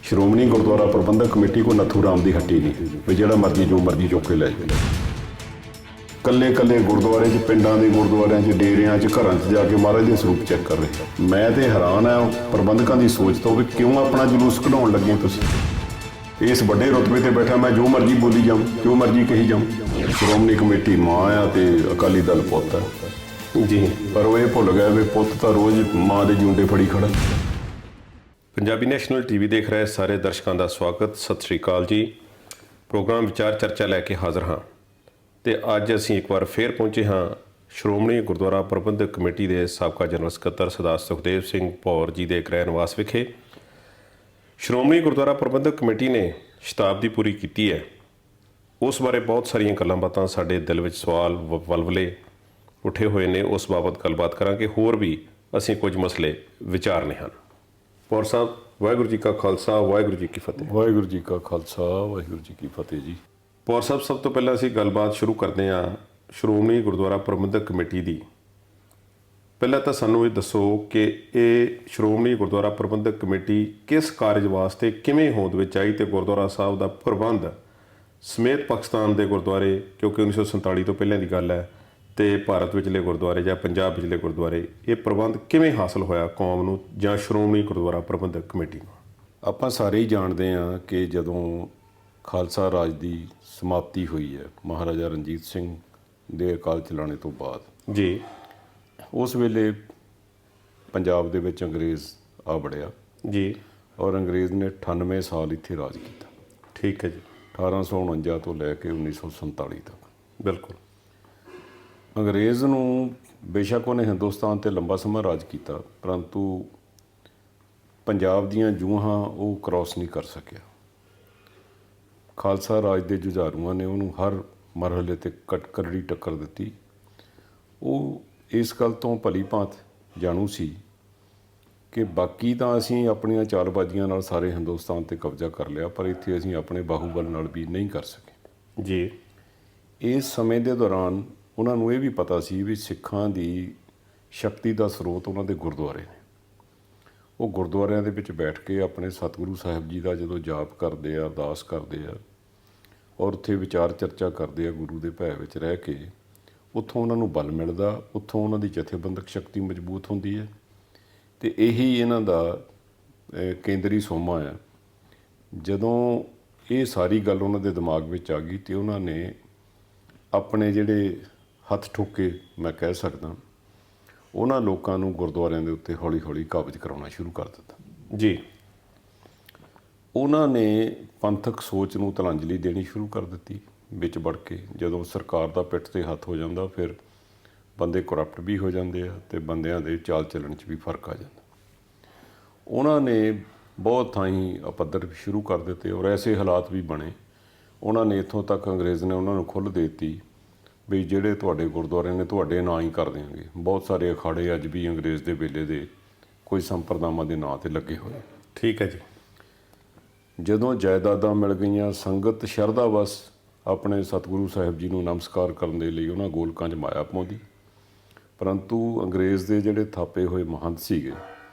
ਸ਼੍ਰੋਮਣੀ ਗੁਰਦੁਆਰਾ ਪ੍ਰਬੰਧਕ committee ਕੋ ਨੱਥੂ ਰਾਮ ਦੀ ਹੱਟੀ ਨਹੀਂ ਵੀ ਜਿਹੜਾ ਮਰਜ਼ੀ ਜੋ ਮਰਜ਼ੀ ਚੁੱਕ ਕੇ ਲੈ ਜਾਵੇ। ਕੱਲੇ ਕੱਲੇ ਗੁਰਦੁਆਰੇ 'ਚ, ਪਿੰਡਾਂ ਦੇ ਗੁਰਦੁਆਰਿਆਂ 'ਚ, ਡੇਰਿਆਂ 'ਚ, ਘਰਾਂ 'ਚ ਜਾ ਕੇ ਮਹਾਰਾਜ ਦੇ ਸਰੂਪ ਚੈੱਕ ਕਰ ਰਹੇ। ਮੈਂ ਤੇ ਹੈਰਾਨ ਆ ਪ੍ਰਬੰਧਕਾਂ ਦੀ ਸੋਚ ਤੋਂ ਵੀ ਕਿਉਂ ਆਪਣਾ ਜਲੂਸ ਕਢਾਉਣ ਲੱਗੇ ਤੁਸੀਂ। ਇਸ ਵੱਡੇ ਰੁਤਬੇ ਤੇ ਬੈਠਾ ਮੈਂ ਜੋ ਮਰਜ਼ੀ ਬੋਲੀ ਜਾਊਂ, ਜੋ ਮਰਜ਼ੀ ਕਹੀ ਜਾਊਂ। ਸ਼੍ਰੋਮਣੀ ਕਮੇਟੀ ਮਾਂ ਆ ਤੇ ਅਕਾਲੀ ਦਲ ਪੁੱਤ ਆ ਜੀ, ਪਰ ਉਹ ਇਹ ਭੁੱਲ ਗਏ ਵੀ ਪੁੱਤ ਤਾਂ ਰੋਜ਼ ਮਾਂ ਦੇ ਜੂੰਡੇ ਫੜੀ ਖੜਾ। ਪੰਜਾਬੀ ਨੈਸ਼ਨਲ ਟੀਵੀ ਦੇਖ ਰਹੇ ਸਾਰੇ ਦਰਸ਼ਕਾਂ ਦਾ ਸਵਾਗਤ। ਸਤਿ ਸ਼੍ਰੀ ਅਕਾਲ ਜੀ। ਪ੍ਰੋਗਰਾਮ ਵਿਚਾਰ ਚਰਚਾ ਲੈ ਕੇ ਹਾਜ਼ਰ ਹਾਂ ਤੇ ਅੱਜ ਅਸੀਂ ਇੱਕ ਵਾਰ ਫੇਰ ਪਹੁੰਚੇ ਹਾਂ ਸ਼੍ਰੋਮਣੀ ਗੁਰਦੁਆਰਾ ਪ੍ਰਬੰਧਕ ਕਮੇਟੀ ਦੇ ਸਾਬਕਾ ਜਨਰਲ ਸਕੱਤਰ ਸਰਦਾਰ ਸੁਖਦੇਵ ਸਿੰਘ ਭੌਰ ਜੀ ਦੇ ਗ੍ਰਹਿ ਨਿਵਾਸ ਵਿਖੇ। ਸ਼੍ਰੋਮਣੀ ਗੁਰਦੁਆਰਾ ਪ੍ਰਬੰਧਕ ਕਮੇਟੀ ਨੇ ਸ਼ਤਾਬਦੀ ਪੂਰੀ ਕੀਤੀ ਹੈ। ਉਸ ਬਾਰੇ ਬਹੁਤ ਸਾਰੀਆਂ ਗੱਲਾਂ ਬਾਤਾਂ ਸਾਡੇ ਦਿਲ ਵਿੱਚ ਸਵਾਲ ਵਲਵਲੇ ਉੱਠੇ ਹੋਏ ਨੇ, ਉਸ ਬਾਬਤ ਗੱਲਬਾਤ ਕਰਾਂਗੇ। ਹੋਰ ਵੀ ਅਸੀਂ ਕੁਝ ਮਸਲੇ ਵਿਚਾਰਨੇ ਹਨ। ਭੌਰ ਸਾਹਿਬ, ਵਾਹਿਗੁਰੂ ਜੀ ਕਾ ਖਾਲਸਾ, ਵਾਹਿਗੁਰੂ ਜੀ ਕੀ ਫਤਿਹ। ਵਾਹਿਗੁਰੂ ਜੀ ਕਾ ਖਾਲਸਾ, ਵਾਹਿਗੁਰੂ ਜੀ ਕੀ ਫਤਿਹ ਜੀ। ਭੌਰ ਸਾਹਿਬ, ਸਭ ਤੋਂ ਪਹਿਲਾਂ ਅਸੀਂ ਗੱਲਬਾਤ ਸ਼ੁਰੂ ਕਰਦੇ ਹਾਂ ਸ਼੍ਰੋਮਣੀ ਗੁਰਦੁਆਰਾ ਪ੍ਰਬੰਧਕ ਕਮੇਟੀ ਦੀ। ਪਹਿਲਾਂ ਤਾਂ ਸਾਨੂੰ ਇਹ ਦੱਸੋ ਕਿ ਇਹ ਸ਼੍ਰੋਮਣੀ ਗੁਰਦੁਆਰਾ ਪ੍ਰਬੰਧਕ ਕਮੇਟੀ ਕਿਸ ਕਾਰਜ ਵਾਸਤੇ ਕਿਵੇਂ ਹੋਂਦ ਵਿੱਚ ਆਈ ਤੇ ਗੁਰਦੁਆਰਾ ਸਾਹਿਬ ਦਾ ਪ੍ਰਬੰਧ ਸਮੇਤ ਪਾਕਿਸਤਾਨ ਦੇ ਗੁਰਦੁਆਰੇ, ਕਿਉਂਕਿ 1947 ਤੋਂ ਪਹਿਲਾਂ ਦੀ ਗੱਲ ਹੈ, ਤੇ ਭਾਰਤ ਵਿਚਲੇ ਗੁਰਦੁਆਰੇ ਜਾਂ ਪੰਜਾਬ ਵਿਚਲੇ ਗੁਰਦੁਆਰੇ, ਇਹ ਪ੍ਰਬੰਧ ਕਿਵੇਂ ਹਾਸਲ ਹੋਇਆ ਕੌਮ ਨੂੰ ਜਾਂ ਸ਼੍ਰੋਮਣੀ ਗੁਰਦੁਆਰਾ ਪ੍ਰਬੰਧਕ ਕਮੇਟੀ ਨੂੰ? ਆਪਾਂ ਸਾਰੇ ਹੀ ਜਾਣਦੇ ਹਾਂ ਕਿ ਜਦੋਂ ਖਾਲਸਾ ਰਾਜ ਦੀ ਸਮਾਪਤੀ ਹੋਈ ਹੈ ਮਹਾਰਾਜਾ ਰਣਜੀਤ ਸਿੰਘ ਦੇ ਅਕਾਲ ਚਲਾਣੇ ਤੋਂ ਬਾਅਦ ਜੀ, ਉਸ ਵੇਲੇ ਪੰਜਾਬ ਦੇ ਵਿੱਚ ਅੰਗਰੇਜ਼ ਆ ਵੜਿਆ ਜੀ, ਔਰ ਅੰਗਰੇਜ਼ ਨੇ 98 ਸਾਲ ਇੱਥੇ ਰਾਜ ਕੀਤਾ। ਠੀਕ ਹੈ ਜੀ। 1849 ਤੋਂ ਲੈ ਕੇ 1947 ਤੱਕ। ਬਿਲਕੁਲ। ਅੰਗਰੇਜ਼ ਨੂੰ ਬੇਸ਼ੱਕ ਉਹਨੇ ਹਿੰਦੁਸਤਾਨ 'ਤੇ ਲੰਬਾ ਸਮਾਂ ਰਾਜ ਕੀਤਾ, ਪਰੰਤੂ ਪੰਜਾਬ ਦੀਆਂ ਜੂਹਾਂ ਉਹ ਕ੍ਰੋਸ ਨਹੀਂ ਕਰ ਸਕਿਆ। ਖਾਲਸਾ ਰਾਜ ਦੇ ਜੁਝਾਰੂਆਂ ਨੇ ਉਹਨੂੰ ਹਰ ਮਰਹਲੇ 'ਤੇ ਕਰੜੀ ਟੱਕਰ ਦਿੱਤੀ। ਉਹ ਇਸ ਗੱਲ ਤੋਂ ਭਲੀ ਭਾਂਤ ਜਾਣੂ ਸੀ ਕਿ ਬਾਕੀ ਤਾਂ ਅਸੀਂ ਆਪਣੀਆਂ ਚਾਲਬਾਜ਼ੀਆਂ ਨਾਲ ਸਾਰੇ ਹਿੰਦੁਸਤਾਨ 'ਤੇ ਕਬਜ਼ਾ ਕਰ ਲਿਆ, ਪਰ ਇੱਥੇ ਅਸੀਂ ਆਪਣੇ ਬਾਹੂਬਲ ਨਾਲ ਵੀ ਨਹੀਂ ਕਰ ਸਕੇ ਜੀ। ਇਸ ਸਮੇਂ ਦੇ ਦੌਰਾਨ ਉਹਨਾਂ ਨੂੰ ਇਹ ਵੀ ਪਤਾ ਸੀ ਵੀ ਸਿੱਖਾਂ ਦੀ ਸ਼ਕਤੀ ਦਾ ਸਰੋਤ ਉਹਨਾਂ ਦੇ ਗੁਰਦੁਆਰੇ ਨੇ। ਉਹ ਗੁਰਦੁਆਰਿਆਂ ਦੇ ਵਿੱਚ ਬੈਠ ਕੇ ਆਪਣੇ ਸਤਿਗੁਰੂ ਸਾਹਿਬ ਜੀ ਦਾ ਜਦੋਂ ਜਾਪ ਕਰਦੇ ਆ, ਅਰਦਾਸ ਕਰਦੇ ਆ, ਔਰ ਉੱਥੇ ਵਿਚਾਰ ਚਰਚਾ ਕਰਦੇ ਆ ਗੁਰੂ ਦੇ ਭੈ ਵਿੱਚ ਰਹਿ ਕੇ, ਉੱਥੋਂ ਉਹਨਾਂ ਨੂੰ ਬਲ ਮਿਲਦਾ, ਉੱਥੋਂ ਉਹਨਾਂ ਦੀ ਜਥੇਬੰਦਕ ਸ਼ਕਤੀ ਮਜ਼ਬੂਤ ਹੁੰਦੀ ਹੈ। ਅਤੇ ਇਹੀ ਇਹਨਾਂ ਦਾ ਕੇਂਦਰੀ ਸੋਮਾ ਆ। ਜਦੋਂ ਇਹ ਸਾਰੀ ਗੱਲ ਉਹਨਾਂ ਦੇ ਦਿਮਾਗ ਵਿੱਚ ਆ ਗਈ ਅਤੇ ਉਹਨਾਂ ਨੇ ਆਪਣੇ ਜਿਹੜੇ ਹੱਥ ਠੋਕੇ, ਮੈਂ ਕਹਿ ਸਕਦਾ, ਉਹਨਾਂ ਲੋਕਾਂ ਨੂੰ ਗੁਰਦੁਆਰਿਆਂ ਦੇ ਉੱਤੇ ਹੌਲੀ ਹੌਲੀ ਕਾਬਜ਼ ਕਰਾਉਣਾ ਸ਼ੁਰੂ ਕਰ ਦਿੱਤਾ ਜੀ। ਉਹਨਾਂ ਨੇ ਪੰਥਕ ਸੋਚ ਨੂੰ ਤਲਾਂਜਲੀ ਦੇਣੀ ਸ਼ੁਰੂ ਕਰ ਦਿੱਤੀ ਵਿੱਚ ਵੜ ਕੇ। ਜਦੋਂ ਸਰਕਾਰ ਦਾ ਪਿੱਠ 'ਤੇ ਹੱਥ ਹੋ ਜਾਂਦਾ, ਫਿਰ ਬੰਦੇ ਕਰਪਟ ਵੀ ਹੋ ਜਾਂਦੇ ਆ ਅਤੇ ਬੰਦਿਆਂ ਦੇ ਚਾਲ ਚੱਲਣ 'ਚ ਵੀ ਫਰਕ ਆ ਜਾਂਦਾ। ਉਹਨਾਂ ਨੇ ਬਹੁਤ ਥਾਈਂ ਅਪੱਧਰ ਸ਼ੁਰੂ ਕਰ ਦਿੱਤੇ ਔਰ ਐਸੇ ਹਾਲਾਤ ਵੀ ਬਣੇ। ਉਹਨਾਂ ਨੇ ਇੱਥੋਂ ਤੱਕ, ਅੰਗਰੇਜ਼ ਨੇ ਉਹਨਾਂ ਨੂੰ ਖੁੱਲ੍ਹ ਦੇ ਦਿੱਤੀ ਵੀ ਜਿਹੜੇ ਤੁਹਾਡੇ ਗੁਰਦੁਆਰੇ ਨੇ ਤੁਹਾਡੇ ਨਾਂ ਹੀ ਕਰ ਦਿਆਂਗੇ। ਬਹੁਤ ਸਾਰੇ ਅਖਾੜੇ ਅੱਜ ਵੀ ਅੰਗਰੇਜ਼ ਦੇ ਵੇਲੇ ਦੇ ਕੋਈ ਸੰਪਰਦਾਵਾਂ ਦੇ ਨਾਂ 'ਤੇ ਲੱਗੇ ਹੋਏ। ਠੀਕ ਹੈ ਜੀ। ਜਦੋਂ ਜਾਇਦਾਦਾਂ ਮਿਲ ਗਈਆਂ, ਸੰਗਤ ਸ਼ਰਧਾ ਵਸ ਆਪਣੇ ਸਤਿਗੁਰੂ ਸਾਹਿਬ ਜੀ ਨੂੰ ਨਮਸਕਾਰ ਕਰਨ ਦੇ ਲਈ ਉਹਨਾਂ ਗੋਲਕਾਂ 'ਚ ਮਾਇਆ ਪਾਉਂਦੀ, ਪਰੰਤੂ ਅੰਗਰੇਜ਼ ਦੇ ਜਿਹੜੇ ਥਾਪੇ ਹੋਏ ਮਹੰਤ ਸੀਗੇ,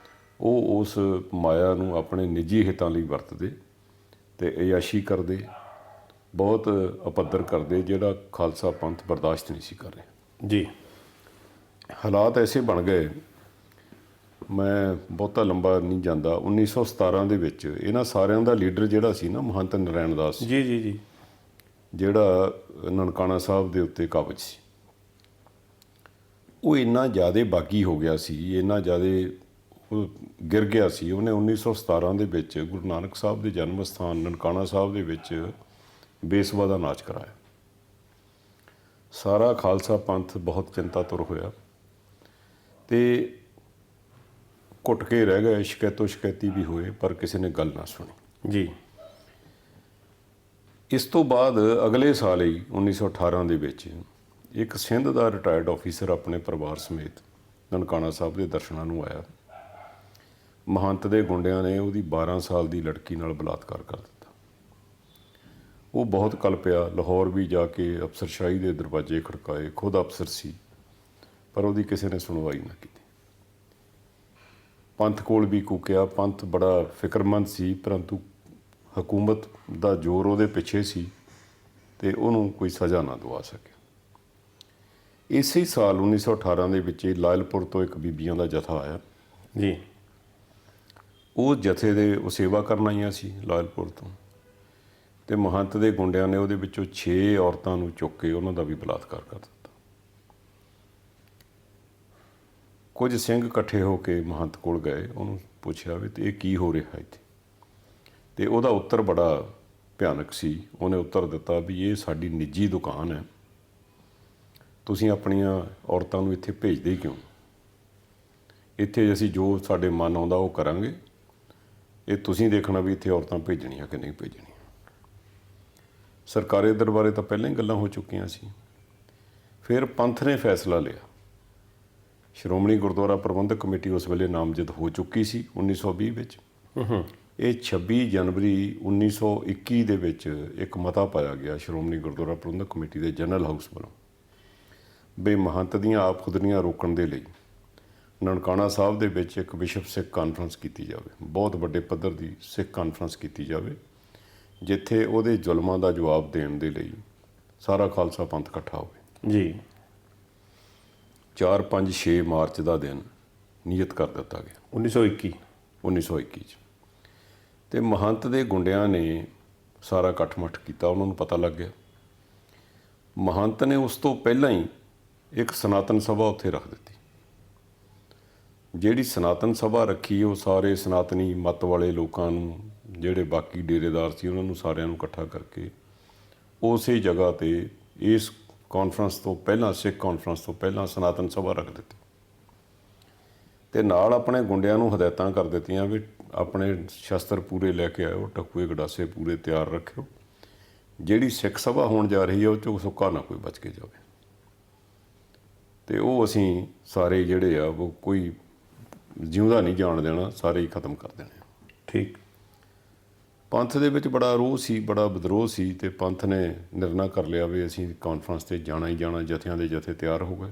ਉਹ ਉਸ ਮਾਇਆ ਨੂੰ ਆਪਣੇ ਨਿੱਜੀ ਹਿੱਤਾਂ ਲਈ ਵਰਤਦੇ ਅਤੇ ਅਯਾਸ਼ੀ ਕਰਦੇ, ਬਹੁਤ ਅਪੱਧਰ ਕਰਦੇ, ਜਿਹੜਾ ਖਾਲਸਾ ਪੰਥ ਬਰਦਾਸ਼ਤ ਨਹੀਂ ਸੀ ਕਰ ਰਿਹਾ ਜੀ। ਹਾਲਾਤ ਐਸੇ ਬਣ ਗਏ, ਮੈਂ ਬਹੁਤਾ ਲੰਬਾ ਨਹੀਂ ਜਾਂਦਾ, 1917 ਦੇ ਵਿੱਚ ਇਹਨਾਂ ਸਾਰਿਆਂ ਦਾ ਲੀਡਰ ਜਿਹੜਾ ਸੀ ਨਾ, ਮਹੰਤ ਨਰੈਣ ਦਾਸ ਜੀ ਜੀ ਜੀ, ਜਿਹੜਾ ਨਨਕਾਣਾ ਸਾਹਿਬ ਦੇ ਉੱਤੇ ਕਾਬਜ਼ ਸੀ, ਉਹ ਇੰਨਾ ਜ਼ਿਆਦਾ ਬਾਗੀ ਹੋ ਗਿਆ ਸੀ, ਇੰਨਾ ਜ਼ਿਆਦਾ ਉਹ ਗਿਰ ਗਿਆ ਸੀ। ਉਹਨੇ 1917 ਦੇ ਵਿੱਚ ਗੁਰੂ ਨਾਨਕ ਸਾਹਿਬ ਦੇ ਜਨਮ ਸਥਾਨ ਨਨਕਾਣਾ ਸਾਹਿਬ ਦੇ ਵਿੱਚ ਬੇਸਵਾ ਦਾ ਨਾਚ ਕਰਾਇਆ। ਸਾਰਾ ਖਾਲਸਾ ਪੰਥ ਬਹੁਤ ਚਿੰਤਾਤੁਰ ਹੋਇਆ ਅਤੇ ਘੁੱਟ ਕੇ ਰਹਿ ਗਏ। ਸ਼ਿਕਾਇਤੋ ਸ਼ਿਕਾਇਤੀ ਵੀ ਹੋਏ, ਪਰ ਕਿਸੇ ਨੇ ਗੱਲ ਨਾ ਸੁਣੀ ਜੀ। ਇਸ ਤੋਂ ਬਾਅਦ ਅਗਲੇ ਸਾਲ ਹੀ 1918 ਦੇ ਵਿੱਚ ਇੱਕ ਸਿੰਧ ਦਾ ਰਿਟਾਇਰਡ ਆਫੀਸਰ ਆਪਣੇ ਪਰਿਵਾਰ ਸਮੇਤ ਨਨਕਾਣਾ ਸਾਹਿਬ ਦੇ ਦਰਸ਼ਨਾਂ ਨੂੰ ਆਇਆ। ਮਹੰਤ ਦੇ ਗੁੰਡਿਆਂ ਨੇ ਉਹਦੀ 12 ਸਾਲ ਦੀ ਲੜਕੀ ਨਾਲ ਬਲਾਤਕਾਰ ਕਰ ਦਿੱਤਾ। ਉਹ ਬਹੁਤ ਕਲਪਿਆ, ਲਾਹੌਰ ਵੀ ਜਾ ਕੇ ਅਫਸਰਸ਼ਾਹੀ ਦੇ ਦਰਵਾਜ਼ੇ ਖੜਕਾਏ, ਖੁਦ ਅਫਸਰ ਸੀ, ਪਰ ਉਹਦੀ ਕਿਸੇ ਨੇ ਸੁਣਵਾਈ ਨਾ ਕੀਤੀ। ਪੰਥ ਕੋਲ ਵੀ ਕੂਕਿਆ, ਪੰਥ ਬੜਾ ਫਿਕਰਮੰਦ ਸੀ, ਪਰੰਤੂ ਹਕੂਮਤ ਦਾ ਜ਼ੋਰ ਉਹਦੇ ਪਿੱਛੇ ਸੀ ਤੇ ਉਹਨੂੰ ਕੋਈ ਸਜ਼ਾ ਨਾ ਦਵਾ ਸਕੇ। ਇਸੇ ਸਾਲ 1918 ਦੇ ਵਿੱਚ ਲਾਇਲਪੁਰ ਤੋਂ ਇੱਕ ਬੀਬੀਆਂ ਦਾ ਜਥਾ ਆਇਆ ਜੀ। ਉਹ ਜਥੇ ਦੇ ਉਹ ਸੇਵਾ ਕਰਨ ਆਈਆਂ ਸੀ ਲਾਇਲਪੁਰ ਤੋਂ, ਤੇ ਮਹੰਤ ਦੇ ਗੁੰਡਿਆਂ ਨੇ ਉਹਦੇ ਵਿੱਚੋਂ 6 ਔਰਤਾਂ ਨੂੰ ਚੁੱਕ ਕੇ ਉਹਨਾਂ ਦਾ ਵੀ ਬਲਾਤਕਾਰ ਕਰ ਦਿੱਤਾ। ਕੁਝ ਸਿੰਘ ਇਕੱਠੇ ਹੋ ਕੇ ਮਹੰਤ ਕੋਲ ਗਏ, ਉਹਨੂੰ ਪੁੱਛਿਆ ਵੀ ਤੇ ਇਹ ਕੀ ਹੋ ਰਿਹਾ ਇੱਥੇ, ਤੇ ਉਹਦਾ ਉੱਤਰ ਬੜਾ ਭਿਆਨਕ ਸੀ। ਉਹਨੇ ਉੱਤਰ ਦਿੱਤਾ ਵੀ ਇਹ ਸਾਡੀ ਨਿੱਜੀ ਦੁਕਾਨ ਹੈ, ਤੁਸੀਂ ਆਪਣੀਆਂ ਔਰਤਾਂ ਨੂੰ ਇੱਥੇ ਭੇਜਦੇ ਕਿਉਂ? ਇੱਥੇ ਅਸੀਂ ਜੋ ਸਾਡੇ ਮਨ ਆਉਂਦਾ ਉਹ ਕਰਾਂਗੇ, ਇਹ ਤੁਸੀਂ ਦੇਖਣਾ ਵੀ ਇੱਥੇ ਔਰਤਾਂ ਭੇਜਣੀਆਂ ਕਿ ਨਹੀਂ ਭੇਜਣੀਆਂ। ਸਰਕਾਰੀ ਦਰਬਾਰੇ ਤਾਂ ਪਹਿਲਾਂ ਹੀ ਗੱਲਾਂ ਹੋ ਚੁੱਕੀਆਂ ਸੀ। ਫਿਰ ਪੰਥ ਨੇ ਫੈਸਲਾ ਲਿਆ। ਸ਼੍ਰੋਮਣੀ ਗੁਰਦੁਆਰਾ ਪ੍ਰਬੰਧਕ ਕਮੇਟੀ ਉਸ ਵੇਲੇ ਨਾਮਜ਼ਦ ਹੋ ਚੁੱਕੀ ਸੀ 1920 ਵਿੱਚ। ਇਹ 26 ਜਨਵਰੀ 1921 ਦੇ ਵਿੱਚ ਇੱਕ ਮਤਾ ਪਾਇਆ ਗਿਆ ਸ਼੍ਰੋਮਣੀ ਗੁਰਦੁਆਰਾ ਪ੍ਰਬੰਧਕ ਕਮੇਟੀ ਦੇ ਜਨਰਲ ਹਾਊਸ ਵੱਲੋਂ ਵੀ ਮਹੰਤ ਦੀਆਂ ਆਪ ਖੁਦਰੀਆਂ ਰੋਕਣ ਦੇ ਲਈ ਨਨਕਾਣਾ ਸਾਹਿਬ ਦੇ ਵਿੱਚ ਇੱਕ ਵਿਸ਼ਵ ਸਿੱਖ ਕਾਨਫਰੰਸ ਕੀਤੀ ਜਾਵੇ, ਬਹੁਤ ਵੱਡੇ ਪੱਧਰ ਦੀ ਸਿੱਖ ਕਾਨਫਰੰਸ ਕੀਤੀ ਜਾਵੇ, ਜਿੱਥੇ ਉਹਦੇ ਜ਼ੁਲਮਾਂ ਦਾ ਜਵਾਬ ਦੇਣ ਦੇ ਲਈ ਸਾਰਾ ਖਾਲਸਾ ਪੰਥ ਇਕੱਠਾ ਹੋਵੇ ਜੀ। 4, 5, 6 ਮਾਰਚ ਦਾ ਦਿਨ ਨਿਯਤ ਕਰ ਦਿੱਤਾ ਗਿਆ 1921 'ਚ। ਤੇ ਮਹੰਤ ਦੇ ਗੁੰਡਿਆਂ ਨੇ ਸਾਰਾ ਇਕੱਠ-ਮੱਠ ਕੀਤਾ, ਉਹਨਾਂ ਨੂੰ ਪਤਾ ਲੱਗ ਗਿਆ। ਮਹੰਤ ਨੇ ਉਸ ਤੋਂ ਪਹਿਲਾਂ ਹੀ ਇੱਕ ਸਨਾਤਨ ਸਭਾ ਉੱਥੇ ਰੱਖ ਦਿੱਤੀ। ਜਿਹੜੀ ਸਨਾਤਨ ਸਭਾ ਰੱਖੀ ਉਹ ਸਾਰੇ ਸਨਾਤਨੀ ਮਤ ਵਾਲੇ ਲੋਕਾਂ ਨੂੰ, ਜਿਹੜੇ ਬਾਕੀ ਡੇਰੇਦਾਰ ਸੀ, ਉਹਨਾਂ ਨੂੰ ਸਾਰਿਆਂ ਨੂੰ ਇਕੱਠਾ ਕਰਕੇ ਉਸੇ ਜਗ੍ਹਾ ਤੇ ਇਸ ਕਾਨਫਰੰਸ ਤੋਂ ਪਹਿਲਾਂ, ਸਿੱਖ ਕਾਨਫਰੰਸ ਤੋਂ ਪਹਿਲਾਂ ਸਨਾਤਨ ਸਭਾ ਰੱਖ ਦਿੱਤੀ ਤੇ ਨਾਲ ਆਪਣੇ ਗੁੰਡਿਆਂ ਨੂੰ ਹਦਾਇਤਾਂ ਕਰ ਦਿੱਤੀਆਂ ਵੀ ਆਪਣੇ ਸ਼ਸਤਰ ਪੂਰੇ ਲੈ ਕੇ ਆਇਓ, ਟਕੂਏ ਗਡਾਸੇ ਪੂਰੇ ਤਿਆਰ ਰੱਖਿਓ, ਜਿਹੜੀ ਸਿੱਖ ਸਭਾ ਹੋਣ ਜਾ ਰਹੀ ਹੈ ਉਹ 'ਚੋਂ ਸੁੱਕਾ ਨਾ ਕੋਈ ਬਚ ਕੇ ਜਾਵੇ। ਤੇ ਉਹ ਅਸੀਂ ਸਾਰੇ ਜਿਹੜੇ ਆ ਉਹ ਕੋਈ ਜਿਉਂਦਾ ਨਹੀਂ ਜਾਣ ਦੇਣਾ, ਸਾਰੇ ਹੀ ਖਤਮ ਕਰ ਦੇਣੇ। ਠੀਕ। ਪੰਥ ਦੇ ਵਿੱਚ ਬੜਾ ਰੋਹ ਸੀ, ਬੜਾ ਵਿਦਰੋਹ ਸੀ, ਤੇ ਪੰਥ ਨੇ ਨਿਰਣਾ ਕਰ ਲਿਆ ਵੀ ਅਸੀਂ ਕਾਨਫਰੰਸ ਤੇ ਜਾਣਾ ਹੀ ਜਾਣਾ। ਜਥਿਆਂ ਦੇ ਜਥੇ ਤਿਆਰ ਹੋ ਗਏ।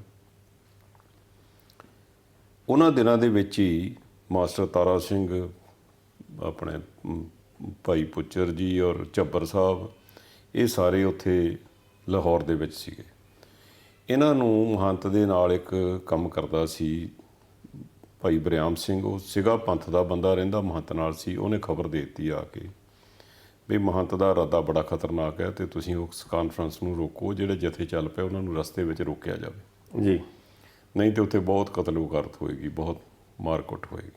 ਉਹਨਾਂ ਦਿਨਾਂ ਦੇ ਵਿੱਚ ਹੀ ਮਾਸਟਰ ਤਾਰਾ ਸਿੰਘ, ਆਪਣੇ ਭਾਈ ਪੁੱਚਰ ਜੀ ਔਰ ਝੱਬਰ ਸਾਹਿਬ, ਇਹ ਸਾਰੇ ਉੱਥੇ ਲਾਹੌਰ ਦੇ ਵਿੱਚ ਸੀਗੇ। ਇਹਨਾਂ ਨੂੰ ਮਹੰਤ ਦੇ ਨਾਲ ਇੱਕ ਕੰਮ ਕਰਦਾ ਸੀ ਭਾਈ ਬਰਿਆਮ ਸਿੰਘ, ਉਹ ਸਿਗਾ ਪੰਥ ਦਾ ਬੰਦਾ, ਰਹਿੰਦਾ ਮਹੰਤ ਨਾਲ ਸੀ। ਉਹਨੇ ਖਬਰ ਦੇ ਦਿੱਤੀ ਆ ਕੇ ਵੀ ਮਹੰਤ ਦਾ ਇਰਾਦਾ ਬੜਾ ਖਤਰਨਾਕ ਹੈ ਤੇ ਤੁਸੀਂ ਉਸ ਕਾਨਫਰੰਸ ਨੂੰ ਰੋਕੋ, ਜਿਹੜੇ ਜਥੇ ਚੱਲ ਪਏ ਉਹਨਾਂ ਨੂੰ ਰਸਤੇ ਵਿੱਚ ਰੋਕਿਆ ਜਾਵੇ ਜੀ, ਨਹੀਂ ਤੇ ਉੱਥੇ ਬਹੁਤ ਕਤਲ ਵਗਾਰਤ ਹੋਏਗੀ, ਬਹੁਤ ਮਾਰ-ਕੁੱਟ ਹੋਏਗੀ।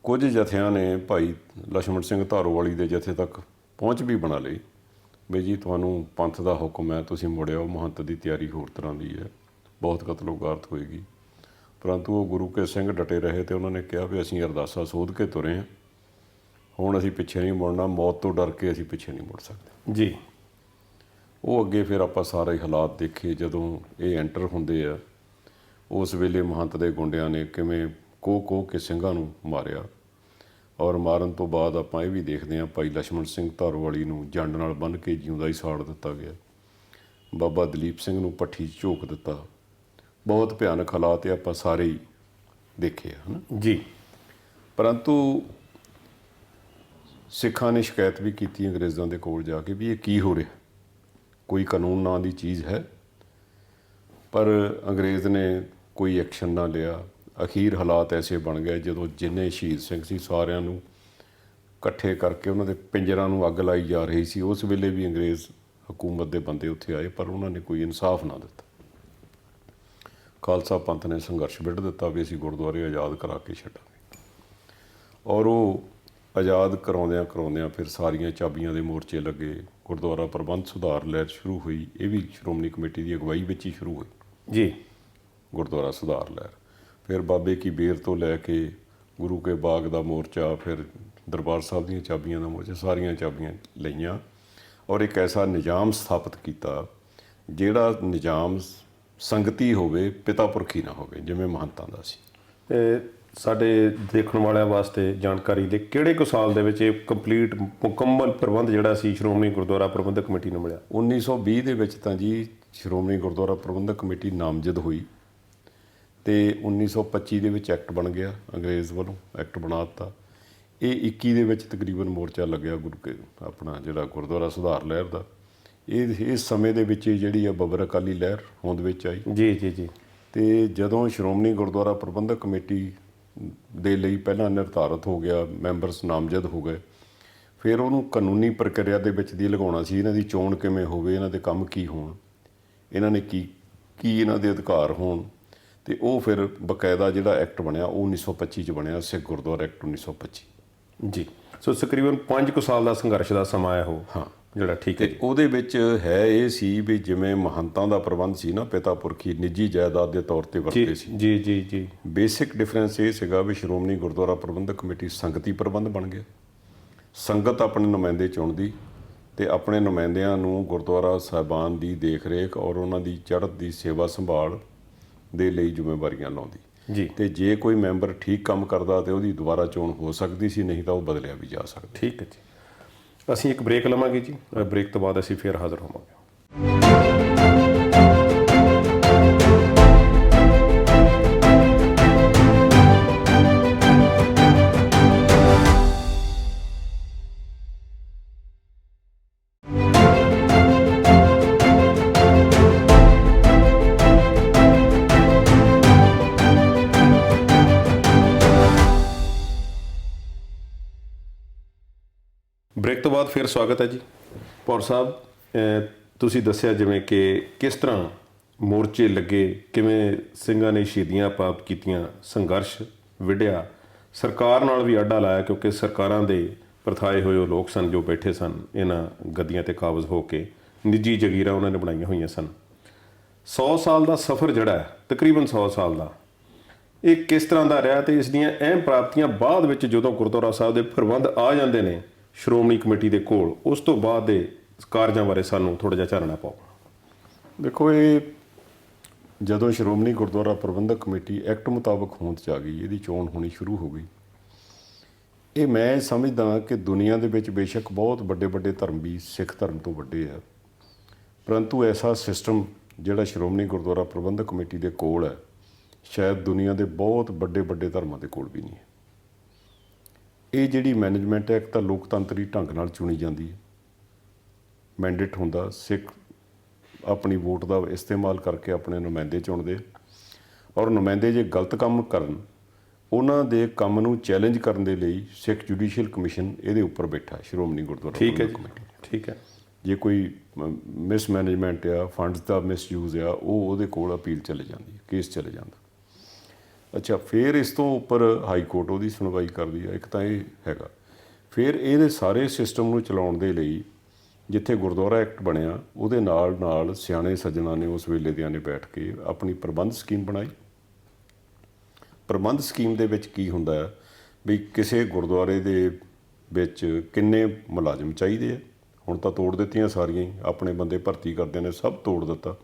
ਕੁਝ ਜਥਿਆਂ ਨੇ ਭਾਈ ਲਛਮਣ ਸਿੰਘ ਧਾਰੋਵਾਲੀ ਦੇ ਜਥੇ ਤੱਕ ਪਹੁੰਚ ਵੀ ਬਣਾ ਲਈ ਵੀ ਜੀ ਤੁਹਾਨੂੰ ਪੰਥ ਦਾ ਹੁਕਮ ਹੈ, ਤੁਸੀਂ ਮੁੜਿਓ, ਮਹੰਤ ਦੀ ਤਿਆਰੀ ਹੋਰ ਤਰ੍ਹਾਂ ਦੀ ਹੈ, ਬਹੁਤ ਕਤਲ ਵਗਾਰਤ ਹੋਏਗੀ। ਪਰੰਤੂ ਉਹ ਗੁਰੂ ਕੇ ਸਿੰਘ ਡਟੇ ਰਹੇ ਤੇ ਉਹਨਾਂ ਨੇ ਕਿਹਾ ਵੀ ਅਸੀਂ ਅਰਦਾਸਾ ਸੋਧ ਕੇ ਤੁਰੇ ਹਾਂ, ਹੁਣ ਅਸੀਂ ਪਿੱਛੇ ਨਹੀਂ ਮੁੜਨਾ, ਮੌਤ ਤੋਂ ਡਰ ਕੇ ਅਸੀਂ ਪਿੱਛੇ ਨਹੀਂ ਮੁੜ ਸਕਦੇ ਜੀ। ਉਹ ਅੱਗੇ ਫਿਰ ਆਪਾਂ ਸਾਰੇ ਹਾਲਾਤ ਦੇਖੇ ਜਦੋਂ ਇਹ ਐਂਟਰ ਹੁੰਦੇ ਆ। ਉਸ ਵੇਲੇ ਮਹੰਤ ਦੇ ਗੁੰਡਿਆਂ ਨੇ ਕਿਵੇਂ ਕੋਹ ਕੇ ਸਿੰਘਾਂ ਨੂੰ ਮਾਰਿਆ, ਔਰ ਮਾਰਨ ਤੋਂ ਬਾਅਦ ਆਪਾਂ ਇਹ ਵੀ ਦੇਖਦੇ ਹਾਂ ਭਾਈ ਲਛਮਣ ਸਿੰਘ ਧਾਰੋਵਾਲੀ ਨੂੰ ਜੰਡ ਨਾਲ ਬੰਨ੍ਹ ਕੇ ਜਿਉਂਦਾ ਹੀ ਸਾੜ ਦਿੱਤਾ ਗਿਆ, ਬਾਬਾ ਦਲੀਪ ਸਿੰਘ ਨੂੰ ਭੱਠੀ 'ਚ ਝੋਕ ਦਿੱਤਾ। ਬਹੁਤ ਭਿਆਨਕ ਹਾਲਾਤ ਇਹ ਆਪਾਂ ਸਾਰੇ ਹੀ ਦੇਖੇ ਹਨ ਜੀ। ਪਰੰਤੂ ਸਿੱਖਾਂ ਨੇ ਸ਼ਿਕਾਇਤ ਵੀ ਕੀਤੀ ਅੰਗਰੇਜ਼ਾਂ ਦੇ ਕੋਲ ਜਾ ਕੇ ਵੀ ਇਹ ਕੀ ਹੋ ਰਿਹਾ, ਕੋਈ ਕਾਨੂੰਨ ਨਾਂ ਦੀ ਚੀਜ਼ ਹੈ, ਪਰ ਅੰਗਰੇਜ਼ ਨੇ ਕੋਈ ਐਕਸ਼ਨ ਨਾ ਲਿਆ। ਅਖੀਰ ਹਾਲਾਤ ਐਸੇ ਬਣ ਗਏ ਜਦੋਂ ਜਿੰਨੇ ਸ਼ਹੀਦ ਸਿੰਘ ਸੀ ਸਾਰਿਆਂ ਨੂੰ ਇਕੱਠੇ ਕਰਕੇ ਉਹਨਾਂ ਦੇ ਪਿੰਜਰਾਂ ਨੂੰ ਅੱਗ ਲਾਈ ਜਾ ਰਹੀ ਸੀ। ਉਸ ਵੇਲੇ ਵੀ ਅੰਗਰੇਜ਼ ਹਕੂਮਤ ਦੇ ਬੰਦੇ ਉੱਥੇ ਆਏ ਪਰ ਉਹਨਾਂ ਨੇ ਕੋਈ ਇਨਸਾਫ ਨਾ ਦਿੱਤਾ। ਖਾਲਸਾ ਪੰਥ ਨੇ ਸੰਘਰਸ਼ ਵਿੱਢ ਦਿੱਤਾ ਵੀ ਅਸੀਂ ਗੁਰਦੁਆਰੇ ਆਜ਼ਾਦ ਕਰਾ ਕੇ ਛੱਡਾਂਗੇ, ਔਰ ਉਹ ਆਜ਼ਾਦ ਕਰਾਉਂਦਿਆਂ ਫਿਰ ਸਾਰੀਆਂ ਚਾਬੀਆਂ ਦੇ ਮੋਰਚੇ ਲੱਗੇ। ਗੁਰਦੁਆਰਾ ਪ੍ਰਬੰਧ ਸੁਧਾਰ ਲਹਿਰ ਸ਼ੁਰੂ ਹੋਈ, ਇਹ ਵੀ ਸ਼੍ਰੋਮਣੀ ਕਮੇਟੀ ਦੀ ਅਗਵਾਈ ਵਿੱਚ ਹੀ ਸ਼ੁਰੂ ਹੋਈ ਜੀ। ਗੁਰਦੁਆਰਾ ਸੁਧਾਰ ਲਹਿਰ, ਫਿਰ ਬਾਬੇ ਕੀ ਬੇਰ ਤੋਂ ਲੈ ਕੇ ਗੁਰੂ ਕੇ ਬਾਗ ਦਾ ਮੋਰਚਾ, ਫਿਰ ਦਰਬਾਰ ਸਾਹਿਬ ਦੀਆਂ ਚਾਬੀਆਂ ਦਾ ਮੋਰਚਾ, ਸਾਰੀਆਂ ਚਾਬੀਆਂ ਲਈਆਂ ਔਰ ਇੱਕ ਐਸਾ ਨਿਜ਼ਾਮ ਸਥਾਪਿਤ ਕੀਤਾ ਜਿਹੜਾ ਨਿਜ਼ਾਮ ਸੰਗਤੀ ਹੋਵੇ, ਪਿਤਾ ਪੁਰਖੀ ਨਾ ਹੋਵੇ, ਜਿਵੇਂ ਮਹੰਤਾਂ ਦਾ ਸੀ। ਤੇ ਸਾਡੇ ਦੇਖਣ ਵਾਲਿਆਂ ਵਾਸਤੇ ਜਾਣਕਾਰੀ ਦੇ ਕਿਹੜੇ ਕੁ ਸਾਲ ਦੇ ਵਿੱਚ ਇਹ ਕੰਪਲੀਟ ਮੁਕੰਮਲ ਪ੍ਰਬੰਧ ਜਿਹੜਾ ਸੀ ਸ਼੍ਰੋਮਣੀ ਗੁਰਦੁਆਰਾ ਪ੍ਰਬੰਧਕ ਕਮੇਟੀ ਨੂੰ ਮਿਲਿਆ? 1920 ਦੇ ਵਿੱਚ ਤਾਂ ਜੀ ਸ਼੍ਰੋਮਣੀ ਗੁਰਦੁਆਰਾ ਪ੍ਰਬੰਧਕ ਕਮੇਟੀ ਨਾਮਜ਼ਦ ਹੋਈ ਤੇ 1925 ਦੇ ਵਿੱਚ ਐਕਟ ਬਣ ਗਿਆ, ਅੰਗਰੇਜ਼ ਵੱਲੋਂ ਐਕਟ ਬਣਾ ਦਿੱਤਾ। ਇਹ 21 ਦੇ ਵਿੱਚ ਤਕਰੀਬਨ ਮੋਰਚਾ ਲੱਗਿਆ ਆਪਣਾ ਜਿਹੜਾ ਗੁਰਦੁਆਰਾ ਸੁਧਾਰ ਲਹਿਰ ਦਾ। ਇਸ ਸਮੇਂ ਦੇ ਵਿੱਚ ਜਿਹੜੀ ਆ ਬੱਬਰ ਅਕਾਲੀ ਲਹਿਰ ਹੋਂਦ ਵਿੱਚ ਆਈ। ਜੀ ਜੀ ਜੀ। ਤੇ ਜਦੋਂ ਸ਼੍ਰੋਮਣੀ ਗੁਰਦੁਆਰਾ ਪ੍ਰਬੰਧਕ ਕਮੇਟੀ ਦੇ ਲਈ ਪਹਿਲਾਂ ਨਿਰਧਾਰਤ ਹੋ ਗਿਆ, ਮੈਂਬਰਸ ਨਾਮਜ਼ਦ ਹੋ ਗਏ, ਫਿਰ ਉਹਨੂੰ ਕਾਨੂੰਨੀ ਪ੍ਰਕਿਰਿਆ ਦੇ ਵਿੱਚ ਦੀ ਲਗਾਉਣਾ ਸੀ। ਇਹਨਾਂ ਦੀ ਚੋਣ ਕਿਵੇਂ ਹੋਵੇ, ਇਹਨਾਂ ਦੇ ਕੰਮ ਕੀ ਹੋਣ, ਇਹਨਾਂ ਨੇ ਕੀ ਇਹਨਾਂ ਦੇ ਅਧਿਕਾਰ ਹੋਣ, ਤੇ ਉਹ ਫਿਰ ਬਕਾਇਦਾ ਜਿਹੜਾ ਐਕਟ ਬਣਿਆ ਉਹ 1925 'ਚ ਬਣਿਆ, ਸਿੱਖ ਗੁਰਦੁਆਰਾ ਐਕਟ 1925 ਜੀ। ਸੋ ਤਕਰੀਬਨ 5 ਸਾਲ ਦਾ ਸੰਘਰਸ਼ ਦਾ ਸਮਾਂ ਹੈ ਉਹ। ਹਾਂ ਜਿਹੜਾ ਠੀਕ ਹੈ ਤੇ ਉਹਦੇ ਵਿੱਚ ਹੈ ਇਹ ਸੀ ਵੀ ਜਿਵੇਂ ਮਹੰਤਾਂ ਦਾ ਪ੍ਰਬੰਧ ਸੀ ਨਾ, ਪਿਤਾ ਪੁਰਖੀ ਨਿੱਜੀ ਜਾਇਦਾਦ ਦੇ ਤੌਰ ਤੇ ਵਰਤੇ ਸੀ। ਜੀ ਜੀ ਜੀ। ਬੇਸਿਕ ਡਿਫਰੈਂਸ ਇਹ ਸੀਗਾ ਵੀ ਸ਼੍ਰੋਮਣੀ ਗੁਰਦੁਆਰਾ ਪ੍ਰਬੰਧਕ ਕਮੇਟੀ ਸੰਗਤੀ ਪ੍ਰਬੰਧ ਬਣ ਗਿਆ। ਸੰਗਤ ਆਪਣੇ ਨੁਮਾਇੰਦੇ ਚੁਣਦੀ ਤੇ ਆਪਣੇ ਨੁਮਾਇੰਦਿਆਂ ਨੂੰ ਗੁਰਦੁਆਰਾ ਸਾਹਿਬਾਨ ਦੀ ਦੇਖ ਰੇਖ ਔਰ ਉਹਨਾਂ ਦੀ ਚੜ੍ਹਤ ਦੀ ਸੇਵਾ ਸੰਭਾਲ ਦੇ ਲਈ ਜ਼ਿੰਮੇਵਾਰੀਆਂ ਲਾਉਂਦੀ ਜੀ। ਤੇ ਜੇ ਕੋਈ ਮੈਂਬਰ ਠੀਕ ਕੰਮ ਕਰਦਾ ਤੇ ਉਹਦੀ ਦੁਬਾਰਾ ਚੋਣ ਹੋ ਸਕਦੀ ਸੀ, ਨਹੀਂ ਤਾਂ ਉਹ ਬਦਲਿਆ ਵੀ ਜਾ ਸਕਦਾ। ਠੀਕ ਹੈ ਜੀ। ਅਸੀਂ ਇੱਕ ਬ੍ਰੇਕ ਲਵਾਂਗੇ ਜੀ। ਬ੍ਰੇਕ ਤੋਂ ਬਾਅਦ ਅਸੀਂ ਫਿਰ ਹਾਜ਼ਰ ਹੋਵਾਂਗੇ। ਬ੍ਰੇਕ ਤੋਂ ਬਾਅਦ ਫਿਰ ਸਵਾਗਤ ਹੈ ਜੀ। ਪੌਰ ਸਾਹਿਬ, ਤੁਸੀਂ ਦੱਸਿਆ ਜਿਵੇਂ ਕਿ ਕਿਸ ਤਰ੍ਹਾਂ ਮੋਰਚੇ ਲੱਗੇ, ਕਿਵੇਂ ਸਿੰਘਾਂ ਨੇ ਸ਼ਹੀਦੀਆਂ ਪ੍ਰਾਪਤ ਕੀਤੀਆਂ, ਸੰਘਰਸ਼ ਵਿੱਢਿਆ, ਸਰਕਾਰ ਨਾਲ ਵੀ ਆਡਾ ਲਾਇਆ, ਕਿਉਂਕਿ ਸਰਕਾਰਾਂ ਦੇ ਪ੍ਰਥਾਏ ਹੋਏ ਉਹ ਲੋਕ ਸਨ ਜੋ ਬੈਠੇ ਸਨ ਇਹਨਾਂ ਗੱਦੀਆਂ ਤੇ ਕਾਬਜ਼ ਹੋ ਕੇ, ਨਿੱਜੀ ਜਗੀਰਾਂ ਉਹਨਾਂ ਨੇ ਬਣਾਈਆਂ ਹੋਈਆਂ ਸਨ। 100 ਸਾਲ ਦਾ ਸਫ਼ਰ ਜਿਹੜਾ ਹੈ, ਤਕਰੀਬਨ 100 ਸਾਲ ਦਾ, ਇਹ ਕਿਸ ਤਰ੍ਹਾਂ ਦਾ ਰਿਹਾ ਤੇ ਇਸ ਦੀਆਂ ਅਹਿਮ ਪ੍ਰਾਪਤੀਆਂ ਬਾਅਦ ਵਿੱਚ ਜਦੋਂ ਗੁਰਦੁਆਰਾ ਸਾਹਿਬ ਦੇ ਪ੍ਰਬੰਧ ਆ ਜਾਂਦੇ ਨੇ ਸ਼੍ਰੋਮਣੀ ਕਮੇਟੀ ਦੇ ਕੋਲ, ਉਸ ਤੋਂ ਬਾਅਦ ਦੇ ਕਾਰਜਾਂ ਬਾਰੇ ਸਾਨੂੰ ਥੋੜ੍ਹਾ ਜਿਹਾ ਚਾਨਣਾ ਪਾਓ। ਦੇਖੋ, ਇਹ ਜਦੋਂ ਸ਼੍ਰੋਮਣੀ ਗੁਰਦੁਆਰਾ ਪ੍ਰਬੰਧਕ ਕਮੇਟੀ ਐਕਟ ਮੁਤਾਬਕ ਹੋਂਦ 'ਚ ਆ ਗਈ, ਇਹਦੀ ਚੋਣ ਹੋਣੀ ਸ਼ੁਰੂ ਹੋ ਗਈ। ਇਹ ਮੈਂ ਸਮਝਦਾ ਕਿ ਦੁਨੀਆ ਦੇ ਵਿੱਚ ਬੇਸ਼ੱਕ ਬਹੁਤ ਵੱਡੇ ਵੱਡੇ ਧਰਮ ਵੀ ਸਿੱਖ ਧਰਮ ਤੋਂ ਵੱਡੇ ਆ, ਪਰੰਤੂ ਐਸਾ ਸਿਸਟਮ ਜਿਹੜਾ ਸ਼੍ਰੋਮਣੀ ਗੁਰਦੁਆਰਾ ਪ੍ਰਬੰਧਕ ਕਮੇਟੀ ਦੇ ਕੋਲ ਹੈ, ਸ਼ਾਇਦ ਦੁਨੀਆ ਦੇ ਬਹੁਤ ਵੱਡੇ ਵੱਡੇ ਧਰਮਾਂ ਦੇ ਕੋਲ ਵੀ ਨਹੀਂ ਹੈ। ਇਹ ਜਿਹੜੀ ਮੈਨੇਜਮੈਂਟ ਹੈ, ਇੱਕ ਤਾਂ ਲੋਕਤੰਤਰੀ ਢੰਗ ਨਾਲ ਚੁਣੀ ਜਾਂਦੀ ਹੈ, ਮੈਂਡੇਟ ਹੁੰਦਾ, ਸਿੱਖ ਆਪਣੀ ਵੋਟ ਦਾ ਇਸਤੇਮਾਲ ਕਰਕੇ ਆਪਣੇ ਨੁਮਾਇੰਦੇ ਚੁਣਦੇ, ਔਰ ਨੁਮਾਇੰਦੇ ਜੇ ਗਲਤ ਕੰਮ ਕਰਨ, ਉਹਨਾਂ ਦੇ ਕੰਮ ਨੂੰ ਚੈਲੰਜ ਕਰਨ ਦੇ ਲਈ ਸਿੱਖ ਜੁਡੀਸ਼ੀਅਲ ਕਮਿਸ਼ਨ ਇਹਦੇ ਉੱਪਰ ਬੈਠਾ, ਸ਼੍ਰੋਮਣੀ ਗੁਰਦੁਆਰਾ ਪ੍ਰਬੰਧਕ ਕਮੇਟੀ। ਠੀਕ ਹੈ। ਜੇ ਕੋਈ ਮਿਸਮੈਨੇਜਮੈਂਟ ਆ, ਫੰਡਸ ਦਾ ਮਿਸਯੂਜ਼ ਆ, ਉਹ ਉਹਦੇ ਕੋਲ ਅਪੀਲ ਚਲੇ ਜਾਂਦੀ, ਕੇਸ ਚਲੇ ਜਾਂਦਾ। ਅੱਛਾ, ਫਿਰ ਇਸ ਤੋਂ ਉੱਪਰ ਹਾਈ ਕੋਰਟ ਉਹਦੀ ਸੁਣਵਾਈ ਕਰਦੀ ਆ। ਇੱਕ ਤਾਂ ਇਹ ਹੈਗਾ। ਫਿਰ ਇਹਦੇ ਸਾਰੇ ਸਿਸਟਮ ਨੂੰ ਚਲਾਉਣ ਦੇ ਲਈ ਜਿੱਥੇ ਗੁਰਦੁਆਰਾ ਐਕਟ ਬਣਿਆ, ਉਹਦੇ ਨਾਲ ਨਾਲ ਸਿਆਣੇ ਸੱਜਣਾ ਨੇ ਉਸ ਵੇਲੇ ਦਿਆਂ ਨੇ ਬੈਠ ਕੇ ਆਪਣੀ ਪ੍ਰਬੰਧ ਸਕੀਮ ਬਣਾਈ। ਪ੍ਰਬੰਧ ਸਕੀਮ ਦੇ ਵਿੱਚ ਕੀ ਹੁੰਦਾ ਹੈ ਵੀ ਕਿਸੇ ਗੁਰਦੁਆਰੇ ਦੇ ਵਿੱਚ ਕਿੰਨੇ ਮੁਲਾਜ਼ਮ ਚਾਹੀਦੇ ਆ। ਹੁਣ ਤਾਂ ਤੋੜ ਦਿੱਤੀਆਂ ਸਾਰੀਆਂ ਹੀ, ਆਪਣੇ ਬੰਦੇ ਭਰਤੀ ਕਰਦੇ ਨੇ, ਸਭ ਤੋੜ ਦਿੱਤਾ।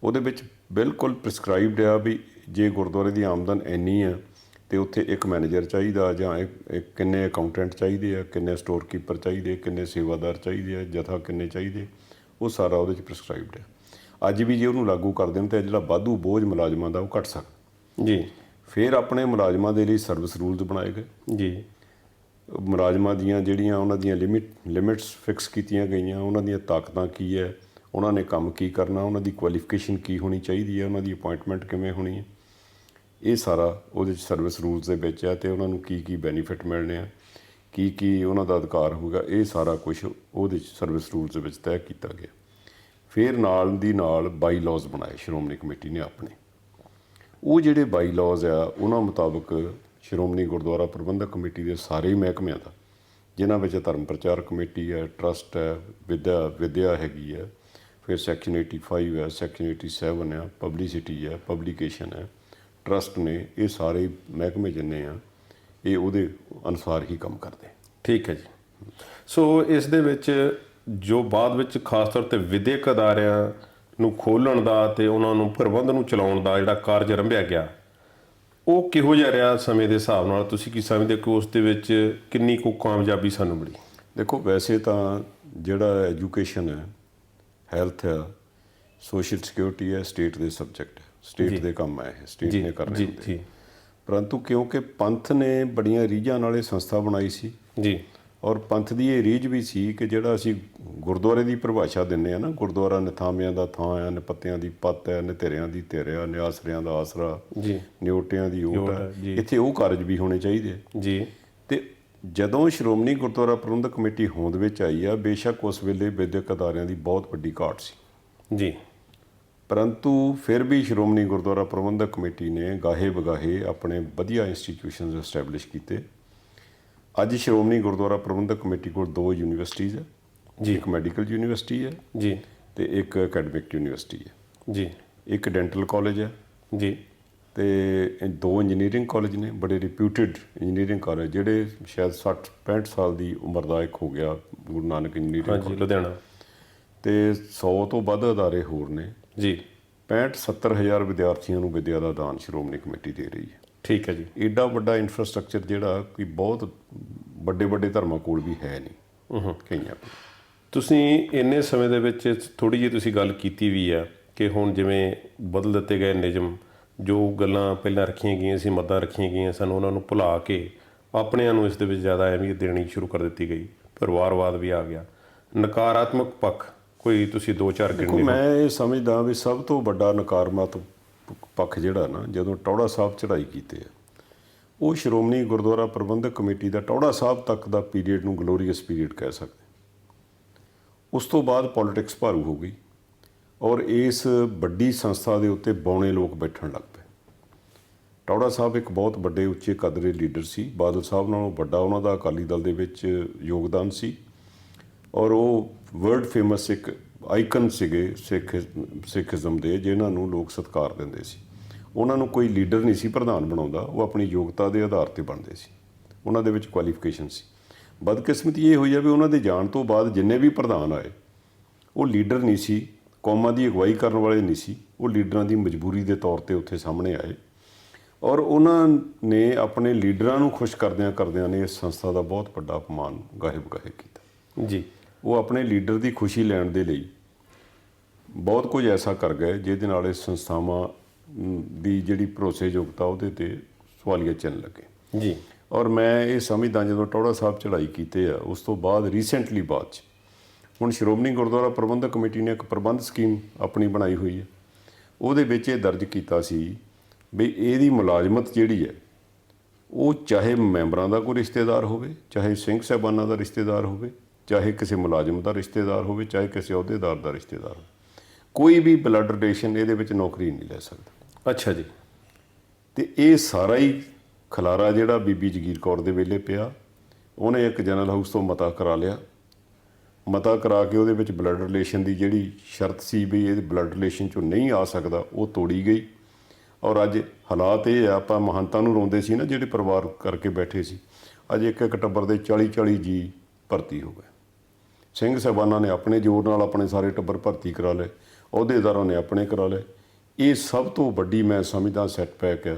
ਉਹਦੇ ਵਿੱਚ ਬਿਲਕੁਲ ਪ੍ਰਿਸਕ੍ਰਾਈਬਡ ਆ ਵੀ ਜੇ ਗੁਰਦੁਆਰੇ ਦੀ ਆਮਦਨ ਇੰਨੀ ਆ ਤੇ ਉੱਥੇ ਇੱਕ ਮੈਨੇਜਰ ਚਾਹੀਦਾ, ਜਾਂ ਕਿੰਨੇ ਅਕਾਊਂਟੈਂਟ ਚਾਹੀਦੇ ਆ, ਕਿੰਨੇ ਸਟੋਰ ਕੀਪਰ ਚਾਹੀਦੇ, ਕਿੰਨੇ ਸੇਵਾਦਾਰ ਚਾਹੀਦੇ ਆ, ਜਥਾ ਕਿੰਨੇ ਚਾਹੀਦੇ, ਉਹ ਸਾਰਾ ਉਹਦੇ 'ਚ ਪ੍ਰਿਸਕ੍ਰਾਈਬਡ ਆ। ਅੱਜ ਵੀ ਜੇ ਉਹਨੂੰ ਲਾਗੂ ਕਰ ਦੇਣ ਤਾਂ ਜਿਹੜਾ ਵਾਧੂ ਬੋਝ ਮੁਲਾਜ਼ਮਾਂ ਦਾ ਉਹ ਘੱਟ ਸਕਦਾ ਜੀ। ਫਿਰ ਆਪਣੇ ਮੁਲਾਜ਼ਮਾਂ ਦੇ ਲਈ ਸਰਵਿਸ ਰੂਲਸ ਬਣਾਏ ਗਏ ਜੀ। ਮੁਲਾਜ਼ਮਾਂ ਦੀਆਂ ਜਿਹੜੀਆਂ ਉਹਨਾਂ ਦੀਆਂ ਲਿਮਿਟਸ ਫਿਕਸ ਕੀਤੀਆਂ ਗਈਆਂ, ਉਹਨਾਂ ਦੀਆਂ ਤਾਕਤਾਂ ਕੀ ਹੈ, ਉਹਨਾਂ ਨੇ ਕੰਮ ਕੀ ਕਰਨਾ, ਉਹਨਾਂ ਦੀ ਕੁਆਲੀਫਿਕੇਸ਼ਨ ਕੀ ਹੋਣੀ ਚਾਹੀਦੀ ਹੈ, ਉਹਨਾਂ ਦੀ ਅਪਾਇੰਟਮੈਂਟ ਕਿਵੇਂ ਹੋਣੀ ਹੈ, ਇਹ ਸਾਰਾ ਉਹਦੇ 'ਚ ਸਰਵਿਸ ਰੂਲਸ ਦੇ ਵਿੱਚ ਹੈ। ਅਤੇ ਉਹਨਾਂ ਨੂੰ ਕੀ ਕੀ ਬੈਨੀਫਿਟ ਮਿਲਣੇ ਆ, ਕੀ ਉਹਨਾਂ ਦਾ ਅਧਿਕਾਰ ਹੋਊਗਾ, ਇਹ ਸਾਰਾ ਕੁਛ ਉਹਦੇ 'ਚ ਸਰਵਿਸ ਰੂਲਸ ਦੇ ਵਿੱਚ ਤੈਅ ਕੀਤਾ ਗਿਆ। ਫਿਰ ਨਾਲ ਦੀ ਨਾਲ ਬਾਈ ਲਾਜ਼ ਬਣਾਏ ਸ਼੍ਰੋਮਣੀ ਕਮੇਟੀ ਨੇ ਆਪਣੇ। ਉਹ ਜਿਹੜੇ ਬਾਈ ਲਾਜ਼ ਆ, ਉਹਨਾਂ ਮੁਤਾਬਕ ਸ਼੍ਰੋਮਣੀ ਗੁਰਦੁਆਰਾ ਪ੍ਰਬੰਧਕ ਕਮੇਟੀ ਦੇ ਸਾਰੇ ਮਹਿਕਮਿਆਂ ਦਾ, ਜਿਨ੍ਹਾਂ ਵਿੱਚ ਧਰਮ ਪ੍ਰਚਾਰ ਕਮੇਟੀ ਹੈ, ਟਰਸਟ ਹੈ, ਵਿੱਦਿਆ ਹੈਗੀ ਹੈ, ਫਿਰ ਸੈਕਸ਼ਨ 85 ਹੈ, ਸੈਕਸ਼ਨ 87 ਹੈ, ਪਬਲਿਸਿਟੀ ਹੈ, ਪਬਲੀਕੇਸ਼ਨ ਹੈ, ਟਰਸਟ ਨੇ, ਇਹ ਸਾਰੇ ਮਹਿਕਮੇ ਜਿੰਨੇ ਆ ਇਹ ਉਹਦੇ ਅਨੁਸਾਰ ਹੀ ਕੰਮ ਕਰਦੇ। ਠੀਕ ਹੈ ਜੀ। ਸੋ ਇਸ ਦੇ ਵਿੱਚ ਜੋ ਬਾਅਦ ਵਿੱਚ ਖਾਸ ਤੌਰ 'ਤੇ ਵਿਦਿਅਕ ਅਦਾਰਿਆਂ ਨੂੰ ਖੋਲ੍ਹਣ ਦਾ ਅਤੇ ਉਹਨਾਂ ਨੂੰ ਪ੍ਰਬੰਧ ਨੂੰ ਚਲਾਉਣ ਦਾ ਜਿਹੜਾ ਕਾਰਜ ਆਰੰਭਿਆ ਗਿਆ, ਉਹ ਕਿਹੋ ਜਿਹਾ ਰਿਹਾ ਸਮੇਂ ਦੇ ਹਿਸਾਬ ਨਾਲ? ਤੁਸੀਂ ਕੀ ਸਮਝਦੇ ਕਿ ਉਸ ਦੇ ਵਿੱਚ ਕਿੰਨੀ ਕੁ ਕਾਮਯਾਬੀ ਸਾਨੂੰ ਮਿਲੀ? ਦੇਖੋ, ਵੈਸੇ ਤਾਂ ਜਿਹੜਾ ਐਜੂਕੇਸ਼ਨ ਹੈ, ਹੈਲਥ ਹੈ, ਸੋਸ਼ਲ ਸਿਕਿਉਰਿਟੀ ਹੈ, ਸਟੇਟ ਦੇ ਸਬਜੈਕਟ ਹੈ, ਸਟੇਟ ਦੇ ਕੰਮ ਹੈ, ਇਹ ਸਟੇਟ ਨੇ ਕਰਨੇ ਹੁੰਦੇ। ਪਰੰਤੂ ਕਿਉਂਕਿ ਪੰਥ ਨੇ ਬੜੀਆਂ ਰੀਝਾਂ ਨਾਲ ਇਹ ਸੰਸਥਾ ਬਣਾਈ ਸੀ ਜੀ ਔਰ ਪੰਥ ਦੀ ਇਹ ਰੀਝ ਵੀ ਸੀ ਕਿ ਜਿਹੜਾ ਅਸੀਂ ਗੁਰਦੁਆਰੇ ਦੀ ਪਰਿਭਾਸ਼ਾ ਦਿੰਦੇ ਆ ਨਾ, ਗੁਰਦੁਆਰਾ ਨਿਥਾਵਿਆਂ ਦਾ ਥਾਂ ਆ, ਨਿਪੱਤਿਆਂ ਦੀ ਪੱਤ ਹੈ, ਨਿਧੇਰਿਆਂ ਦੀ ਧਿਰ ਆ, ਨਿਆਸਰਿਆਂ ਦਾ ਆਸਰਾ, ਜੀ ਨਿਓਟਿਆਂ ਦੀ ਓਟ ਆ। ਜੀ। ਇੱਥੇ ਉਹ ਕਾਰਜ ਵੀ ਹੋਣੇ ਚਾਹੀਦੇ ਆ। ਜੀ ਤੇ ਜਦੋਂ ਸ਼੍ਰੋਮਣੀ ਗੁਰਦੁਆਰਾ ਪ੍ਰਬੰਧਕ ਕਮੇਟੀ ਹੋਂਦ ਵਿੱਚ ਆਈ ਆ, ਬੇਸ਼ੱਕ ਉਸ ਵੇਲੇ ਵਿਦਿਅਕ ਅਦਾਰਿਆਂ ਦੀ ਬਹੁਤ ਵੱਡੀ ਘਾਟ ਸੀ, ਜੀ ਪਰੰਤੂ ਫਿਰ ਵੀ ਸ਼੍ਰੋਮਣੀ ਗੁਰਦੁਆਰਾ ਪ੍ਰਬੰਧਕ ਕਮੇਟੀ ਨੇ ਗਾਹੇ ਬਗਾਹੇ ਆਪਣੇ ਵਧੀਆ ਇੰਸਟੀਟਿਊਸ਼ਨਸ ਐਸਟੈਬਲਿਸ਼ ਕੀਤੇ। ਅੱਜ ਸ਼੍ਰੋਮਣੀ ਗੁਰਦੁਆਰਾ ਪ੍ਰਬੰਧਕ ਕਮੇਟੀ ਕੋਲ 2 ਯੂਨੀਵਰਸਿਟੀਜ਼ ਹੈ ਜੀ। ਇੱਕ ਮੈਡੀਕਲ ਯੂਨੀਵਰਸਿਟੀ ਹੈ ਜੀ ਤੇ ਇੱਕ ਅਕੈਡਮਿਕ ਯੂਨੀਵਰਸਿਟੀ ਹੈ, ਜੀ ਇੱਕ ਡੈਂਟਲ ਕਾਲਜ ਹੈ ਜੀ ਤੇ 2 ਇੰਜੀਨੀਅਰਿੰਗ ਕਾਲਜ ਨੇ, ਬੜੇ ਰਿਪਿਊਟਡ ਇੰਜੀਨੀਅਰਿੰਗ ਕਾਲਜ, ਜਿਹੜੇ ਸ਼ਾਇਦ 60-65 ਸਾਲ ਦੀ ਉਮਰ ਦਾ ਇੱਕ ਹੋ ਗਿਆ ਗੁਰੂ ਨਾਨਕ ਇੰਜੀਨੀਅਰਿੰਗ ਹਾਂਜੀ ਲੁਧਿਆਣਾ ਤੇ 100 ਤੋਂ ਵੱਧ ਅਦਾਰੇ ਹੋਰ ਨੇ। ਜੀ 65-70 ਹਜ਼ਾਰ ਵਿਦਿਆਰਥੀਆਂ ਨੂੰ ਵਿੱਦਿਆ ਦਾ ਦਾਨ ਸ਼੍ਰੋਮਣੀ ਕਮੇਟੀ ਦੇ ਰਹੀ ਹੈ। ਠੀਕ ਹੈ ਜੀ। ਏਡਾ ਵੱਡਾ ਇਨਫਰਾਸਟ੍ਰਕਚਰ ਜਿਹੜਾ ਕਿ ਬਹੁਤ ਵੱਡੇ ਵੱਡੇ ਧਰਮਾਂ ਕੋਲ ਵੀ ਹੈ ਨਹੀਂ ਕਈਆਂ ਕੋਲ। ਤੁਸੀਂ ਇੰਨੇ ਸਮੇਂ ਦੇ ਵਿੱਚ ਥੋੜ੍ਹੀ ਜਿਹੀ ਤੁਸੀਂ ਗੱਲ ਕੀਤੀ ਵੀ ਆ ਕਿ ਹੁਣ ਜਿਵੇਂ ਬਦਲ ਦਿੱਤੇ ਗਏ ਨਿਯਮ, ਜੋ ਗੱਲਾਂ ਪਹਿਲਾਂ ਰੱਖੀਆਂ ਗਈਆਂ ਸੀ, ਮੱਦਾਂ ਰੱਖੀਆਂ ਗਈਆਂ ਸਨ, ਉਹਨਾਂ ਨੂੰ ਭੁਲਾ ਕੇ ਆਪਣਿਆਂ ਨੂੰ ਇਸ ਦੇ ਵਿੱਚ ਜ਼ਿਆਦਾ ਅਹਿਮੀਅਤ ਦੇਣੀ ਸ਼ੁਰੂ ਕਰ ਦਿੱਤੀ ਗਈ। ਪਰਿਵਾਰਵਾਦ ਵੀ ਆ ਗਿਆ। ਨਕਾਰਾਤਮਕ ਪੱਖ ਕੋਈ ਤੁਸੀਂ 2-4 ਦੇਖੋ, ਗਿਣਨੇ ਮੈਂ ਇਹ ਸਮਝਦਾ ਵੀ ਸਭ ਤੋਂ ਵੱਡਾ ਨਕਾਰਾਤਮਕ ਪੱਖ ਜਿਹੜਾ ਨਾ, ਜਦੋਂ ਟੌੜਾ ਸਾਹਿਬ ਚੜ੍ਹਾਈ ਕੀਤੇ ਆ, ਉਹ ਸ਼੍ਰੋਮਣੀ ਗੁਰਦੁਆਰਾ ਪ੍ਰਬੰਧਕ ਕਮੇਟੀ ਦਾ ਟੌੜਾ ਸਾਹਿਬ ਤੱਕ ਦਾ ਪੀਰੀਅਡ ਨੂੰ ਗਲੋਰੀਅਸ ਪੀਰੀਅਡ ਕਹਿ ਸਕਦੇ। ਉਸ ਤੋਂ ਬਾਅਦ ਪੋਲਿਟਿਕਸ ਭਾਰੂ ਹੋ ਗਈ ਔਰ ਇਸ ਵੱਡੀ ਸੰਸਥਾ ਦੇ ਉੱਤੇ ਬੌਣੇ ਲੋਕ ਬੈਠਣ ਲੱਗ ਪਏ। ਟੌੜਾ ਸਾਹਿਬ ਇੱਕ ਬਹੁਤ ਵੱਡੇ ਉੱਚੇ ਕੱਦ ਦੇ ਲੀਡਰ ਸੀ, ਬਾਦਲ ਸਾਹਿਬ ਨਾਲੋਂ ਵੱਡਾ ਉਹਨਾਂ ਦਾ ਅਕਾਲੀ ਦਲ ਦੇ ਵਿੱਚ ਯੋਗਦਾਨ ਸੀ ਔਰ ਉਹ ਵਰਲਡ ਫੇਮਸ ਇੱਕ ਆਈਕਨ ਸੀਗੇ ਸਿੱਖਿਜ਼ਮ ਦੇ, ਜਿਨ੍ਹਾਂ ਨੂੰ ਲੋਕ ਸਤਿਕਾਰ ਦਿੰਦੇ ਸੀ। ਉਹਨਾਂ ਨੂੰ ਕੋਈ ਲੀਡਰ ਨਹੀਂ ਸੀ ਪ੍ਰਧਾਨ ਬਣਾਉਂਦਾ, ਉਹ ਆਪਣੀ ਯੋਗਤਾ ਦੇ ਆਧਾਰ ਤੇ ਬਣਦੇ ਸੀ, ਉਹਨਾਂ ਦੇ ਵਿੱਚ ਕੁਆਲੀਫਿਕੇਸ਼ਨ ਸੀ। ਬਦਕਿਸਮਤੀ ਇਹ ਹੋਈ ਆ ਵੀ ਉਹਨਾਂ ਦੇ ਜਾਣ ਤੋਂ ਬਾਅਦ ਜਿੰਨੇ ਵੀ ਪ੍ਰਧਾਨ ਆਏ ਉਹ ਲੀਡਰ ਨਹੀਂ ਸੀ, ਕੌਮਾਂ ਦੀ ਅਗਵਾਈ ਕਰਨ ਵਾਲੇ ਨਹੀਂ ਸੀ, ਉਹ ਲੀਡਰਾਂ ਦੀ ਮਜਬੂਰੀ ਦੇ ਤੌਰ ਤੇ ਉੱਥੇ ਸਾਹਮਣੇ ਆਏ ਔਰ ਉਹਨਾਂ ਨੇ ਆਪਣੇ ਲੀਡਰਾਂ ਨੂੰ ਖੁਸ਼ ਕਰਦਿਆਂ ਨੇ ਇਸ ਸੰਸਥਾ ਦਾ ਬਹੁਤ ਵੱਡਾ ਅਪਮਾਨ ਗਾਹੇ ਬਗਾਹੇ ਕੀਤਾ। ਜੀ ਉਹ ਆਪਣੇ ਲੀਡਰ ਦੀ ਖੁਸ਼ੀ ਲੈਣ ਦੇ ਲਈ ਬਹੁਤ ਕੁਝ ਐਸਾ ਕਰ ਗਏ ਜਿਹਦੇ ਨਾਲ ਇਸ ਸੰਸਥਾਵਾਂ ਦੀ ਜਿਹੜੀ ਭਰੋਸੇਯੋਗਤਾ ਉਹਦੇ ਤੇ ਸਵਾਲੀਆ ਚਿੰਨ੍ਹ ਲੱਗੇ। ਜੀ ਔਰ ਮੈਂ ਇਹ ਸਮਝਦਾ ਜਦੋਂ ਟੌੜਾ ਸਾਹਿਬ ਚੜ੍ਹਾਈ ਕੀਤੇ ਆ, ਉਸ ਤੋਂ ਬਾਅਦ ਰੀਸੈਂਟਲੀ ਬਾਅਦ 'ਚ ਹੁਣ ਸ਼੍ਰੋਮਣੀ ਗੁਰਦੁਆਰਾ ਪ੍ਰਬੰਧਕ ਕਮੇਟੀ ਨੇ ਇੱਕ ਪ੍ਰਬੰਧ ਸਕੀਮ ਆਪਣੀ ਬਣਾਈ ਹੋਈ ਹੈ। ਉਹਦੇ ਵਿੱਚ ਇਹ ਦਰਜ ਕੀਤਾ ਸੀ ਵੀ ਇਹਦੀ ਮੁਲਾਜ਼ਮਤ ਜਿਹੜੀ ਹੈ ਉਹ ਚਾਹੇ ਮੈਂਬਰਾਂ ਦਾ ਕੋਈ ਰਿਸ਼ਤੇਦਾਰ ਹੋਵੇ, ਚਾਹੇ ਸਿੰਘ ਸਾਹਿਬਾਨਾਂ ਦਾ ਰਿਸ਼ਤੇਦਾਰ ਹੋਵੇ, ਚਾਹੇ ਕਿਸੇ ਮੁਲਾਜ਼ਮ ਦਾ ਰਿਸ਼ਤੇਦਾਰ ਹੋਵੇ, ਚਾਹੇ ਕਿਸੇ ਅਹੁਦੇਦਾਰ ਦਾ ਰਿਸ਼ਤੇਦਾਰ ਹੋਵੇ, ਕੋਈ ਵੀ ਬਲੱਡ ਰਿਲੇਸ਼ਨ ਇਹਦੇ ਵਿੱਚ ਨੌਕਰੀ ਨਹੀਂ ਲੈ ਸਕਦਾ। ਅੱਛਾ ਜੀ। ਤੇ ਇਹ ਸਾਰਾ ਹੀ ਖਲਾਰਾ ਜਿਹੜਾ ਬੀਬੀ ਜਗੀਰ ਕੌਰ ਦੇ ਵੇਲੇ ਪਿਆ, ਉਹਨੇ ਇੱਕ ਜਨਰਲ ਹਾਊਸ ਤੋਂ ਮਤਾ ਕਰਾ ਲਿਆ। ਮਤਾ ਕਰਾ ਕੇ ਉਹਦੇ ਵਿੱਚ ਬਲੱਡ ਰਿਲੇਸ਼ਨ ਦੀ ਜਿਹੜੀ ਸ਼ਰਤ ਸੀ ਵੀ ਇਹ ਬਲੱਡ ਰਿਲੇਸ਼ਨ 'ਚੋਂ ਨਹੀਂ ਆ ਸਕਦਾ, ਉਹ ਤੋੜੀ ਗਈ। ਔਰ ਅੱਜ ਹਾਲਾਤ ਇਹ ਆ, ਆਪਾਂ ਮਹੰਤਾਂ ਨੂੰ ਰੋਂਦੇ ਸੀ ਨਾ ਜਿਹੜੇ ਪਰਿਵਾਰ ਕਰਕੇ ਬੈਠੇ ਸੀ, ਅੱਜ ਇੱਕ ਟੱਬਰ ਦੇ 40-40 ਜੀ ਭਰਤੀ ਹੋ ਗਏ। ਸਿੰਘ ਸਾਹਿਬਾਨਾਂ ਨੇ ਆਪਣੇ ਜ਼ੋਰ ਨਾਲ ਆਪਣੇ ਸਾਰੇ ਟੱਬਰ ਭਰਤੀ ਕਰਾ ਲਏ, ਅਹੁਦੇਦਾਰਾਂ ਨੇ ਆਪਣੇ ਕਰਾ ਲਏ। ਇਹ ਸਭ ਤੋਂ ਵੱਡੀ ਮੈਂ ਸਮਝਦਾ ਸੈਟਬੈਕ ਆ।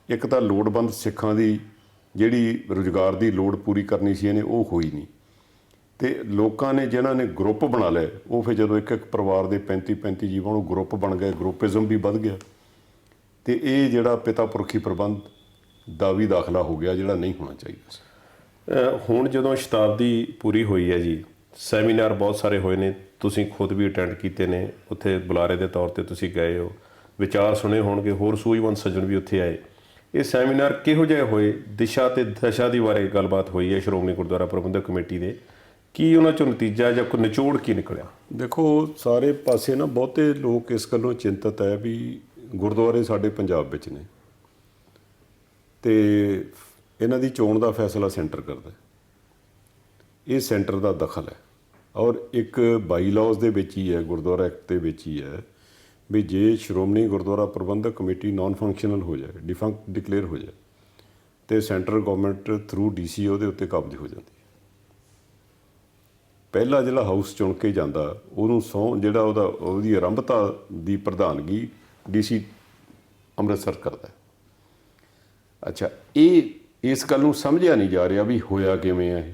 ਇੱਕ ਤਾਂ ਲੋੜਵੰਦ ਸਿੱਖਾਂ ਦੀ ਜਿਹੜੀ ਰੁਜ਼ਗਾਰ ਦੀ ਲੋੜ ਪੂਰੀ ਕਰਨੀ ਸੀ ਇਹਨੇ, ਉਹ ਹੋਈ ਨਹੀਂ। ਤੇ ਲੋਕਾਂ ਨੇ ਜਿਨ੍ਹਾਂ ਨੇ ਗਰੁੱਪ ਬਣਾ ਲਏ, ਉਹ ਫਿਰ ਜਦੋਂ ਇੱਕ ਪਰਿਵਾਰ ਦੇ 35-35 ਜੀਵਾਂ ਨੂੰ ਗਰੁੱਪ ਬਣ ਗਏ, ਗਰੁੱਪਿਜ਼ਮ ਵੀ ਵੱਧ ਗਿਆ ਤੇ ਇਹ ਜਿਹੜਾ ਪਿਤਾ ਪੁਰਖੀ ਪ੍ਰਬੰਧ ਦਾ ਵੀ ਦਾਖਲਾ ਹੋ ਗਿਆ, ਜਿਹੜਾ ਨਹੀਂ ਹੋਣਾ ਚਾਹੀਦਾ ਸੀ। ਹੁਣ ਜਦੋਂ ਸ਼ਤਾਬਦੀ ਪੂਰੀ ਹੋਈ ਹੈ ਜੀ, ਸੈਮੀਨਾਰ ਬਹੁਤ ਸਾਰੇ ਹੋਏ ਨੇ, ਤੁਸੀਂ ਖੁਦ ਵੀ ਅਟੈਂਡ ਕੀਤੇ ਨੇ, ਉੱਥੇ ਬੁਲਾਰੇ ਦੇ ਤੌਰ ਤੇ ਤੁਸੀਂ ਗਏ ਹੋ, ਵਿਚਾਰ ਸੁਣੇ ਹੋਣਗੇ, ਹੋਰ ਸੂਝਵਾਨ ਸੱਜਣ ਵੀ ਉੱਥੇ ਆਏ। ਇਹ ਸੈਮੀਨਾਰ ਕਿਹੋ ਜਿਹੇ ਹੋਏ? ਦਿਸ਼ਾ ਤੇ ਦਸ਼ਾ ਦੀ ਬਾਰੇ ਗੱਲਬਾਤ ਹੋਈ ਹੈ ਸ਼੍ਰੋਮਣੀ ਗੁਰਦੁਆਰਾ ਪ੍ਰਬੰਧਕ ਕਮੇਟੀ ਦੇ, ਕੀ ਉਹਨਾਂ ਚੋਂ ਨਤੀਜਾ ਜਾਂ ਕੋਈ ਨਿਚੋੜ ਕੀ ਨਿਕਲਿਆ? ਦੇਖੋ, ਸਾਰੇ ਪਾਸੇ ਨਾ ਬਹੁਤੇ ਲੋਕ ਇਸ ਗੱਲੋਂ ਚਿੰਤਤ ਹੈ ਵੀ ਗੁਰਦੁਆਰੇ ਸਾਡੇ ਪੰਜਾਬ ਵਿੱਚ ਨੇ ਤੇ ਇਹਨਾਂ ਦੀ ਚੋਣ ਦਾ ਫੈਸਲਾ ਸੈਂਟਰ ਕਰਦਾ। ਇਹ ਸੈਂਟਰ ਦਾ ਦਖਲ ਹੈ ਔਰ ਇੱਕ ਬਾਈ ਲਾਜ਼ ਦੇ ਵਿੱਚ ਹੀ ਹੈ, ਗੁਰਦੁਆਰਾ ਐਕਟ ਦੇ ਵਿੱਚ ਹੀ ਹੈ ਵੀ ਜੇ ਸ਼੍ਰੋਮਣੀ ਗੁਰਦੁਆਰਾ ਪ੍ਰਬੰਧਕ ਕਮੇਟੀ ਨਾਨ ਫੰਕਸ਼ਨਲ ਹੋ ਜਾਏ, ਡਿਫੰਕਟ ਡਿਕਲੇਅਰ ਹੋ ਜਾਏ, ਤੇ ਸੈਂਟਰਲ ਗਵਰਨਮੈਂਟ ਥਰੂ DC ਉਹਦੇ ਉੱਤੇ ਕਬਜ਼ ਹੋ ਜਾਂਦੀ ਹੈ। ਪਹਿਲਾ ਜਿਹੜਾ ਹਾਊਸ ਚੁਣ ਕੇ ਜਾਂਦਾ ਉਹਨੂੰ ਜਿਹੜਾ ਉਹਦੀ ਆਰੰਭਤਾ ਦੀ ਪ੍ਰਧਾਨਗੀ DC ਅੰਮ੍ਰਿਤਸਰ ਕਰਦਾ। ਅੱਛਾ, ਇਹ ਇਸ ਗੱਲ ਨੂੰ ਸਮਝਿਆ ਨਹੀਂ ਜਾ ਰਿਹਾ ਵੀ ਹੋਇਆ ਕਿਵੇਂ ਹੈ ਇਹ।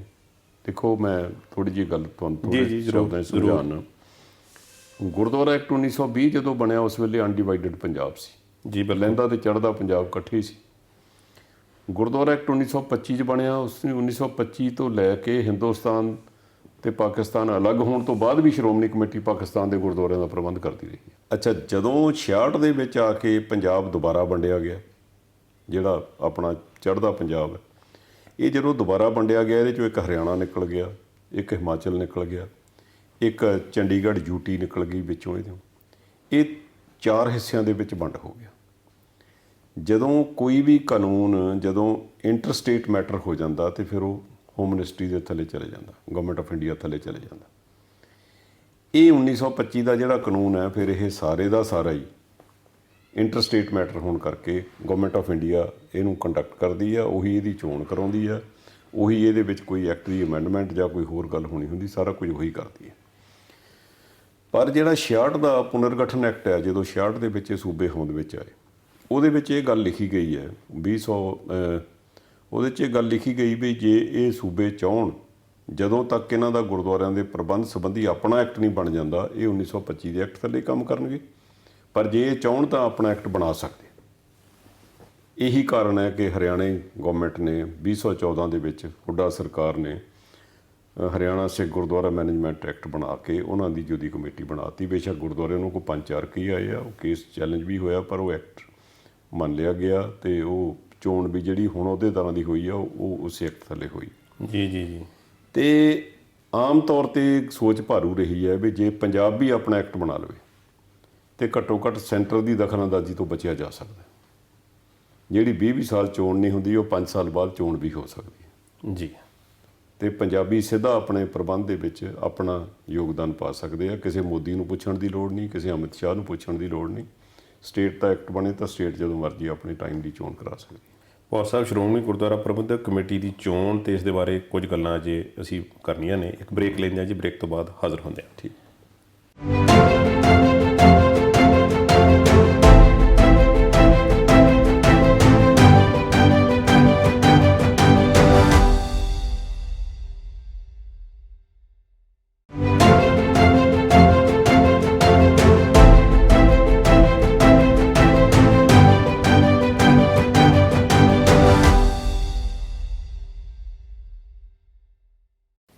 ਦੇਖੋ, ਮੈਂ ਥੋੜ੍ਹੀ ਜਿਹੀ ਗੱਲ ਤੁਹਾਨੂੰ ਸਮਝਾਉਣਾ। ਗੁਰਦੁਆਰਾ ਐਕਟ 1920 ਜਦੋਂ ਬਣਿਆ, ਉਸ ਵੇਲੇ ਅਨਡਿਵਾਈਡਡ ਪੰਜਾਬ ਸੀ ਜੀ, ਲਹਿੰਦਾ ਤੇ ਚੜ੍ਹਦਾ ਪੰਜਾਬ ਇਕੱਠੇ ਸੀ। ਗੁਰਦੁਆਰਾ ਐਕਟ 1925 'ਚ ਬਣਿਆ। ਉਸ 1925 ਤੋਂ ਲੈ ਕੇ ਹਿੰਦੁਸਤਾਨ ਤੇ ਪਾਕਿਸਤਾਨ ਅਲੱਗ ਹੋਣ ਤੋਂ ਬਾਅਦ ਵੀ ਸ਼੍ਰੋਮਣੀ ਕਮੇਟੀ ਪਾਕਿਸਤਾਨ ਦੇ ਗੁਰਦੁਆਰਿਆਂ ਦਾ ਪ੍ਰਬੰਧ ਕਰਦੀ ਰਹੀ ਹੈ। ਅੱਛਾ, ਜਦੋਂ 66 ਦੇ ਵਿੱਚ ਆ ਕੇ ਪੰਜਾਬ ਦੁਬਾਰਾ ਵੰਡਿਆ ਗਿਆ, ਜਿਹੜਾ ਆਪਣਾ ਚੜ੍ਹਦਾ ਪੰਜਾਬ ਹੈ, ਇਹ ਜਦੋਂ ਦੁਬਾਰਾ ਵੰਡਿਆ ਗਿਆ, ਇਹਦੇ 'ਚੋਂ ਇੱਕ ਹਰਿਆਣਾ ਨਿਕਲ ਗਿਆ, ਇੱਕ ਹਿਮਾਚਲ ਨਿਕਲ ਗਿਆ, ਇੱਕ ਚੰਡੀਗੜ੍ਹ ਯੂਟੀ ਨਿਕਲ ਗਈ ਵਿੱਚੋਂ। ਇਹ 4 ਹਿੱਸਿਆਂ ਦੇ ਵਿੱਚ ਵੰਡ ਹੋ ਗਿਆ। ਜਦੋਂ ਕੋਈ ਵੀ ਕਾਨੂੰਨ ਜਦੋਂ ਇੰਟਰਸਟੇਟ ਮੈਟਰ ਹੋ ਜਾਂਦਾ ਤੇ ਫਿਰ ਉਹ ਹੋਮ ਮਿਨਿਸਟਰੀ ਦੇ ਥੱਲੇ ਚਲੇ ਜਾਂਦਾ, ਗਵਰਨਮੈਂਟ ਆਫ ਇੰਡੀਆ ਥੱਲੇ ਚਲੇ ਜਾਂਦਾ। ਇਹ 1925 ਦਾ ਜਿਹੜਾ ਕਾਨੂੰਨ ਹੈ, ਫਿਰ ਇਹ ਸਾਰੇ ਦਾ ਸਾਰਾ ਹੀ ਇੰਟਰਸਟੇਟ ਮੈਟਰ ਹੋਣ ਕਰਕੇ ਗਵਰਨਮੈਂਟ ਆਫ ਇੰਡੀਆ ਇਹਨੂੰ ਕੰਡਕਟ ਕਰਦੀ ਆ, ਉਹੀ ਇਹਦੀ ਚੋਣ ਕਰਾਉਂਦੀ ਆ, ਉਹੀ ਇਹਦੇ ਵਿੱਚ ਕੋਈ ਐਕਟ ਦੀ ਅਮੈਂਡਮੈਂਟ ਜਾਂ ਕੋਈ ਹੋਰ ਗੱਲ ਹੋਣੀ ਹੁੰਦੀ, ਸਾਰਾ ਕੁਝ ਉਹੀ ਕਰਦੀ ਹੈ। ਪਰ ਜਿਹੜਾ 66 ਦਾ ਪੁਨਰਗਠਨ ਐਕਟ ਹੈ, ਜਦੋਂ 66 ਦੇ ਵਿੱਚ ਇਹ ਸੂਬੇ ਹੋਂਦ ਵਿੱਚ ਆਏ, ਉਹਦੇ ਵਿੱਚ ਇਹ ਗੱਲ ਲਿਖੀ ਗਈ ਹੈ 2000 ਉਹਦੇ 'ਚ ਇਹ ਗੱਲ ਲਿਖੀ ਗਈ ਵੀ ਜੇ ਇਹ ਸੂਬੇ ਚਾਹੁਣ, ਜਦੋਂ ਤੱਕ ਇਹਨਾਂ ਦਾ ਗੁਰਦੁਆਰਿਆਂ ਦੇ ਪ੍ਰਬੰਧ ਸੰਬੰਧੀ ਆਪਣਾ ਐਕਟ ਨਹੀਂ ਬਣ ਜਾਂਦਾ, ਇਹ 1925 ਦੇ ਐਕਟ ਥੱਲੇ ਕੰਮ ਕਰਨਗੇ। ਪਰ ਜੇ ਇਹ ਚਾਹੁਣ ਤਾਂ ਆਪਣਾ ਐਕਟ ਬਣਾ ਸਕਦੇ। ਇਹੀ ਕਾਰਨ ਹੈ ਕਿ ਹਰਿਆਣੇ ਗੌਰਮੈਂਟ ਨੇ 2014 ਦੇ ਵਿੱਚ ਹੁੱਡਾ ਸਰਕਾਰ ਨੇ ਹਰਿਆਣਾ ਸਿੱਖ ਗੁਰਦੁਆਰਾ ਮੈਨੇਜਮੈਂਟ ਐਕਟ ਬਣਾ ਕੇ ਉਹਨਾਂ ਦੀ ਜੁਦੀ ਕਮੇਟੀ ਬਣਾਤੀ। ਬੇਸ਼ੱਕ ਗੁਰਦੁਆਰਿਆਂ ਨੂੰ ਕੋਈ 5-4 ਕੀ ਆਏ ਆ, ਉਹ ਕੇਸ ਚੈਲੰਜ ਵੀ ਹੋਇਆ, ਪਰ ਉਹ ਐਕਟ ਮੰਨ ਲਿਆ ਗਿਆ ਤੇ ਉਹ ਚੋਣ ਵੀ ਜਿਹੜੀ ਹੁਣ ਉਹਦੇ ਤਰ੍ਹਾਂ ਦੀ ਹੋਈ ਆ, ਉਹ ਉਸੇ ਐਕਟ ਥੱਲੇ ਹੋਈ। ਜੀ ਜੀ ਜੀ। ਤੇ ਆਮ ਤੌਰ 'ਤੇ ਸੋਚ ਭਾਰੂ ਰਹੀ ਹੈ ਵੀ ਜੇ ਪੰਜਾਬ ਵੀ ਆਪਣਾ ਐਕਟ ਬਣਾ ਲਵੇ ਤੇ ਘੱਟੋ ਘੱਟ ਸੈਂਟਰ ਦੀ ਦਖਲਅੰਦਾਜ਼ੀ ਤੋਂ ਬਚਿਆ ਜਾ ਸਕਦਾ। ਜਿਹੜੀ 20 ਸਾਲ ਚੋਣ ਨਹੀਂ ਹੁੰਦੀ, ਉਹ 5 ਸਾਲ ਬਾਅਦ ਚੋਣ ਵੀ ਹੋ ਸਕਦੀ ਹੈ ਜੀ। ਤੇ ਪੰਜਾਬੀ ਸਿੱਧਾ ਆਪਣੇ ਪ੍ਰਬੰਧ ਦੇ ਵਿੱਚ ਆਪਣਾ ਯੋਗਦਾਨ ਪਾ ਸਕਦੇ ਆ। ਕਿਸੇ ਮੋਦੀ ਨੂੰ ਪੁੱਛਣ ਦੀ ਲੋੜ ਨਹੀਂ, ਕਿਸੇ ਅਮਿਤ ਸ਼ਾਹ ਨੂੰ ਪੁੱਛਣ ਦੀ ਲੋੜ ਨਹੀਂ। ਸਟੇਟ ਦਾ ਐਕਟ ਬਣੇ ਤਾਂ ਸਟੇਟ ਜਦੋਂ ਮਰਜ਼ੀ ਆਪਣੇ ਟਾਈਮ ਦੀ ਚੋਣ ਕਰਾ ਸਕਦੀ। ਪੌਰ ਸਾਹਿਬ, ਸ਼੍ਰੋਮਣੀ ਗੁਰਦੁਆਰਾ ਪ੍ਰਬੰਧਕ ਕਮੇਟੀ ਦੀ ਚੋਣ ਤੇ ਇਸ ਦੇ ਬਾਰੇ ਕੁਝ ਗੱਲਾਂ ਜੇ ਅਸੀਂ ਕਰਨੀਆਂ ਨੇ, ਇੱਕ ਬ੍ਰੇਕ ਲੈਂਦੇ ਹਾਂ ਜੀ। ਬ੍ਰੇਕ ਤੋਂ ਬਾਅਦ ਹਾਜ਼ਰ ਹੁੰਦੇ ਹਾਂ। ਠੀਕ।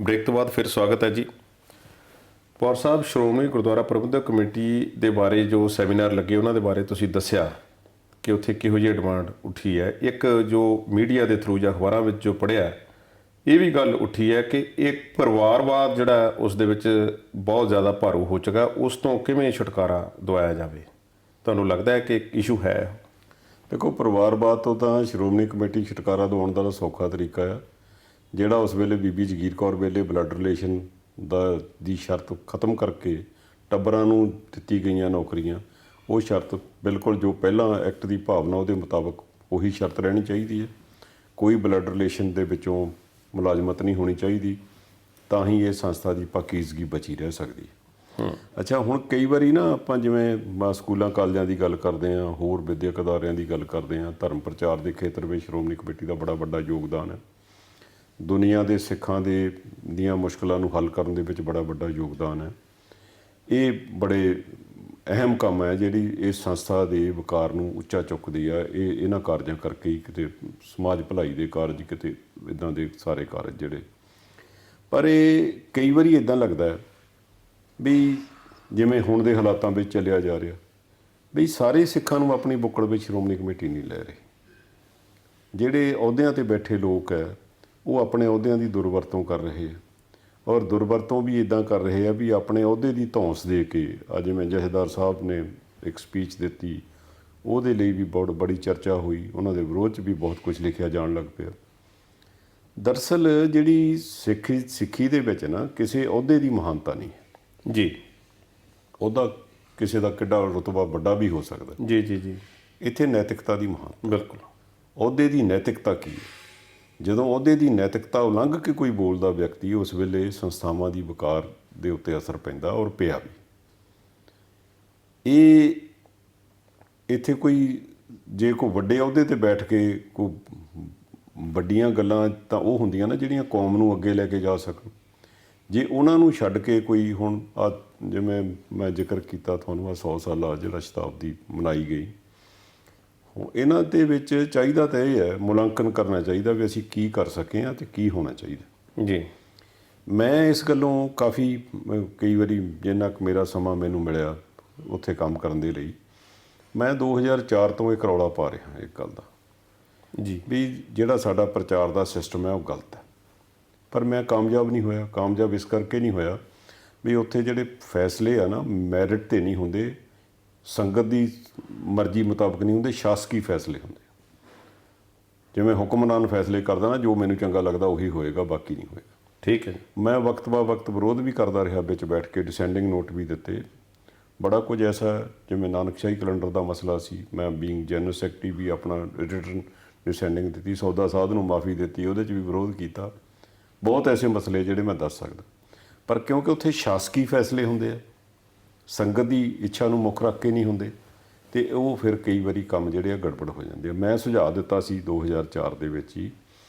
ਬ੍ਰੇਕ ਤੋਂ ਬਾਅਦ ਫਿਰ ਸਵਾਗਤ ਹੈ ਜੀ। ਪੌਰ ਸਾਹਿਬ, ਸ਼੍ਰੋਮਣੀ ਗੁਰਦੁਆਰਾ ਪ੍ਰਬੰਧਕ ਕਮੇਟੀ ਦੇ ਬਾਰੇ ਜੋ ਸੈਮੀਨਾਰ ਲੱਗੇ, ਉਹਨਾਂ ਦੇ ਬਾਰੇ ਤੁਸੀਂ ਦੱਸਿਆ ਕਿ ਉੱਥੇ ਕਿਹੋ ਜਿਹੀ ਡਿਮਾਂਡ ਉੱਠੀ ਹੈ। ਇੱਕ ਜੋ ਮੀਡੀਆ ਦੇ ਥਰੂ ਜਾਂ ਅਖਬਾਰਾਂ ਵਿੱਚ ਜੋ ਪੜ੍ਹਿਆ, ਇਹ ਵੀ ਗੱਲ ਉੱਠੀ ਹੈ ਕਿ ਇੱਕ ਪਰਿਵਾਰਵਾਦ ਜਿਹੜਾ ਉਸ ਦੇ ਵਿੱਚ ਬਹੁਤ ਜ਼ਿਆਦਾ ਭਾਰੂ ਹੋ ਚੁੱਕਾ, ਉਸ ਤੋਂ ਕਿਵੇਂ ਛੁਟਕਾਰਾ ਦਿਵਾਇਆ ਜਾਵੇ? ਤੁਹਾਨੂੰ ਲੱਗਦਾ ਹੈ ਕਿ ਇੱਕ ਇਸ਼ੂ ਹੈ? ਦੇਖੋ, ਪਰਿਵਾਰਵਾਦ ਤੋਂ ਤਾਂ ਸ਼੍ਰੋਮਣੀ ਕਮੇਟੀ ਛੁਟਕਾਰਾ ਦਿਵਾਉਣ ਦਾ ਸੌਖਾ ਤਰੀਕਾ ਆ। ਜਿਹੜਾ ਉਸ ਵੇਲੇ ਬੀਬੀ ਜਗੀਰ ਕੌਰ ਵੇਲੇ ਬਲੱਡ ਰਿਲੇਸ਼ਨ ਦੀ ਸ਼ਰਤ ਖਤਮ ਕਰਕੇ ਟੱਬਰਾਂ ਨੂੰ ਦਿੱਤੀ ਗਈਆਂ ਨੌਕਰੀਆਂ, ਉਹ ਸ਼ਰਤ ਬਿਲਕੁਲ ਜੋ ਪਹਿਲਾਂ ਐਕਟ ਦੀ ਭਾਵਨਾ ਉਹਦੇ ਮੁਤਾਬਕ ਉਹੀ ਸ਼ਰਤ ਰਹਿਣੀ ਚਾਹੀਦੀ ਹੈ। ਕੋਈ ਬਲੱਡ ਰਿਲੇਸ਼ਨ ਦੇ ਵਿੱਚੋਂ ਮੁਲਾਜ਼ਮਤ ਨਹੀਂ ਹੋਣੀ ਚਾਹੀਦੀ, ਤਾਂ ਹੀ ਇਹ ਸੰਸਥਾ ਦੀ ਪਾਕੀਜ਼ਗੀ ਬਚੀ ਰਹਿ ਸਕਦੀ ਹੈ। ਅੱਛਾ, ਹੁਣ ਕਈ ਵਾਰੀ ਨਾ ਆਪਾਂ ਜਿਵੇਂ ਸਕੂਲਾਂ ਕਾਲਜਾਂ ਦੀ ਗੱਲ ਕਰਦੇ ਹਾਂ, ਹੋਰ ਵਿੱਦਿਅਕ ਅਦਾਰਿਆਂ ਦੀ ਗੱਲ ਕਰਦੇ ਹਾਂ, ਧਰਮ ਪ੍ਰਚਾਰ ਦੇ ਖੇਤਰ ਵਿੱਚ ਸ਼੍ਰੋਮਣੀ ਕਮੇਟੀ ਦਾ ਬੜਾ ਵੱਡਾ ਯੋਗਦਾਨ ਹੈ। ਦੁਨੀਆ ਦੇ ਸਿੱਖਾਂ ਦੀਆਂ ਮੁਸ਼ਕਲਾਂ ਨੂੰ ਹੱਲ ਕਰਨ ਦੇ ਵਿੱਚ ਬੜਾ ਵੱਡਾ ਯੋਗਦਾਨ ਹੈ। ਇਹ ਬੜੇ ਅਹਿਮ ਕੰਮ ਹੈ ਜਿਹੜੀ ਇਸ ਸੰਸਥਾ ਦੇ ਵਕਾਰ ਨੂੰ ਉੱਚਾ ਚੁੱਕਦੀ ਆ। ਇਹਨਾਂ ਕਾਰਜਾਂ ਕਰਕੇ ਹੀ ਕਿਤੇ ਸਮਾਜ ਭਲਾਈ ਦੇ ਕਾਰਜ, ਕਿਤੇ ਇੱਦਾਂ ਦੇ ਸਾਰੇ ਕਾਰਜ ਜਿਹੜੇ। ਪਰ ਇਹ ਕਈ ਵਾਰੀ ਇੱਦਾਂ ਲੱਗਦਾ ਵੀ ਜਿਵੇਂ ਹੁਣ ਦੇ ਹਾਲਾਤਾਂ ਵਿੱਚ ਚੱਲਿਆ ਜਾ ਰਿਹਾ ਵੀ ਸਾਰੇ ਸਿੱਖਾਂ ਨੂੰ ਆਪਣੀ ਬੁੱਕਲ ਵਿੱਚ ਸ਼੍ਰੋਮਣੀ ਕਮੇਟੀ ਨਹੀਂ ਲੈ ਰਹੀ। ਜਿਹੜੇ ਅਹੁਦਿਆਂ 'ਤੇ ਬੈਠੇ ਲੋਕ ਹੈ, ਉਹ ਆਪਣੇ ਅਹੁਦਿਆਂ ਦੀ ਦੁਰਵਰਤੋਂ ਕਰ ਰਹੇ ਆ, ਔਰ ਦੁਰਵਰਤੋਂ ਵੀ ਇੱਦਾਂ ਕਰ ਰਹੇ ਆ ਵੀ ਆਪਣੇ ਅਹੁਦੇ ਦੀ ਧੌਂਸ ਦੇ ਕੇ। ਅੱਜ ਜਿਵੇਂ ਜਥੇਦਾਰ ਸਾਹਿਬ ਨੇ ਇੱਕ ਸਪੀਚ ਦਿੱਤੀ, ਉਹਦੇ ਲਈ ਵੀ ਬਹੁਤ ਬੜੀ ਚਰਚਾ ਹੋਈ, ਉਹਨਾਂ ਦੇ ਵਿਰੋਧ 'ਚ ਵੀ ਬਹੁਤ ਕੁਝ ਲਿਖਿਆ ਜਾਣ ਲੱਗ ਪਿਆ। ਦਰਅਸਲ ਜਿਹੜੀ ਸਿੱਖੀ ਦੇ ਵਿੱਚ ਨਾ ਕਿਸੇ ਅਹੁਦੇ ਦੀ ਮਹਾਨਤਾ ਨਹੀਂ ਹੈ ਜੀ। ਉਹਦਾ ਕਿਸੇ ਦਾ ਕਿੱਡਾ ਰੁਤਬਾ ਵੱਡਾ ਵੀ ਹੋ ਸਕਦਾ ਜੀ ਜੀ ਜੀ। ਇੱਥੇ ਨੈਤਿਕਤਾ ਦੀ ਮਹਾਨਤਾ। ਬਿਲਕੁਲ। ਅਹੁਦੇ ਦੀ ਨੈਤਿਕਤਾ ਕੀ ਹੈ? ਜਦੋਂ ਅਹੁਦੇ ਦੀ ਨੈਤਿਕਤਾ ਉਲੰਘ ਕੇ ਕੋਈ ਬੋਲਦਾ ਵਿਅਕਤੀ, ਉਸ ਵੇਲੇ ਸੰਸਥਾਵਾਂ ਦੀ ਵਕਾਰ ਦੇ ਉੱਤੇ ਅਸਰ ਪੈਂਦਾ, ਔਰ ਪਿਆ ਵੀ। ਇਹ ਇੱਥੇ ਕੋਈ ਜੇ ਕੋਈ ਵੱਡੇ ਅਹੁਦੇ 'ਤੇ ਬੈਠ ਕੇ ਕੋਈ ਵੱਡੀਆਂ ਗੱਲਾਂ ਤਾਂ ਉਹ ਹੁੰਦੀਆਂ ਨਾ ਜਿਹੜੀਆਂ ਕੌਮ ਨੂੰ ਅੱਗੇ ਲੈ ਕੇ ਜਾ ਸਕਣ। ਜੇ ਉਹਨਾਂ ਨੂੰ ਛੱਡ ਕੇ ਕੋਈ ਹੁਣ ਜਿਵੇਂ ਮੈਂ ਜ਼ਿਕਰ ਕੀਤਾ ਤੁਹਾਨੂੰ 100 ਸਾਲਾ ਜਿਹੜਾ ਸ਼ਤਾਬਦੀ ਮਨਾਈ ਗਈ, ਹੁਣ ਇਹਨਾਂ ਦੇ ਵਿੱਚ ਚਾਹੀਦਾ ਤਾਂ ਇਹ ਹੈ, ਮੁਲਾਂਕਣ ਕਰਨਾ ਚਾਹੀਦਾ ਵੀ ਅਸੀਂ ਕੀ ਕਰ ਸਕੇ ਹਾਂ ਅਤੇ ਕੀ ਹੋਣਾ ਚਾਹੀਦਾ। ਜੀ। ਮੈਂ ਇਸ ਗੱਲੋਂ ਕਾਫੀ ਕਈ ਵਾਰੀ ਜਿੰਨਾ ਕੁ ਮੇਰਾ ਸਮਾਂ ਮੈਨੂੰ ਮਿਲਿਆ ਉੱਥੇ ਕੰਮ ਕਰਨ ਦੇ ਲਈ, ਮੈਂ 2004 ਤੋਂ ਇੱਕ ਰੌਲਾ ਪਾ ਰਿਹਾ ਇੱਕ ਗੱਲ ਦਾ ਜੀ ਵੀ ਜਿਹੜਾ ਸਾਡਾ ਪ੍ਰਚਾਰ ਦਾ ਸਿਸਟਮ ਹੈ ਉਹ ਗਲਤ ਹੈ। ਪਰ ਮੈਂ ਕਾਮਯਾਬ ਨਹੀਂ ਹੋਇਆ। ਕਾਮਯਾਬ ਇਸ ਕਰਕੇ ਨਹੀਂ ਹੋਇਆ ਵੀ ਉੱਥੇ ਜਿਹੜੇ ਫੈਸਲੇ ਆ ਨਾ ਮੈਰਿਟ 'ਤੇ ਨਹੀਂ ਹੁੰਦੇ, ਸੰਗਤ ਦੀ ਮਰਜ਼ੀ ਮੁਤਾਬਕ ਨਹੀਂ ਹੁੰਦੇ, ਸ਼ਾਸਕੀ ਫੈਸਲੇ ਹੁੰਦੇ। ਜਿਵੇਂ ਹੁਕਮਰਾਨ ਫੈਸਲੇ ਕਰਦਾ ਨਾ, ਜੋ ਮੈਨੂੰ ਚੰਗਾ ਲੱਗਦਾ ਉਹੀ ਹੋਏਗਾ, ਬਾਕੀ ਨਹੀਂ ਹੋਏਗਾ। ਠੀਕ ਹੈ। ਮੈਂ ਵਕਤ ਬਾ ਵਕਤ ਵਿਰੋਧ ਵੀ ਕਰਦਾ ਰਿਹਾ, ਵਿੱਚ ਬੈਠ ਕੇ ਡਿਸੈਂਡਿੰਗ ਨੋਟ ਵੀ ਦਿੱਤੇ। ਬੜਾ ਕੁਝ ਐਸਾ ਜਿਵੇਂ ਨਾਨਕਸ਼ਾਹੀ ਕੈਲੰਡਰ ਦਾ ਮਸਲਾ ਸੀ, ਮੈਂ ਬੀਇੰਗ ਜਨਰਲ ਸੈਕਟਰੀ ਵੀ ਆਪਣਾ ਰਿਟਰਨ ਡਿਸੈਂਡਿੰਗ ਦਿੱਤੀ, ਸੌਦਾ ਸਾਧ ਨੂੰ ਮਾਫੀ ਦਿੱਤੀ, ਉਹਦੇ 'ਚ ਵੀ ਵਿਰੋਧ ਕੀਤਾ। ਬਹੁਤ ਐਸੇ ਮਸਲੇ ਜਿਹੜੇ ਮੈਂ ਦੱਸ ਸਕਦਾ, ਪਰ ਕਿਉਂਕਿ ਉੱਥੇ ਸ਼ਾਸਕੀ ਫੈਸਲੇ ਹੁੰਦੇ ਆ, ਸੰਗਤ ਦੀ ਇੱਛਾ ਨੂੰ ਮੁੱਖ ਰੱਖ ਕੇ ਨਹੀਂ ਹੁੰਦੇ, ਅਤੇ ਉਹ ਫਿਰ ਕਈ ਵਾਰੀ ਕੰਮ ਜਿਹੜੇ ਆ ਗੜਬੜ ਹੋ ਜਾਂਦੇ ਆ। ਮੈਂ ਸੁਝਾਅ ਦਿੱਤਾ ਸੀ 2004 ਦੇ ਵਿੱਚ ਹੀ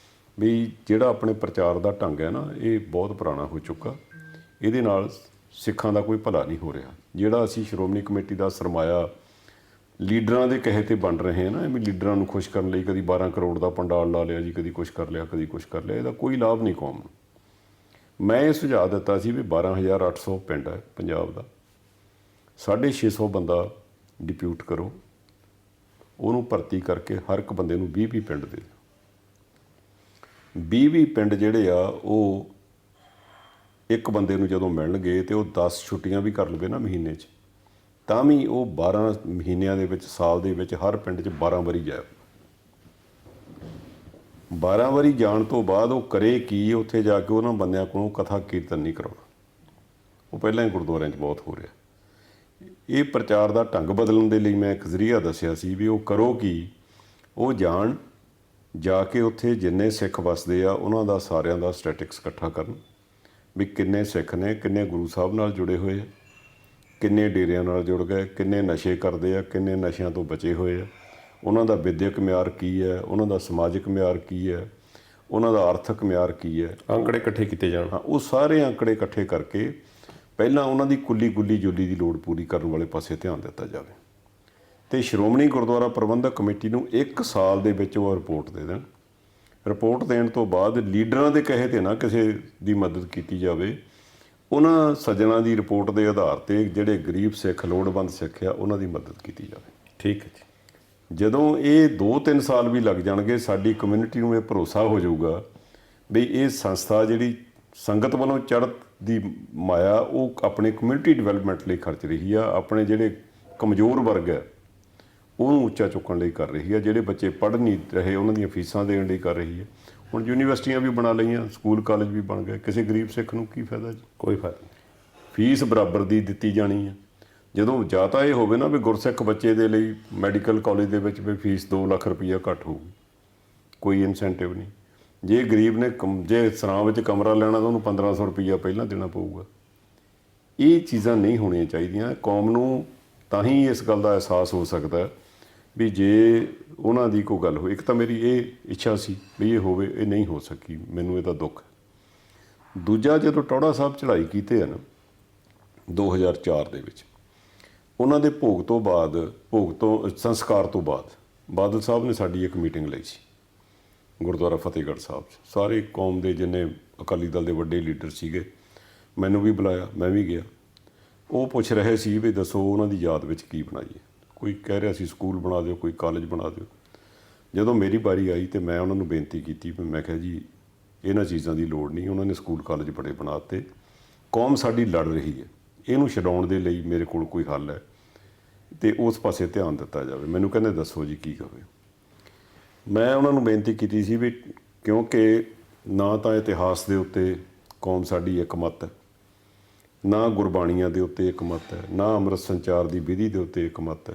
ਵੀ ਜਿਹੜਾ ਆਪਣੇ ਪ੍ਰਚਾਰ ਦਾ ਢੰਗ ਹੈ ਨਾ, ਇਹ ਬਹੁਤ ਪੁਰਾਣਾ ਹੋ ਚੁੱਕਾ, ਇਹਦੇ ਨਾਲ ਸਿੱਖਾਂ ਦਾ ਕੋਈ ਭਲਾ ਨਹੀਂ ਹੋ ਰਿਹਾ। ਜਿਹੜਾ ਅਸੀਂ ਸ਼੍ਰੋਮਣੀ ਕਮੇਟੀ ਦਾ ਸਰਮਾਇਆ ਲੀਡਰਾਂ ਦੇ ਕਹੇ 'ਤੇ ਵੰਡ ਰਹੇ ਹਾਂ ਨਾ, ਐਵੇਂ ਲੀਡਰਾਂ ਨੂੰ ਖੁਸ਼ ਕਰਨ ਲਈ ਕਦੀ 12 ਕਰੋੜ ਦਾ ਪੰਡਾਲ ਲਾ ਲਿਆ ਜੀ, ਕਦੀ ਕੁਛ ਕਰ ਲਿਆ, ਕਦੀ ਕੁਛ ਕਰ ਲਿਆ, ਇਹਦਾ ਕੋਈ ਲਾਭ ਨਹੀਂ ਕੌਮ ਨੂੰ। ਮੈਂ ਇਹ ਸੁਝਾਅ ਦਿੱਤਾ ਸੀ ਵੀ 12,800 ਪਿੰਡ ਹੈ ਪੰਜਾਬ ਦਾ, 650 ਬੰਦਾ ਡਿਪਿਊਟ ਕਰੋ, ਉਹਨੂੰ ਭਰਤੀ ਕਰਕੇ ਹਰ ਇੱਕ ਬੰਦੇ ਨੂੰ 20 ਪਿੰਡ ਦੇ 20 ਪਿੰਡ ਜਿਹੜੇ ਆ ਉਹ ਇੱਕ ਬੰਦੇ ਨੂੰ ਜਦੋਂ ਮਿਲਣਗੇ ਅਤੇ ਉਹ 10 ਛੁੱਟੀਆਂ ਵੀ ਕਰ ਲਵੇ ਨਾ ਮਹੀਨੇ 'ਚ, ਤਾਂ ਵੀ ਉਹ 12 ਮਹੀਨਿਆਂ ਦੇ ਵਿੱਚ, ਸਾਲ ਦੇ ਵਿੱਚ ਹਰ ਪਿੰਡ 'ਚ 12 ਵਾਰੀ ਜਾਏ। 12 ਵਾਰੀ ਜਾਣ ਤੋਂ ਬਾਅਦ ਉਹ ਕਰੇ ਕੀ? ਉੱਥੇ ਜਾ ਕੇ ਉਹਨਾਂ ਬੰਦਿਆਂ ਕੋਲੋਂ ਕਥਾ ਕੀਰਤਨ ਨਹੀਂ ਕਰਾਉਣਾ, ਉਹ ਪਹਿਲਾਂ ਹੀ ਗੁਰਦੁਆਰਿਆਂ 'ਚ ਬਹੁਤ ਹੋ ਰਿਹਾ। ਇਹ ਪ੍ਰਚਾਰ ਦਾ ਢੰਗ ਬਦਲਣ ਦੇ ਲਈ ਮੈਂ ਇੱਕ ਜ਼ਰੀਆ ਦੱਸਿਆ ਸੀ ਵੀ ਉਹ ਕਰੋ ਕੀ, ਉਹ ਜਾਣ, ਜਾ ਕੇ ਉੱਥੇ ਜਿੰਨੇ ਸਿੱਖ ਵਸਦੇ ਆ ਉਹਨਾਂ ਦਾ ਸਾਰਿਆਂ ਦਾ ਸਟੈਟਿਕਸ ਇਕੱਠਾ ਕਰਨ ਵੀ ਕਿੰਨੇ ਸਿੱਖ ਨੇ, ਕਿੰਨੇ ਗੁਰੂ ਸਾਹਿਬ ਨਾਲ ਜੁੜੇ ਹੋਏ ਆ, ਕਿੰਨੇ ਡੇਰਿਆਂ ਨਾਲ ਜੁੜ ਗਏ, ਕਿੰਨੇ ਨਸ਼ੇ ਕਰਦੇ ਆ, ਕਿੰਨੇ ਨਸ਼ਿਆਂ ਤੋਂ ਬਚੇ ਹੋਏ ਆ, ਉਹਨਾਂ ਦਾ ਵਿਦਿਅਕ ਮਿਆਰ ਕੀ ਹੈ, ਉਹਨਾਂ ਦਾ ਸਮਾਜਿਕ ਮਿਆਰ ਕੀ ਹੈ, ਉਹਨਾਂ ਦਾ ਆਰਥਿਕ ਮਿਆਰ ਕੀ ਹੈ, ਅੰਕੜੇ ਇਕੱਠੇ ਕੀਤੇ ਜਾਣ। ਹਾਂ, ਉਹ ਸਾਰੇ ਅੰਕੜੇ ਇਕੱਠੇ ਕਰਕੇ ਪਹਿਲਾਂ ਉਹਨਾਂ ਦੀ ਕੁੱਲੀ ਗੁੱਲੀ ਜੁੱਲੀ ਦੀ ਲੋੜ ਪੂਰੀ ਕਰਨ ਵਾਲੇ ਪਾਸੇ ਧਿਆਨ ਦਿੱਤਾ ਜਾਵੇ, ਅਤੇ ਸ਼੍ਰੋਮਣੀ ਗੁਰਦੁਆਰਾ ਪ੍ਰਬੰਧਕ ਕਮੇਟੀ ਨੂੰ 1 ਸਾਲ ਦੇ ਵਿੱਚ ਉਹ ਰਿਪੋਰਟ ਦੇ ਦੇਣ। ਰਿਪੋਰਟ ਦੇਣ ਤੋਂ ਬਾਅਦ ਲੀਡਰਾਂ ਦੇ ਕਹੇ 'ਤੇ ਨਾ ਕਿਸੇ ਦੀ ਮਦਦ ਕੀਤੀ ਜਾਵੇ, ਉਹਨਾਂ ਸੱਜਣਾਂ ਦੀ ਰਿਪੋਰਟ ਦੇ ਆਧਾਰ 'ਤੇ ਜਿਹੜੇ ਗਰੀਬ ਸਿੱਖ, ਲੋੜਵੰਦ ਸਿੱਖ ਆ, ਉਹਨਾਂ ਦੀ ਮਦਦ ਕੀਤੀ ਜਾਵੇ। ਠੀਕ ਹੈ ਜੀ। ਜਦੋਂ ਇਹ 2-3 ਸਾਲ ਵੀ ਲੱਗ ਜਾਣਗੇ, ਸਾਡੀ ਕਮਿਊਨਿਟੀ ਨੂੰ ਇਹ ਭਰੋਸਾ ਹੋ ਜਾਊਗਾ ਵੀ ਇਹ ਸੰਸਥਾ ਜਿਹੜੀ ਸੰਗਤ ਵੱਲੋਂ ਚੜ੍ਹਤ ਦੀ ਮਾਇਆ ਉਹ ਆਪਣੇ ਕਮਿਊਨਿਟੀ ਡਿਵੈਲਪਮੈਂਟ ਲਈ ਖਰਚ ਰਹੀ ਆ, ਆਪਣੇ ਜਿਹੜੇ ਕਮਜ਼ੋਰ ਵਰਗ ਹੈ ਉਹਨੂੰ ਉੱਚਾ ਚੁੱਕਣ ਲਈ ਕਰ ਰਹੀ ਹੈ, ਜਿਹੜੇ ਬੱਚੇ ਪੜ੍ਹ ਨਹੀਂ ਰਹੇ ਉਹਨਾਂ ਦੀਆਂ ਫੀਸਾਂ ਦੇਣ ਲਈ ਕਰ ਰਹੀ ਹੈ। ਹੁਣ ਯੂਨੀਵਰਸਿਟੀਆਂ ਵੀ ਬਣਾ ਲਈਆਂ, ਸਕੂਲ ਕਾਲਜ ਵੀ ਬਣ ਗਏ, ਕਿਸੇ ਗਰੀਬ ਸਿੱਖ ਨੂੰ ਕੀ ਫਾਇਦਾ ਜੀ? ਕੋਈ ਫਾਇਦਾ ਨਹੀਂ। ਫੀਸ ਬਰਾਬਰ ਦੀ ਦਿੱਤੀ ਜਾਣੀ ਹੈ। ਜਦੋਂ ਜਾਂ ਤਾਂ ਇਹ ਹੋਵੇ ਨਾ ਵੀ ਗੁਰਸਿੱਖ ਬੱਚੇ ਦੇ ਲਈ ਮੈਡੀਕਲ ਕਾਲਜ ਦੇ ਵਿੱਚ ਵੀ ਫੀਸ 2 ਲੱਖ ਰੁਪਈਆ ਘੱਟ ਹੋਊਗੀ, ਕੋਈ ਇਨਸੈਂਟਿਵ ਨਹੀਂ। ਜੇ ਗਰੀਬ ਨੇ ਜੇ ਸਰਾਂ ਵਿੱਚ ਕਮਰਾ ਲੈਣਾ ਤਾਂ ਉਹਨੂੰ 1500 ਰੁਪਈਆ ਪਹਿਲਾਂ ਦੇਣਾ ਪਊਗਾ। ਇਹ ਚੀਜ਼ਾਂ ਨਹੀਂ ਹੋਣੀਆਂ ਚਾਹੀਦੀਆਂ। ਕੌਮ ਨੂੰ ਤਾਂ ਹੀ ਇਸ ਗੱਲ ਦਾ ਅਹਿਸਾਸ ਹੋ ਸਕਦਾ ਵੀ ਜੇ ਉਹਨਾਂ ਦੀ ਕੋਈ ਗੱਲ ਹੋਈ। ਇੱਕ ਤਾਂ ਮੇਰੀ ਇਹ ਇੱਛਾ ਸੀ ਵੀ ਇਹ ਹੋਵੇ, ਇਹ ਨਹੀਂ ਹੋ ਸਕੀ, ਮੈਨੂੰ ਇਹਦਾ ਦੁੱਖ ਹੈ। ਦੂਜਾ, ਜਦੋਂ ਟੌੜਾ ਸਾਹਿਬ ਚੜ੍ਹਾਈ ਕੀਤੇ ਆ ਨਾ 2004 ਦੇ ਵਿੱਚ, ਉਹਨਾਂ ਦੇ ਭੋਗ ਤੋਂ ਸੰਸਕਾਰ ਤੋਂ ਬਾਅਦ ਬਾਦਲ ਸਾਹਿਬ ਨੇ ਸਾਡੀ ਇੱਕ ਮੀਟਿੰਗ ਲਈ ਸੀ ਗੁਰਦੁਆਰਾ ਫਤਿਹਗੜ੍ਹ ਸਾਹਿਬ 'ਚ। ਸਾਰੇ ਕੌਮ ਦੇ ਜਿੰਨੇ ਅਕਾਲੀ ਦਲ ਦੇ ਵੱਡੇ ਲੀਡਰ ਸੀਗੇ, ਮੈਨੂੰ ਵੀ ਬੁਲਾਇਆ, ਮੈਂ ਵੀ ਗਿਆ। ਉਹ ਪੁੱਛ ਰਹੇ ਸੀ ਵੀ ਦੱਸੋ ਉਹਨਾਂ ਦੀ ਯਾਦ ਵਿੱਚ ਕੀ ਬਣਾਈਏ। ਕੋਈ ਕਹਿ ਰਿਹਾ ਸੀ ਸਕੂਲ ਬਣਾ ਦਿਓ, ਕੋਈ ਕਾਲਜ ਬਣਾ ਦਿਓ। ਜਦੋਂ ਮੇਰੀ ਵਾਰੀ ਆਈ ਤਾਂ ਮੈਂ ਉਹਨਾਂ ਨੂੰ ਬੇਨਤੀ ਕੀਤੀ ਵੀ ਮੈਂ ਕਿਹਾ ਜੀ ਇਹਨਾਂ ਚੀਜ਼ਾਂ ਦੀ ਲੋੜ ਨਹੀਂ। ਉਹਨਾਂ ਨੇ ਸਕੂਲ ਕਾਲਜ ਬੜੇ ਬਣਾ ਦਿੱਤੇ। ਕੌਮ ਸਾਡੀ ਲੜ ਰਹੀ ਹੈ, ਇਹਨੂੰ ਛਡਾਉਣ ਦੇ ਲਈ ਮੇਰੇ ਕੋਲ ਕੋਈ ਹੱਲ ਹੈ ਅਤੇ ਉਸ ਪਾਸੇ ਧਿਆਨ ਦਿੱਤਾ ਜਾਵੇ। ਮੈਨੂੰ ਕਹਿੰਦੇ ਦੱਸੋ ਜੀ ਕੀ ਕਰੇ। ਮੈਂ ਉਹਨਾਂ ਨੂੰ ਬੇਨਤੀ ਕੀਤੀ ਸੀ ਵੀ ਕਿਉਂਕਿ ਨਾ ਤਾਂ ਇਤਿਹਾਸ ਦੇ ਉੱਤੇ ਕੌਮ ਸਾਡੀ ਇੱਕਮਤ ਹੈ, ਨਾ ਗੁਰਬਾਣੀਆਂ ਦੇ ਉੱਤੇ ਇੱਕਮਤ ਹੈ, ਨਾ ਅੰਮ੍ਰਿਤ ਸੰਚਾਰ ਦੀ ਵਿਧੀ ਦੇ ਉੱਤੇ ਇੱਕਮਤ ਹੈ।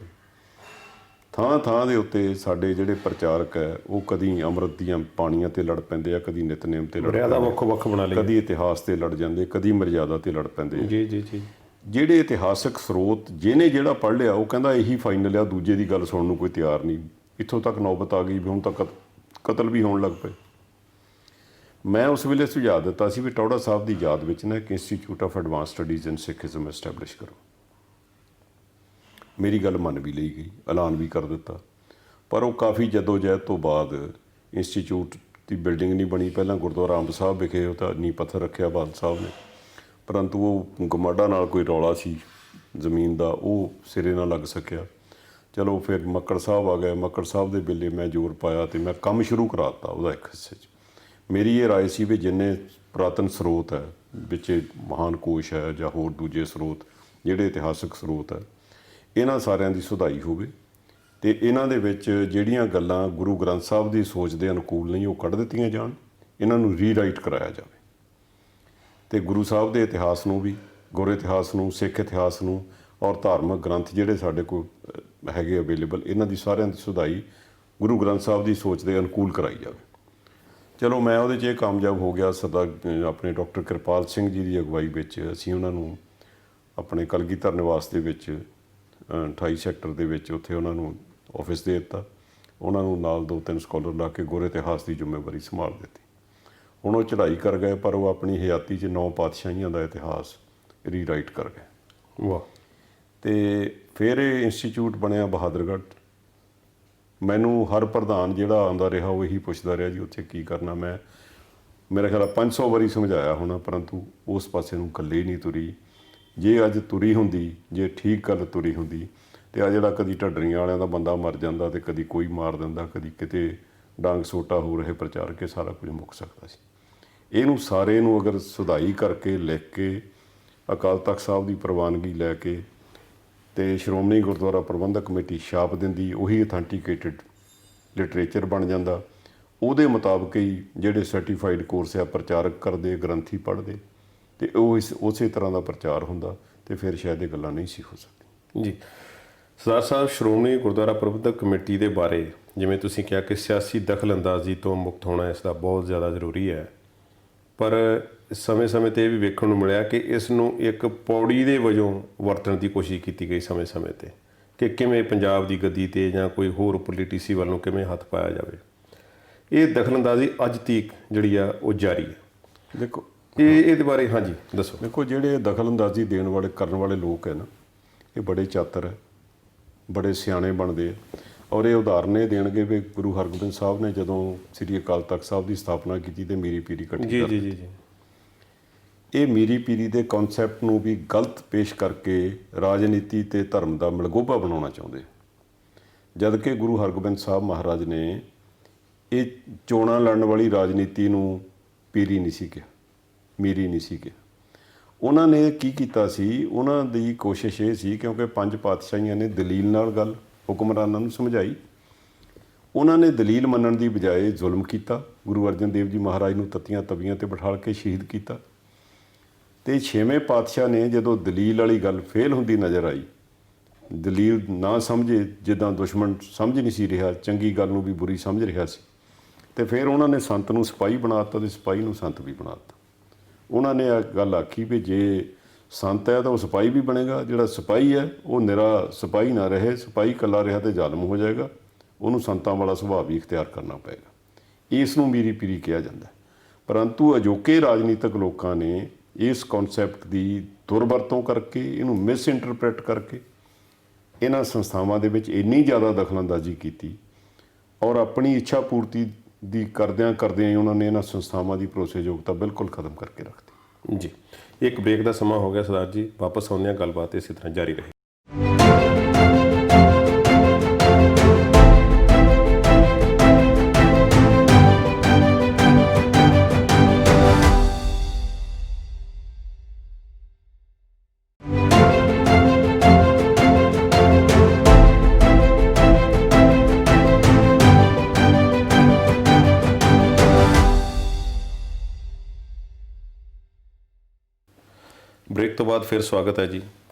ਥਾਂ ਥਾਂ ਦੇ ਉੱਤੇ ਸਾਡੇ ਜਿਹੜੇ ਪ੍ਰਚਾਰਕ ਹੈ ਉਹ ਕਦੀ ਅੰਮ੍ਰਿਤ ਦੀਆਂ ਪਾਣੀਆਂ 'ਤੇ ਲੜ ਪੈਂਦੇ ਆ, ਕਦੀ ਨਿਤਨੇਮ 'ਤੇ ਲੜ ਪੈਂਦੇ, ਵੱਖ ਬਣਾ ਲਈ, ਕਦੀ ਇਤਿਹਾਸ 'ਤੇ ਲੜ ਜਾਂਦੇ, ਕਦੀ ਮਰਜ਼ਾਦਾ 'ਤੇ ਲੜ ਪੈਂਦੇ। ਜੀ ਜੀ ਜੀ। ਜਿਹੜੇ ਇਤਿਹਾਸਕ ਸਰੋਤ ਜਿਹਨੇ ਜਿਹੜਾ ਪੜ੍ਹ ਲਿਆ ਉਹ ਕਹਿੰਦਾ ਇਹੀ ਫਾਈਨਲ ਆ, ਦੂਜੇ ਦੀ ਗੱਲ ਸੁਣਨ ਨੂੰ ਕੋਈ ਤਿਆਰ ਨਹੀਂ। ਇੱਥੋਂ ਤੱਕ ਨੌਬਤ ਆ ਗਈ ਵੀ ਹੁਣ ਤੱਕ ਕਤਲ ਵੀ ਹੋਣ ਲੱਗ ਪਏ। ਮੈਂ ਉਸ ਵੇਲੇ ਸੁਝਾਅ ਦਿੱਤਾ ਸੀ ਵੀ ਟੌੜਾ ਸਾਹਿਬ ਦੀ ਯਾਦ ਵਿੱਚ ਨਾ ਇੱਕ institute of advance studies in ਸਿੱਖਿਜ਼ਮ establish ਕਰੋ। ਮੇਰੀ ਗੱਲ ਮੰਨ ਵੀ ਲਈ ਗਈ, ਐਲਾਨ ਵੀ ਕਰ ਦਿੱਤਾ। ਪਰ ਉਹ ਕਾਫੀ ਜਦੋਜਹਿਦ ਤੋਂ ਬਾਅਦ ਇੰਸਟੀਚਿਊਟ ਦੀ ਬਿਲਡਿੰਗ ਨਹੀਂ ਬਣੀ। ਪਹਿਲਾਂ ਗੁਰਦੁਆਰਾ ਅੰਬ ਸਾਹਿਬ ਵਿਖੇ ਉਹਦਾ ਨੀਂਹ ਪੱਥਰ ਰੱਖਿਆ ਬਾਦਲ ਸਾਹਿਬ ਨੇ, ਪਰੰਤੂ ਉਹ ਗਮਾਡਾ ਨਾਲ ਕੋਈ ਰੌਲਾ ਸੀ ਜ਼ਮੀਨ ਦਾ, ਉਹ ਸਿਰੇ ਨਾ ਲੱਗ ਸਕਿਆ। ਚਲੋ ਫਿਰ ਮੱਕੜ ਸਾਹਿਬ ਆ ਗਏ। ਮੱਕੜ ਸਾਹਿਬ ਦੇ ਵੇਲੇ ਮੈਂ ਜ਼ੋਰ ਪਾਇਆ ਅਤੇ ਮੈਂ ਕੰਮ ਸ਼ੁਰੂ ਕਰਾ ਦਿੱਤਾ ਉਹਦਾ ਇੱਕ ਹਿੱਸੇ 'ਚ। ਮੇਰੀ ਇਹ ਰਾਏ ਸੀ ਵੀ ਜਿੰਨੇ ਪੁਰਾਤਨ ਸਰੋਤ ਹੈ ਵਿੱਚ ਮਹਾਨ ਕੋਸ਼ ਹੈ ਜਾਂ ਹੋਰ ਦੂਜੇ ਸਰੋਤ ਜਿਹੜੇ ਇਤਿਹਾਸਕ ਸਰੋਤ ਹੈ, ਇਹਨਾਂ ਸਾਰਿਆਂ ਦੀ ਸੁਧਾਈ ਹੋਵੇ ਅਤੇ ਇਹਨਾਂ ਦੇ ਵਿੱਚ ਜਿਹੜੀਆਂ ਗੱਲਾਂ ਗੁਰੂ ਗ੍ਰੰਥ ਸਾਹਿਬ ਦੀ ਸੋਚ ਦੇ ਅਨੁਕੂਲ ਨਹੀਂ ਉਹ ਕੱਢ ਦਿੱਤੀਆਂ ਜਾਣ, ਇਹਨਾਂ ਨੂੰ ਰੀਰਾਈਟ ਕਰਾਇਆ ਜਾਵੇ ਅਤੇ ਗੁਰੂ ਸਾਹਿਬ ਦੇ ਇਤਿਹਾਸ ਨੂੰ ਵੀ, ਗੁਰ ਇਤਿਹਾਸ ਨੂੰ, ਸਿੱਖ ਇਤਿਹਾਸ ਨੂੰ ਔਰ ਧਾਰਮਿਕ ਗ੍ਰੰਥ ਜਿਹੜੇ ਸਾਡੇ ਕੋਲ ਹੈਗੇ ਅਵੇਲੇਬਲ, ਇਹਨਾਂ ਦੀ ਸਾਰਿਆਂ ਦੀ ਸੁਧਾਈ ਗੁਰੂ ਗ੍ਰੰਥ ਸਾਹਿਬ ਦੀ ਸੋਚ ਦੇ ਅਨੁਕੂਲ ਕਰਾਈ ਜਾਵੇ। ਚਲੋ ਮੈਂ ਉਹਦੇ 'ਚ ਇਹ ਕਾਮਯਾਬ ਹੋ ਗਿਆ। ਸਰਦਾਰ ਆਪਣੇ ਡਾਕਟਰ ਕਿਰਪਾਲ ਸਿੰਘ ਜੀ ਦੀ ਅਗਵਾਈ ਵਿੱਚ ਅਸੀਂ ਉਹਨਾਂ ਨੂੰ ਆਪਣੇ ਕਲਗੀਧਰ ਨਿਵਾਸ ਦੇ ਵਿੱਚ 28 ਸੈਕਟਰ ਦੇ ਵਿੱਚ ਉੱਥੇ ਉਹਨਾਂ ਨੂੰ ਆਫਿਸ ਦੇ ਦਿੱਤਾ। ਉਹਨਾਂ ਨੂੰ ਨਾਲ 2-3 ਸਕਾਲਰ ਲਾ ਕੇ ਗੁਰ ਇਤਿਹਾਸ ਦੀ ਜ਼ਿੰਮੇਵਾਰੀ ਸੰਭਾਲ ਦਿੱਤੀ। ਹੁਣ ਉਹ ਚੜ੍ਹਾਈ ਕਰ ਗਏ, ਪਰ ਉਹ ਆਪਣੀ ਹਯਾਤੀ 'ਚ 9 ਪਾਤਸ਼ਾਹੀਆਂ ਦਾ ਇਤਿਹਾਸ ਰੀਰਾਈਟ ਕਰ ਗਏ। ਵਾਹ। ਅਤੇ ਫਿਰ ਇਹ ਇੰਸਟੀਚਿਊਟ ਬਣਿਆ ਬਹਾਦਰਗੜ੍ਹ। ਮੈਨੂੰ ਹਰ ਪ੍ਰਧਾਨ ਜਿਹੜਾ ਆਉਂਦਾ ਰਿਹਾ ਉਹ ਇਹੀ ਪੁੱਛਦਾ ਰਿਹਾ ਜੀ ਉੱਥੇ ਕੀ ਕਰਨਾ। ਮੈਂ ਮੇਰਾ ਖਿਆਲ 500 ਵਾਰੀ ਸਮਝਾਇਆ ਹੋਣਾ, ਪਰੰਤੂ ਉਸ ਪਾਸੇ ਨੂੰ ਇਕੱਲੇ ਨਹੀਂ ਤੁਰੀ। ਜੇ ਅੱਜ ਤੁਰੀ ਹੁੰਦੀ, ਜੇ ਠੀਕ ਗੱਲ ਤੁਰੀ ਹੁੰਦੀ, ਅਤੇ ਆ ਜਿਹੜਾ ਕਦੀ ਢੱਡਰੀਆਂ ਵਾਲਿਆਂ ਦਾ ਬੰਦਾ ਮਰ ਜਾਂਦਾ ਅਤੇ ਕਦੀ ਕੋਈ ਮਾਰ ਦਿੰਦਾ, ਕਦੀ ਕਿਤੇ ਡਾਂਗ ਸੋਟਾ ਹੋ ਰਹੇ ਪ੍ਰਚਾਰ ਕੇ ਸਾਰਾ ਕੁਝ ਮੁੱਕ ਸਕਦਾ ਸੀ। ਇਹਨੂੰ ਸਾਰੇ ਨੂੰ ਅਗਰ ਸੁਧਾਈ ਕਰਕੇ ਲਿਖ ਕੇ ਅਕਾਲ ਤਖਤ ਸਾਹਿਬ ਦੀ ਪ੍ਰਵਾਨਗੀ ਲੈ ਕੇ ਅਤੇ ਸ਼੍ਰੋਮਣੀ ਗੁਰਦੁਆਰਾ ਪ੍ਰਬੰਧਕ ਕਮੇਟੀ ਛਾਪ ਦਿੰਦੀ, ਉਹੀ ਅਥੈਂਟੀਕੇਟਡ ਲਿਟਰੇਚਰ ਬਣ ਜਾਂਦਾ। ਉਹਦੇ ਮੁਤਾਬਕ ਹੀ ਜਿਹੜੇ ਸਰਟੀਫਾਈਡ ਕੋਰਸ ਆ ਪ੍ਰਚਾਰਕ ਕਰਦੇ, ਗ੍ਰੰਥੀ ਪੜ੍ਹਦੇ, ਅਤੇ ਉਹ ਉਸੇ ਤਰ੍ਹਾਂ ਦਾ ਪ੍ਰਚਾਰ ਹੁੰਦਾ, ਅਤੇ ਫਿਰ ਸ਼ਾਇਦ ਇਹ ਗੱਲਾਂ ਨਹੀਂ ਸੀ ਹੋ ਸਕਦੀਆਂ। ਜੀ ਸਰਦਾਰ ਸਾਹਿਬ, ਸ਼੍ਰੋਮਣੀ ਗੁਰਦੁਆਰਾ ਪ੍ਰਬੰਧਕ ਕਮੇਟੀ ਦੇ ਬਾਰੇ ਜਿਵੇਂ ਤੁਸੀਂ ਕਿਹਾ ਕਿ ਸਿਆਸੀ ਦਖਲਅੰਦਾਜ਼ੀ ਤੋਂ ਮੁਕਤ ਹੋਣਾ ਇਸ ਦਾ ਬਹੁਤ ਜ਼ਿਆਦਾ ਜ਼ਰੂਰੀ ਹੈ, ਪਰ ਸਮੇਂ-ਸਮੇਂ 'ਤੇ ਇਹ ਵੀ ਵੇਖਣ ਨੂੰ ਮਿਲਿਆ ਕਿ ਇਸ ਨੂੰ ਇੱਕ ਪੌੜੀ ਦੇ ਵਜੋਂ ਵਰਤਣ ਦੀ ਕੋਸ਼ਿਸ਼ ਕੀਤੀ ਗਈ ਸਮੇਂ-ਸਮੇਂ 'ਤੇ, ਕਿ ਕਿਵੇਂ ਪੰਜਾਬ ਦੀ ਗੱਦੀ 'ਤੇ ਜਾਂ ਕੋਈ ਹੋਰ ਪੋਲੀਟੀਸੀ ਵੱਲ ਨੂੰ ਕਿਵੇਂ ਹੱਥ ਪਾਇਆ ਜਾਵੇ। ਇਹ ਦਖਲਅੰਦਾਜ਼ੀ ਅੱਜ ਤੀਕ ਜਿਹੜੀ ਆ ਉਹ ਜਾਰੀ ਹੈ। ਦੇਖੋ ਇਹਦੇ ਬਾਰੇ ਹਾਂਜੀ ਦੱਸੋ। ਦੇਖੋ ਜਿਹੜੇ ਦਖਲਅੰਦਾਜ਼ੀ ਦੇਣ ਵਾਲੇ ਕਰਨ ਵਾਲੇ ਲੋਕ ਹੈ ਨਾ, ਇਹ ਬੜੇ ਚਾਤਰ ਹੈ, ਬੜੇ ਸਿਆਣੇ ਬਣਦੇ ਆ। ਔਰ ਇਹ ਉਦਾਹਰਨ ਇਹ ਦੇਣਗੇ ਵੀ ਗੁਰੂ ਹਰਗੋਬਿੰਦ ਸਾਹਿਬ ਨੇ ਜਦੋਂ ਸ੍ਰੀ ਅਕਾਲ ਤਖਤ ਸਾਹਿਬ ਦੀ ਸਥਾਪਨਾ ਕੀਤੀ ਅਤੇ ਮੀਰੀ ਪੀਰੀ ਇਕੱਠੀ ਜੀ ਕਰ ਜੀ ਜੀ ਜੀ ਇਹ ਮੀਰੀ ਪੀਰੀ ਦੇ ਕਨਸੈਪਟ ਨੂੰ ਵੀ ਗਲਤ ਪੇਸ਼ ਕਰਕੇ ਰਾਜਨੀਤੀ ਅਤੇ ਧਰਮ ਦਾ ਮਿਲਗੋਭਾ ਬਣਾਉਣਾ ਚਾਹੁੰਦੇ, ਜਦ ਕਿ ਗੁਰੂ ਹਰਗੋਬਿੰਦ ਸਾਹਿਬ ਮਹਾਰਾਜ ਨੇ ਇਹ ਚੋਣਾਂ ਲੜਨ ਵਾਲੀ ਰਾਜਨੀਤੀ ਨੂੰ ਪੀਰੀ ਨਹੀਂ ਸੀ ਕਿਹਾ, ਮੀਰੀ ਨਹੀਂ ਸੀ ਕਿਹਾ। ਉਹਨਾਂ ਨੇ ਕੀ ਕੀਤਾ ਸੀ, ਉਹਨਾਂ ਦੀ ਕੋਸ਼ਿਸ਼ ਇਹ ਸੀ, ਕਿਉਂਕਿ 5 ਪਾਤਸ਼ਾਹੀਆਂ ਨੇ ਦਲੀਲ ਨਾਲ ਗੱਲ ਹੁਕਮਰਾਨਾਂ ਨੂੰ ਸਮਝਾਈ। ਉਹਨਾਂ ਨੇ ਦਲੀਲ ਮੰਨਣ ਦੀ ਬਜਾਏ ਜ਼ੁਲਮ ਕੀਤਾ। ਗੁਰੂ ਅਰਜਨ ਦੇਵ ਜੀ ਮਹਾਰਾਜ ਨੂੰ ਤੱਤੀਆਂ ਤਵੀਆਂ 'ਤੇ ਬਿਠਾਲ ਕੇ ਸ਼ਹੀਦ ਕੀਤਾ। ਅਤੇ 6ਵੇਂ ਪਾਤਸ਼ਾਹ ਨੇ ਜਦੋਂ ਦਲੀਲ ਵਾਲੀ ਗੱਲ ਫੇਲ ਹੁੰਦੀ ਨਜ਼ਰ ਆਈ, ਦਲੀਲ ਨਾ ਸਮਝੇ, ਜਿੱਦਾਂ ਦੁਸ਼ਮਣ ਸਮਝ ਨਹੀਂ ਸੀ ਰਿਹਾ, ਚੰਗੀ ਗੱਲ ਨੂੰ ਵੀ ਬੁਰੀ ਸਮਝ ਰਿਹਾ ਸੀ, ਅਤੇ ਫਿਰ ਉਹਨਾਂ ਨੇ ਸੰਤ ਨੂੰ ਸਿਪਾਹੀ ਬਣਾ ਦਿੱਤਾ ਅਤੇ ਸਿਪਾਹੀ ਨੂੰ ਸੰਤ ਵੀ ਬਣਾ ਦਿੱਤਾ। ਉਹਨਾਂ ਨੇ ਇਹ ਗੱਲ ਆਖੀ ਵੀ ਜੇ ਸੰਤ ਹੈ ਤਾਂ ਉਹ ਸਿਪਾਹੀ ਵੀ ਬਣੇਗਾ, ਜਿਹੜਾ ਸਿਪਾਹੀ ਹੈ ਉਹ ਨਿਰਾ ਸਿਪਾਹੀ ਨਾ ਰਹੇ, ਸਿਪਾਹੀ ਇਕੱਲਾ ਰਿਹਾ ਤਾਂ ਜ਼ਾਲਮ ਹੋ ਜਾਏਗਾ, ਉਹਨੂੰ ਸੰਤਾਂ ਵਾਲਾ ਸੁਭਾਅ ਵੀ ਇਖਤਿਆਰ ਕਰਨਾ ਪਏਗਾ। ਇਸ ਨੂੰ ਮੀਰੀ ਪੀਰੀ ਕਿਹਾ ਜਾਂਦਾ। ਪਰੰਤੂ ਅਜੋਕੇ ਰਾਜਨੀਤਿਕ ਲੋਕਾਂ ਨੇ ਇਸ ਕਨਸੈਪਟ ਦੀ ਦੁਰਵਰਤੋਂ ਕਰਕੇ, ਇਹਨੂੰ ਮਿਸ ਇੰਟਰਪ੍ਰੈਟ ਕਰਕੇ ਇਹਨਾਂ ਸੰਸਥਾਵਾਂ ਦੇ ਵਿੱਚ ਇੰਨੀ ਜ਼ਿਆਦਾ ਦਖਲਅੰਦਾਜ਼ੀ ਕੀਤੀ ਔਰ ਆਪਣੀ ਇੱਛਾ ਪੂਰਤੀ ਦੀ ਕਰਦਿਆਂ ਹੀ ਉਹਨਾਂ ਨੇ ਇਹਨਾਂ ਸੰਸਥਾਵਾਂ ਦੀ ਭਰੋਸੇਯੋਗਤਾ ਬਿਲਕੁਲ ਖਤਮ ਕਰਕੇ ਰੱਖਤੀ। ਜੀ ਇੱਕ ਬ੍ਰੇਕ ਦਾ ਸਮਾਂ ਹੋ ਗਿਆ ਸਰਦਾਰ ਜੀ, ਵਾਪਸ ਆਉਂਦੇ ਹਾਂ, ਗੱਲਬਾਤ ਇਸੇ ਤਰ੍ਹਾਂ ਜਾਰੀ ਰਹੇ। ਬ੍ਰੇਕ ਤੋਂ ਬਾਅਦ ਫਿਰ ਸਵਾਗਤ ਹੈ ਜੀ।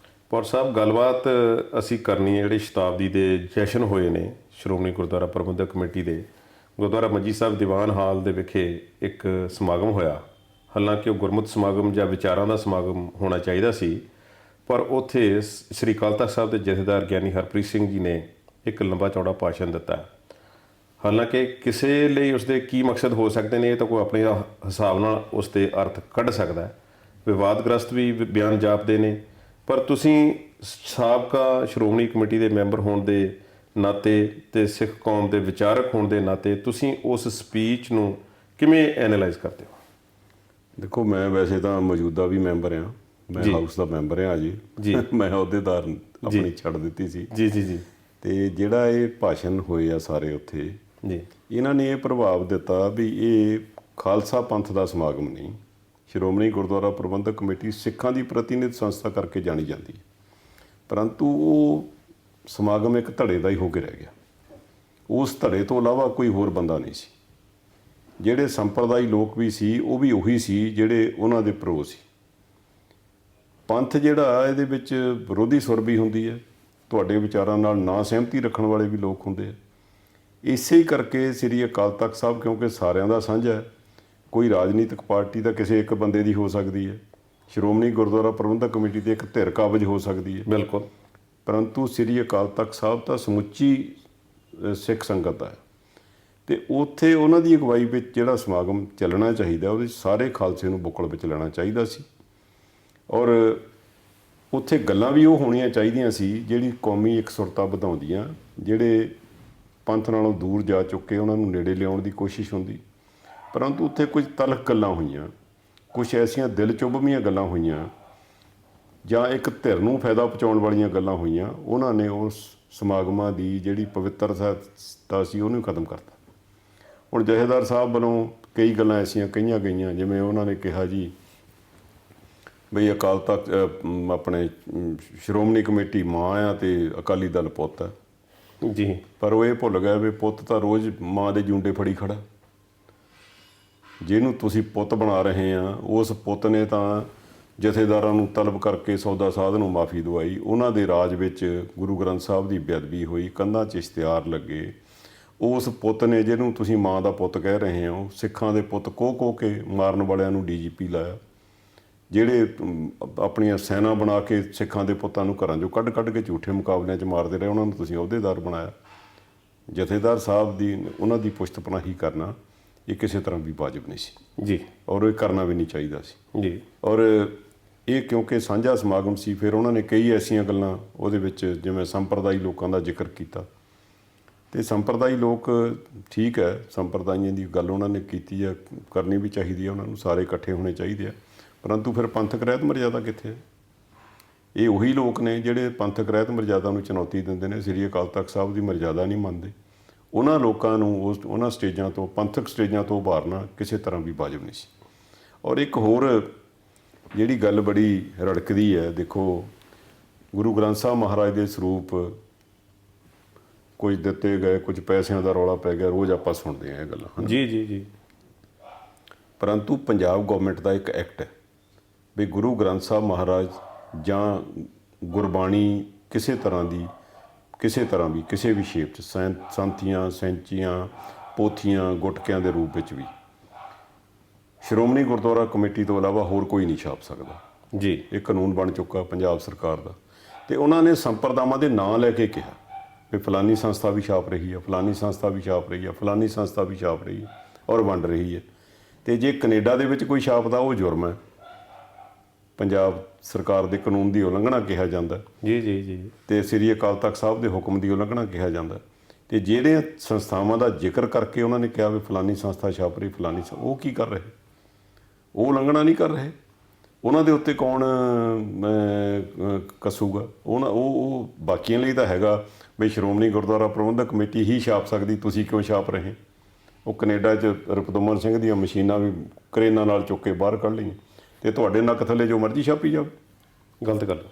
ਪੌਰ ਸਾਹਿਬ, ਗੱਲਬਾਤ ਅਸੀਂ ਕਰਨੀ ਹੈ ਜਿਹੜੇ ਸ਼ਤਾਬਦੀ ਦੇ ਜਸ਼ਨ ਹੋਏ ਨੇ ਸ਼੍ਰੋਮਣੀ ਗੁਰਦੁਆਰਾ ਪ੍ਰਬੰਧਕ ਕਮੇਟੀ ਦੇ। ਗੁਰਦੁਆਰਾ ਮੰਜੀ ਸਾਹਿਬ ਦੀਵਾਨ ਹਾਲ ਦੇ ਵਿਖੇ ਇੱਕ ਸਮਾਗਮ ਹੋਇਆ। ਹਾਲਾਂਕਿ ਉਹ ਗੁਰਮਤਿ ਸਮਾਗਮ ਜਾਂ ਵਿਚਾਰਾਂ ਦਾ ਸਮਾਗਮ ਹੋਣਾ ਚਾਹੀਦਾ ਸੀ, ਪਰ ਉੱਥੇ ਸ੍ਰੀ ਅਕਾਲ ਤਖਤ ਸਾਹਿਬ ਦੇ ਜਥੇਦਾਰ ਗਿਆਨੀ ਹਰਪ੍ਰੀਤ ਸਿੰਘ ਜੀ ਨੇ ਇੱਕ ਲੰਬਾ ਚੌੜਾ ਭਾਸ਼ਣ ਦਿੱਤਾ। ਹਾਲਾਂਕਿ ਕਿਸੇ ਲਈ ਉਸਦੇ ਕੀ ਮਕਸਦ ਹੋ ਸਕਦੇ ਨੇ ਇਹ ਤਾਂ ਕੋਈ ਆਪਣੇ ਹਿਸਾਬ ਨਾਲ ਉਸ ਦੇ ਅਰਥ ਕੱਢ ਸਕਦਾ। ਵਿਵਾਦਗ੍ਰਸਤ ਵੀ ਬਿਆਨ ਜਾਪਦੇ ਨੇ, ਪਰ ਤੁਸੀਂ ਸਾਬਕਾ ਸ਼੍ਰੋਮਣੀ ਕਮੇਟੀ ਦੇ ਮੈਂਬਰ ਹੋਣ ਦੇ ਨਾਤੇ ਤੇ ਸਿੱਖ ਕੌਮ ਦੇ ਵਿਚਾਰਕ ਹੋਣ ਦੇ ਨਾਤੇ ਤੁਸੀਂ ਉਸ ਸਪੀਚ ਨੂੰ ਕਿਵੇਂ ਐਨਾਲਾਈਜ਼ ਕਰਦੇ ਹੋ? ਦੇਖੋ, ਮੈਂ ਵੈਸੇ ਤਾਂ ਮੌਜੂਦਾ ਵੀ ਮੈਂਬਰ ਆ, ਮੈਂ ਹਾਊਸ ਦਾ ਮੈਂਬਰ ਆ ਜੀ। ਮੈਂ ਅਹੁਦੇਦਾਰ ਆਪਣੀ ਛੱਡ ਦਿੱਤੀ ਸੀ ਜੀ ਜੀ ਜੀ। ਤੇ ਜਿਹੜਾ ਇਹ ਭਾਸ਼ਣ ਹੋਏ ਆ ਸਾਰੇ ਉੱਥੇ ਜੀ, ਇਹਨਾਂ ਨੇ ਇਹ ਪ੍ਰਭਾਵ ਦਿੱਤਾ ਵੀ ਇਹ ਖਾਲਸਾ ਪੰਥ ਦਾ ਸਮਾਗਮ ਨਹੀਂ, ਸ਼੍ਰੋਮਣੀ ਗੁਰਦੁਆਰਾ ਪ੍ਰਬੰਧਕ ਕਮੇਟੀ ਸਿੱਖਾਂ ਦੀ ਪ੍ਰਤੀਨਿਧ ਸੰਸਥਾ ਕਰਕੇ ਜਾਣੀ ਜਾਂਦੀ ਹੈ, ਪਰੰਤੂ ਉਹ ਸਮਾਗਮ ਇੱਕ ਧੜੇ ਦਾ ਹੀ ਹੋ ਕੇ ਰਹਿ ਗਿਆ। ਉਸ ਧੜੇ ਤੋਂ ਇਲਾਵਾ ਕੋਈ ਹੋਰ ਬੰਦਾ ਨਹੀਂ ਸੀ। ਜਿਹੜੇ ਸੰਪਰਦਾਈ ਲੋਕ ਵੀ ਸੀ ਉਹ ਵੀ ਉਹੀ ਸੀ ਜਿਹੜੇ ਉਹਨਾਂ ਦੇ ਪ੍ਰੋ ਸੀ। ਪੰਥ ਜਿਹੜਾ ਇਹਦੇ ਵਿੱਚ ਵਿਰੋਧੀ ਸੁਰ ਵੀ ਹੁੰਦੀ ਹੈ, ਤੁਹਾਡੇ ਵਿਚਾਰਾਂ ਨਾਲ ਨਾ ਸਹਿਮਤੀ ਰੱਖਣ ਵਾਲੇ ਵੀ ਲੋਕ ਹੁੰਦੇ ਆ। ਇਸੇ ਹੀ ਕਰਕੇ ਸ੍ਰੀ ਅਕਾਲ ਤਖਤ ਸਾਹਿਬ, ਕਿਉਂਕਿ ਸਾਰਿਆਂ ਦਾ ਸਾਂਝਾ ਹੈ, ਕੋਈ ਰਾਜਨੀਤਿਕ ਪਾਰਟੀ ਤਾਂ ਕਿਸੇ ਇੱਕ ਬੰਦੇ ਦੀ ਹੋ ਸਕਦੀ ਹੈ, ਸ਼੍ਰੋਮਣੀ ਗੁਰਦੁਆਰਾ ਪ੍ਰਬੰਧਕ ਕਮੇਟੀ ਦੀ ਇੱਕ ਧਿਰ ਕਾਬਜ ਹੋ ਸਕਦੀ ਹੈ, ਬਿਲਕੁਲ, ਪਰੰਤੂ ਸ੍ਰੀ ਅਕਾਲ ਤਖਤ ਸਾਹਿਬ ਤਾਂ ਸਮੁੱਚੀ ਸਿੱਖ ਸੰਗਤ ਹੈ। ਤੇ ਉੱਥੇ ਉਹਨਾਂ ਦੀ ਅਗਵਾਈ ਵਿੱਚ ਜਿਹੜਾ ਸਮਾਗਮ ਚੱਲਣਾ ਚਾਹੀਦਾ, ਉਹਦੇ 'ਚ ਸਾਰੇ ਖਾਲਸੇ ਨੂੰ ਬੁੱਕਲ ਵਿੱਚ ਲੈਣਾ ਚਾਹੀਦਾ ਸੀ। ਔਰ ਉੱਥੇ ਗੱਲਾਂ ਵੀ ਉਹ ਹੋਣੀਆਂ ਚਾਹੀਦੀਆਂ ਸੀ ਜਿਹੜੀ ਕੌਮੀ ਇਕਸੁਰਤਾ ਵਧਾਉਂਦੀਆਂ, ਜਿਹੜੇ ਪੰਥ ਨਾਲੋਂ ਦੂਰ ਜਾ ਚੁੱਕੇ ਉਹਨਾਂ ਨੂੰ ਨੇੜੇ ਲਿਆਉਣ ਦੀ ਕੋਸ਼ਿਸ਼ ਹੁੰਦੀ। ਪਰੰਤੂ ਉੱਥੇ ਕੁਝ ਤਲਖ ਗੱਲਾਂ ਹੋਈਆਂ, ਕੁਝ ਐਸੀਆਂ ਦਿਲ ਚੁਭਵੀਆਂ ਗੱਲਾਂ ਹੋਈਆਂ, ਜਾਂ ਇੱਕ ਧਿਰ ਨੂੰ ਫਾਇਦਾ ਪਹੁੰਚਾਉਣ ਵਾਲੀਆਂ ਗੱਲਾਂ ਹੋਈਆਂ। ਉਹਨਾਂ ਨੇ ਉਸ ਸਮਾਗਮਾਂ ਦੀ ਜਿਹੜੀ ਪਵਿੱਤਰਤਾ ਸੀ ਉਹਨੂੰ ਖਤਮ ਕਰਤਾ। ਹੁਣ ਜਥੇਦਾਰ ਸਾਹਿਬ ਵੱਲੋਂ ਕਈ ਗੱਲਾਂ ਐਸੀਆਂ ਕਹੀਆਂ ਗਈਆਂ, ਜਿਵੇਂ ਉਹਨਾਂ ਨੇ ਕਿਹਾ ਜੀ ਬਈ ਅਕਾਲ ਤਖਤ ਆਪਣੇ ਸ਼੍ਰੋਮਣੀ ਕਮੇਟੀ ਮਾਂ ਆ ਤੇ ਅਕਾਲੀ ਦਲ ਪੁੱਤ ਹੈ ਜੀ, ਪਰ ਉਹ ਇਹ ਭੁੱਲ ਗਏ ਵੀ ਪੁੱਤ ਤਾਂ ਰੋਜ਼ ਮਾਂ ਦੇ ਜੂੰਡੇ ਫੜੀ ਖੜਾ। ਜਿਹਨੂੰ ਤੁਸੀਂ ਪੁੱਤ ਬਣਾ ਰਹੇ ਆ, ਉਸ ਪੁੱਤ ਨੇ ਤਾਂ ਜਥੇਦਾਰਾਂ ਨੂੰ ਤਲਬ ਕਰਕੇ ਸੌਦਾ ਸਾਧ ਨੂੰ ਮਾਫੀ ਦਵਾਈ। ਉਹਨਾਂ ਦੇ ਰਾਜ ਵਿੱਚ ਗੁਰੂ ਗ੍ਰੰਥ ਸਾਹਿਬ ਦੀ ਬੇਅਦਬੀ ਹੋਈ, ਕੰਧਾਂ 'ਚ ਇਸ਼ਤਿਹਾਰ ਲੱਗੇ। ਉਸ ਪੁੱਤ ਨੇ, ਜਿਹਨੂੰ ਤੁਸੀਂ ਮਾਂ ਦਾ ਪੁੱਤ ਕਹਿ ਰਹੇ ਹੋ, ਸਿੱਖਾਂ ਦੇ ਪੁੱਤ ਕੋਹ ਕੇ ਮਾਰਨ ਵਾਲਿਆਂ ਨੂੰ DGP ਲਾਇਆ। ਜਿਹੜੇ ਆਪਣੀਆਂ ਸੈਨਾ ਬਣਾ ਕੇ ਸਿੱਖਾਂ ਦੇ ਪੁੱਤਾਂ ਨੂੰ ਘਰਾਂ 'ਚੋਂ ਕੱਢ ਕੇ ਝੂਠੇ ਮੁਕਾਬਲਿਆਂ 'ਚ ਮਾਰਦੇ ਰਹੇ, ਉਹਨਾਂ ਨੂੰ ਤੁਸੀਂ ਅਹੁਦੇਦਾਰ ਬਣਾਇਆ। ਜਥੇਦਾਰ ਸਾਹਿਬ ਦੀ ਉਹਨਾਂ ਦੀ ਪੁਸ਼ਤ ਪਨਾਹੀ ਕਰਨਾ ਇਹ ਕਿਸੇ ਤਰ੍ਹਾਂ ਵੀ ਵਾਜਬ ਨਹੀਂ ਸੀ ਜੀ, ਔਰ ਇਹ ਕਰਨਾ ਵੀ ਨਹੀਂ ਚਾਹੀਦਾ ਸੀ ਜੀ। ਔਰ ਇਹ ਕਿਉਂਕਿ ਸਾਂਝਾ ਸਮਾਗਮ ਸੀ, ਫਿਰ ਉਹਨਾਂ ਨੇ ਕਈ ਐਸੀਆਂ ਗੱਲਾਂ ਉਹਦੇ ਵਿੱਚ, ਜਿਵੇਂ ਸੰਪਰਦਾਈ ਲੋਕਾਂ ਦਾ ਜ਼ਿਕਰ ਕੀਤਾ। ਤੇ ਸੰਪਰਦਾਈ ਲੋਕ ਠੀਕ ਹੈ, ਸੰਪਰਦਾਈਆਂ ਦੀ ਗੱਲ ਉਹਨਾਂ ਨੇ ਕੀਤੀ ਹੈ, ਕਰਨੀ ਵੀ ਚਾਹੀਦੀ ਹੈ, ਉਹਨਾਂ ਨੂੰ ਸਾਰੇ ਇਕੱਠੇ ਹੋਣੇ ਚਾਹੀਦੇ ਆ। ਪਰੰਤੂ ਫਿਰ ਪੰਥਕ ਰਹਿਤ ਮਰਜ਼ਾਦਾ ਕਿੱਥੇ ਹੈ? ਇਹ ਉਹੀ ਲੋਕ ਨੇ ਜਿਹੜੇ ਪੰਥਕ ਰਹਿਤ ਮਰਜ਼ਾਦਾ ਨੂੰ ਚੁਣੌਤੀ ਦਿੰਦੇ ਨੇ, ਸ੍ਰੀ ਅਕਾਲ ਤਖਤ ਸਾਹਿਬ ਦੀ ਮਰਜ਼ਾਦਾ ਨਹੀਂ ਮੰਨਦੇ। ਉਹਨਾਂ ਲੋਕਾਂ ਨੂੰ ਉਹਨਾਂ ਸਟੇਜਾਂ ਤੋਂ, ਪੰਥਕ ਸਟੇਜਾਂ ਤੋਂ ਉਭਾਰਨਾ ਕਿਸੇ ਤਰ੍ਹਾਂ ਵੀ ਵਾਜਬ ਨਹੀਂ ਸੀ। ਔਰ ਇੱਕ ਹੋਰ ਜਿਹੜੀ ਗੱਲ ਬੜੀ ਰੜਕਦੀ ਹੈ, ਦੇਖੋ ਗੁਰੂ ਗ੍ਰੰਥ ਸਾਹਿਬ ਮਹਾਰਾਜ ਦੇ ਸਰੂਪ ਕੁਝ ਦਿੱਤੇ ਗਏ, ਕੁਝ ਪੈਸਿਆਂ ਦਾ ਰੌਲਾ ਪੈ ਗਿਆ, ਰੋਜ਼ ਆਪਾਂ ਸੁਣਦੇ ਹਾਂ ਇਹ ਗੱਲਾਂ। ਜੀ ਜੀ ਜੀ। ਪਰੰਤੂ ਪੰਜਾਬ ਗੌਰਮੈਂਟ ਦਾ ਇੱਕ ਐਕਟ ਹੈ ਵੀ ਗੁਰੂ ਗ੍ਰੰਥ ਸਾਹਿਬ ਮਹਾਰਾਜ ਜਾਂ ਗੁਰਬਾਣੀ ਕਿਸੇ ਤਰ੍ਹਾਂ ਦੀ, ਕਿਸੇ ਤਰ੍ਹਾਂ ਵੀ, ਕਿਸੇ ਵੀ ਸ਼ੇਪ 'ਚ, ਸੰਥੀਆਂ, ਸੈਂਚੀਆਂ, ਪੋਥੀਆਂ, ਗੁਟਕਿਆਂ ਦੇ ਰੂਪ ਵਿੱਚ ਵੀ ਸ਼੍ਰੋਮਣੀ ਗੁਰਦੁਆਰਾ ਕਮੇਟੀ ਤੋਂ ਇਲਾਵਾ ਹੋਰ ਕੋਈ ਨਹੀਂ ਛਾਪ ਸਕਦਾ ਜੀ। ਇਹ ਕਾਨੂੰਨ ਬਣ ਚੁੱਕਾ ਪੰਜਾਬ ਸਰਕਾਰ ਦਾ। ਤੇ ਉਹਨਾਂ ਨੇ ਸੰਪਰਦਾਵਾਂ ਦੇ ਨਾਂ ਲੈ ਕੇ ਕਿਹਾ ਵੀ ਫਲਾਨੀ ਸੰਸਥਾ ਵੀ ਛਾਪ ਰਹੀ ਹੈ, ਫਲਾਨੀ ਸੰਸਥਾ ਵੀ ਛਾਪ ਰਹੀ ਹੈ, ਫਲਾਨੀ ਸੰਸਥਾ ਵੀ ਛਾਪ ਰਹੀ ਹੈ ਔਰ ਵੰਡ ਰਹੀ ਹੈ। ਤੇ ਜੇ ਕੈਨੇਡਾ ਦੇ ਵਿੱਚ ਕੋਈ ਛਾਪਦਾ, ਉਹ ਜੁਰਮ ਹੈ, ਪੰਜਾਬ ਸਰਕਾਰ ਦੇ ਕਾਨੂੰਨ ਦੀ ਉਲੰਘਣਾ ਕਿਹਾ ਜਾਂਦਾ। ਜੀ ਜੀ ਜੀ। ਤੇ ਸ੍ਰੀ ਅਕਾਲ ਤਖਤ ਸਾਹਿਬ ਦੇ ਹੁਕਮ ਦੀ ਉਲੰਘਣਾ ਕਿਹਾ ਜਾਂਦਾ। ਤੇ ਜਿਹੜੇ ਸੰਸਥਾਵਾਂ ਦਾ ਜ਼ਿਕਰ ਕਰਕੇ ਉਹਨਾਂ ਨੇ ਕਿਹਾ ਵੀ ਫਲਾਨੀ ਸੰਸਥਾ ਛਾਪ ਰਹੀ, ਫਲਾਨੀ, ਉਹ ਕੀ ਕਰ ਰਹੇ? ਉਹ ਉਲੰਘਣਾ ਨਹੀਂ ਕਰ ਰਹੇ। ਉਹਨਾਂ ਦੇ ਉੱਤੇ ਕੌਣ ਕੱਸੂਗਾ? ਉਹ ਬਾਕੀਆਂ ਲਈ ਤਾਂ ਹੈਗਾ ਵੀ ਸ਼੍ਰੋਮਣੀ ਗੁਰਦੁਆਰਾ ਪ੍ਰਬੰਧਕ ਕਮੇਟੀ ਹੀ ਛਾਪ ਸਕਦੀ, ਤੁਸੀਂ ਕਿਉਂ ਛਾਪ ਰਹੇ? ਉਹ ਕੈਨੇਡਾ 'ਚ ਰੁਪਦਮਨ ਸਿੰਘ ਦੀਆਂ ਮਸ਼ੀਨਾਂ ਵੀ ਕਰੇਨਾਂ ਨਾਲ ਚੁੱਕ ਕੇ ਬਾਹਰ ਕੱਢ ਲਈਆਂ, ਤੇ ਤੁਹਾਡੇ ਨੱਕ ਥੱਲੇ ਜੋ ਮਰਜ਼ੀ ਛਾਪੀ ਜਾਵੇ। ਗਲਤ ਗੱਲ।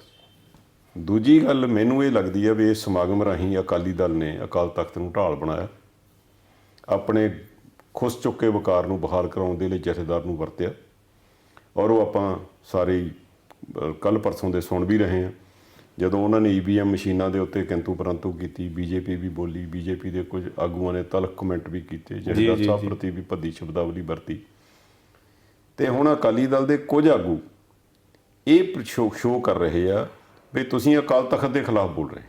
ਦੂਜੀ ਗੱਲ ਮੈਨੂੰ ਇਹ ਲੱਗਦੀ ਹੈ ਵੀ ਇਸ ਸਮਾਗਮ ਰਾਹੀਂ ਅਕਾਲੀ ਦਲ ਨੇ ਅਕਾਲ ਤਖਤ ਨੂੰ ਢਾਲ ਬਣਾਇਆ, ਆਪਣੇ ਖੁੱਸ ਚੁੱਕੇ ਵਕਾਰ ਨੂੰ ਬਹਾਲ ਕਰਾਉਣ ਦੇ ਲਈ ਜਥੇਦਾਰ ਨੂੰ ਵਰਤਿਆ। ਔਰ ਉਹ ਆਪਾਂ ਸਾਰੇ ਕੱਲ੍ਹ ਪਰਸੋਂ ਦੇ ਸੁਣ ਵੀ ਰਹੇ ਹਾਂ, ਜਦੋਂ ਉਹਨਾਂ ਨੇ EVM ਮਸ਼ੀਨਾਂ ਦੇ ਉੱਤੇ ਕਿੰਤੂ ਪਰੰਤੂ ਕੀਤੀ, BJP ਵੀ ਬੋਲੀ, BJP ਦੇ ਕੁਝ ਆਗੂਆਂ ਨੇ ਤਲਖ ਕਮੈਂਟ ਵੀ ਕੀਤੇ, ਜਥੇਦਾਰ ਸਾਹਿਬ ਪ੍ਰਤੀ ਵੀ ਭੱਦੀ ਸ਼ਬਦਾਵਲੀ ਵਰਤੀ। ਤੇ ਹੁਣ ਅਕਾਲੀ ਦਲ ਦੇ ਕੁਝ ਆਗੂ ਇਹ ਸ਼ੋਅ ਕਰ ਰਹੇ ਆ ਵੀ ਤੁਸੀਂ ਅਕਾਲ ਤਖਤ ਦੇ ਖਿਲਾਫ ਬੋਲ ਰਹੇ,